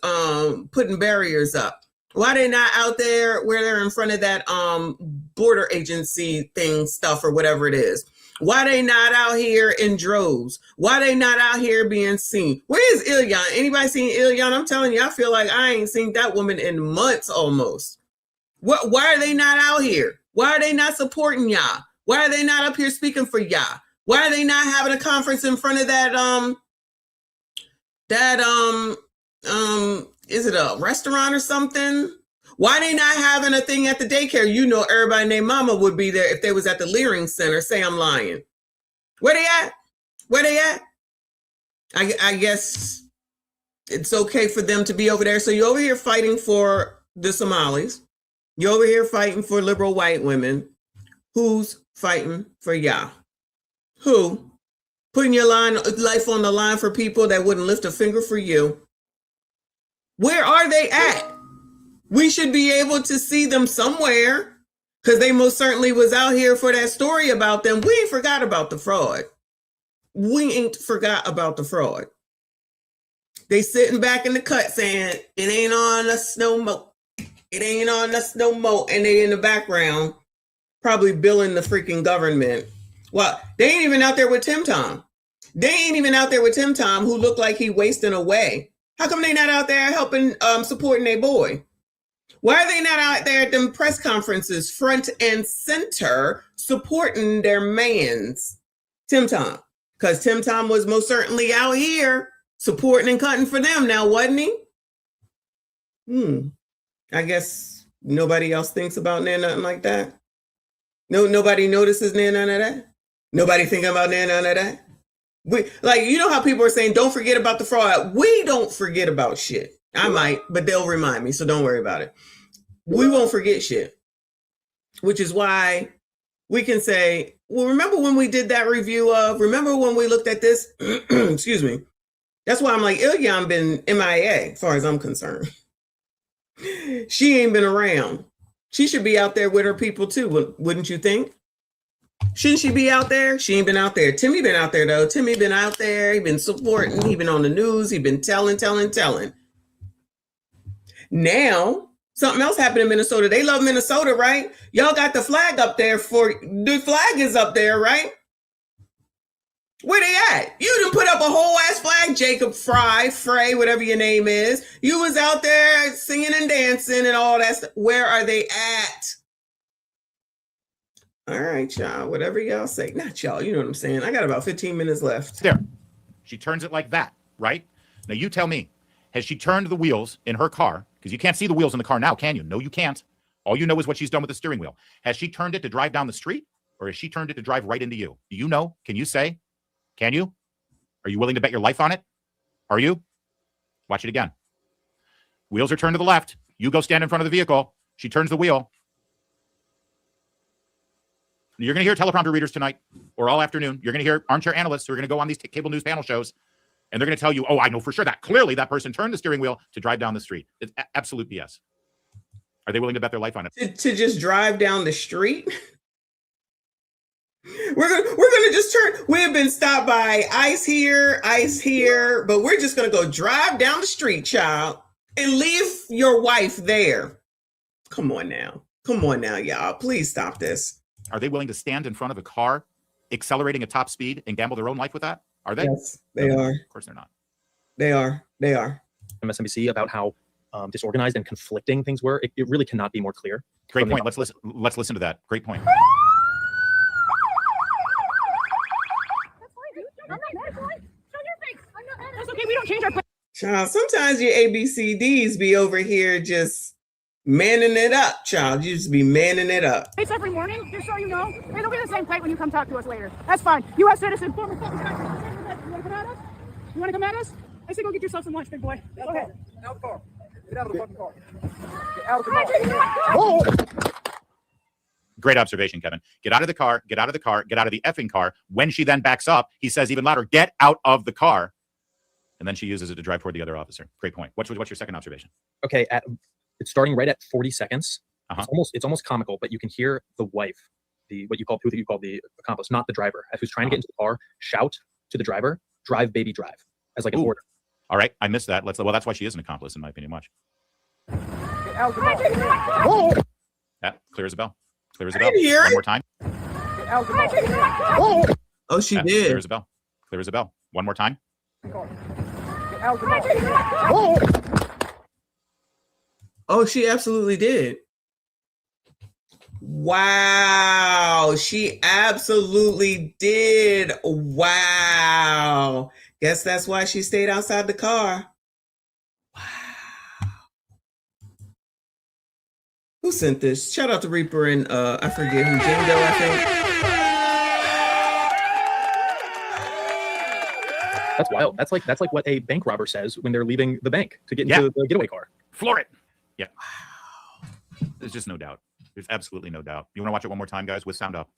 putting barriers up? Why they not out there where they're in front of that border agency thing stuff or whatever it is? Why they not out here in droves? Why they not out here being seen? Where is Ilyan? Anybody seen Ilyan? I'm telling you, I feel like I ain't seen that woman in months almost. Why are they not out here? Why are they not supporting y'all? Why are they not up here speaking for y'all? Why are they not having a conference in front of that is it a restaurant or something? Why they not having a thing at the daycare? You know, everybody named Mama would be there if they was at the Leering Center. Say I'm lying. Where they at? Where they at? I guess it's okay for them to be over there. So you're over here fighting for the Somalis. You're over here fighting for liberal white women. Who's fighting for y'all? Who? Putting your life on the line for people that wouldn't lift a finger for you. Where are they at? We should be able to see them somewhere, because they most certainly was out here for that story about them. We ain't forgot about the fraud. We ain't forgot about the fraud. They sitting back in the cut saying, it ain't on us no more. It ain't on us no more. And they in the background probably billing the freaking government. Well, they ain't even out there with Tim Tom. They ain't even out there with Tim Tom, who looked like he wasting away. How come they not out there helping, supporting their boy? Why are they not out there at them press conferences, front and center, supporting their mans, Tim Tom? Because Tim Tom was most certainly out here supporting and cutting for them now, wasn't he? I guess nobody else thinks about nothing like that. No, nobody notices none of that. Nobody thinking about none of that. We, like, you know how people are saying, don't forget about the fraud. We don't forget about shit. I might, but they'll remind me, so don't worry about it. We won't forget shit, which is why we can say, well, remember when we did that review of, remember when we looked at this? Excuse me. That's why I'm like, Ilyan been MIA, as far as I'm concerned. She ain't been around. She should be out there with her people too, wouldn't you think? Shouldn't she be out there? She ain't been out there. Timmy been out there though. Timmy been out there. He been supporting. He been on the news. He been telling. Now, Something else happened in Minnesota. They love Minnesota, right? Y'all got the flag up there the flag is up there, right? Where they at? You didn't put up a whole ass flag, Jacob Frey, whatever your name is. You was out there singing and dancing and all that stuff. Where are they at? All right, y'all. Whatever y'all say. Not y'all. You know what I'm saying. I got about 15 minutes left. There. She turns it like that, right? Now you tell me, has she turned the wheels in her car? Because you can't see the wheels in the car now, can you? No, you can't. All you know is what she's done with the steering wheel. Has she turned it to drive down the street, or has she turned it to drive right into you? Do you know? Can you say? Can you? Are you willing to bet your life on it? Are you? Watch it again. Wheels are turned to the left. You go stand in front of the vehicle. She turns the wheel. You're going to hear teleprompter readers tonight or all afternoon. You're going to hear armchair analysts who are going to go on these cable news panel shows, and they're going to tell you, oh, I know for sure that clearly that person turned the steering wheel to drive down the street. It's absolute BS. Are they willing to bet their life on it? To just drive down the street? We're gonna just turn. We have been stopped by ice here, but we're just gonna go drive down the street, child, and leave your wife there. Come on now, y'all. Please stop this. Are they willing to stand in front of a car, accelerating at top speed, and gamble their own life with that? Are they? Yes, they are. Of course, they're not. They are. MSNBC about how disorganized and conflicting things were. It really cannot be more clear. Great point. Let's listen to that. Great point. That's okay. We don't change our plan. Child, sometimes your ABCDs be over here just manning it up, child. You just be manning it up. It's every morning, just so you know. It'll be the same plate when you come talk to us later. That's fine. U.S. citizen, former focus guy. You want to come at us? You want to come at us? I say go get yourself some lunch, big boy. Go ahead. Get out of the car. Get out of the fucking car. Get out of the car. Great observation, Kevin. Get out of the car. Get out of the car. Get out of the effing car. When she then backs up, he says even louder, get out of the car. And then she uses it to drive toward the other officer. Great point. What's your second observation? Okay, it's starting right at 40 seconds. It's almost comical, but you can hear the wife, who you call the accomplice, not the driver, who's trying to get into the car, shout to the driver, "Drive, baby, drive," as like an order. All right, I missed that. Well, that's why she is an accomplice, in my opinion. Watch. That clear as a bell. Clear as a bell. One more time. Oh, she did. Clear as a bell. Clear as a bell. One more time. Oh, she absolutely did. Wow, she absolutely did. Wow. Guess that's why she stayed outside the car. Wow. Who sent this? Shout out to Reaper and I forget who, Jane Doe, I think. That's wild. That's like what a bank robber says when they're leaving the bank to get into the getaway car. Floor it. Yeah. There's just no doubt. There's absolutely no doubt. You want to watch it one more time, guys, with sound up?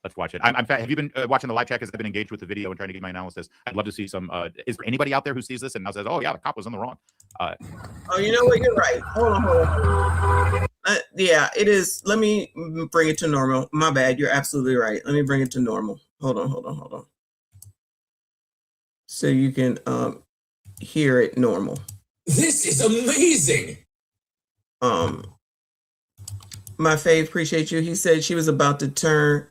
Let's watch it. Have you been watching the live chat? Because I've been engaged with the video and trying to get my analysis. I'd love to see some. Is there anybody out there who sees this and now says, "Oh yeah, the cop was on the wrong"? Oh, you know what? You're right. Hold on. Yeah, it is. Let me bring it to normal. My bad. You're absolutely right. Let me bring it to normal. Hold on. So you can hear it normal. This is amazing. My fave, appreciate you. He said she was about to turn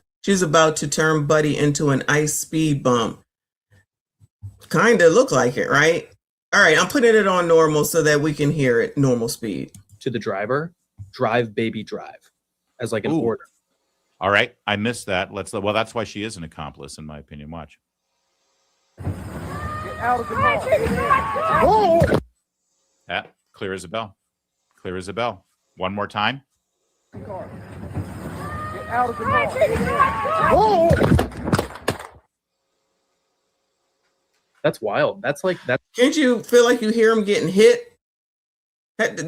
Buddy into an ice speed bump. Kind of look like it, right? All right, I'm putting it on normal so that we can hear it normal speed. To the driver, "Drive, baby, drive," as like an order. All right, I missed that. Well, that's why she is an accomplice, in my opinion. Watch. Out of the car. Yeah, clear as a bell. Clear as a bell. One more time. Get out of the car. That's wild. That's like that. Can't you feel like you hear him getting hit?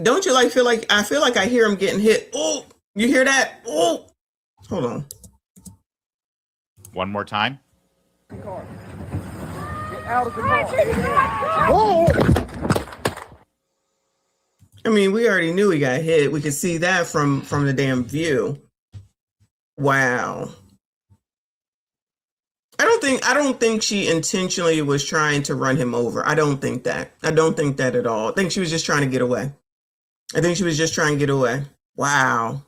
Don't you feel like I hear him getting hit? Oh, you hear that? Oh, hold on. One more time. Get out of the car. I mean, we already knew he got hit. We could see that from the damn view. Wow. I don't think she intentionally was trying to run him over. I don't think that at all. I think she was just trying to get away. I think she was just trying to get away. Wow.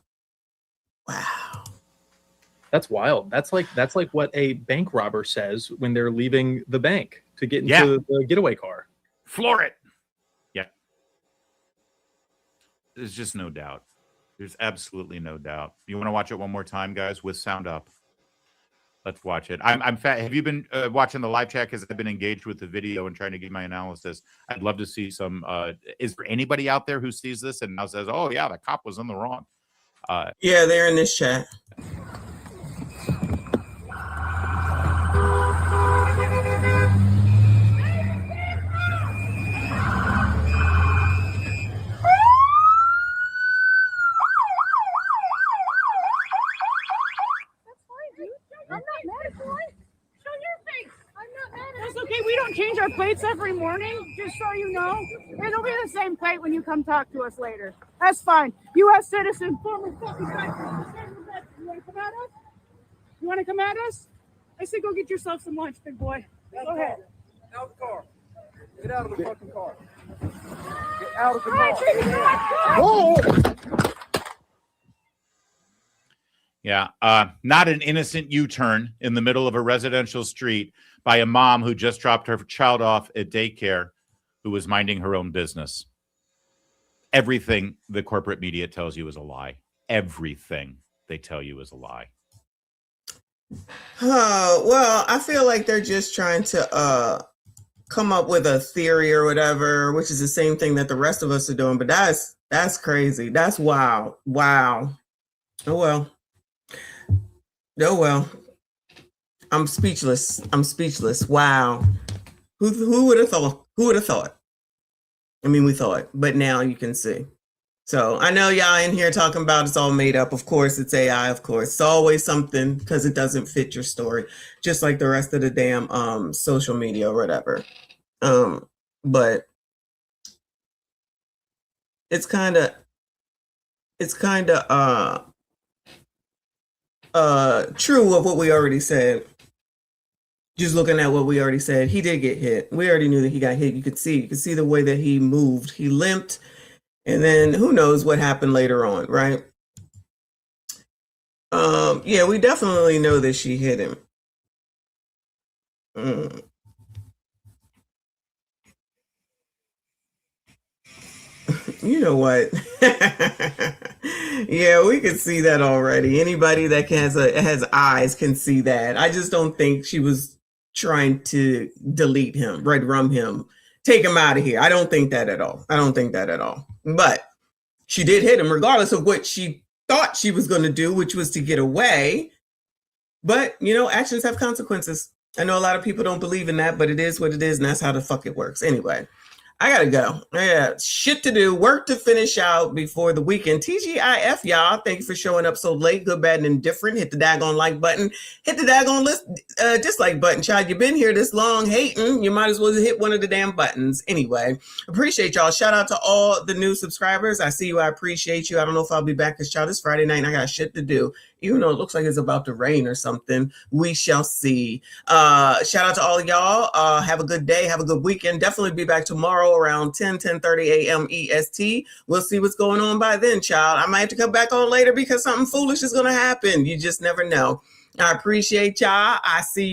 That's wild. That's like what a bank robber says when they're leaving the bank to get into Yeah. the getaway car. Floor it. Yeah. There's just no doubt. There's absolutely no doubt. You want to watch it one more time, guys, with sound up? Let's watch it. I'm fat. Have you been watching the live chat? Because I've been engaged with the video and trying to give my analysis. I'd love to see some. Is there anybody out there who sees this and now says, "Oh yeah, the cop was in the wrong"? Yeah, they're in this chat. I'm not mad at you. Show your face. I'm not mad at you. That's okay. We don't change our plates every morning, just so you know. It'll be the same plate when you come talk to us later. That's fine. U.S. citizen, former fucking veteran. You want to come at us? You want to come at us? I say go get yourself some lunch, big boy. Go ahead. Out of the car. Get out of the fucking car. Get out of the car. Whoa! Yeah, not an innocent U-turn in the middle of a residential street by a mom who just dropped her child off at daycare who was minding her own business. Everything the corporate media tells you is a lie. Everything they tell you is a lie. Well, I feel like they're just trying to come up with a theory or whatever, which is the same thing that the rest of us are doing. But that's crazy. That's wow. Wow. Oh well. Oh well. I'm speechless. Wow. Who would have thought? Who would have thought? I mean, we thought, but now you can see. So I know y'all in here talking about it's all made up. Of course, it's AI. Of course, it's always something because it doesn't fit your story, just like the rest of the damn social media or whatever. But it's kind of true of what we already said. Just looking at what we already said, he did get hit. We already knew that he got hit. You could see the way that he moved. He limped, and then who knows what happened later on, right? Yeah, we definitely know that she hit him. You know what? Yeah, we could see that already. Anybody that has eyes can see that. I just don't think she was trying to delete him, red rum him, take him out of here. I don't think that at all. But she did hit him regardless of what she thought she was going to do, which was to get away. But, actions have consequences. I know a lot of people don't believe in that, but it is what it is, and that's how the fuck it works. Anyway, I gotta go. Yeah, shit to do, work to finish out before the weekend. TGIF, y'all. Thank you for showing up so late. Good, bad, and indifferent. Hit the daggone like button. Hit the daggone dislike button, child. You've been here this long hating. You might as well hit one of the damn buttons. Anyway, appreciate y'all. Shout out to all the new subscribers. I see you. I appreciate you. I don't know if I'll be back this child. It's Friday night and I got shit to do. Even though it looks like it's about to rain or something, we shall see. Shout out to all of y'all. Have a good day. Have a good weekend. Definitely be back tomorrow around 10:30 a.m. EST. We'll see what's going on by then, child. I might have to come back on later because something foolish is going to happen. You just never know. I appreciate y'all. I see you.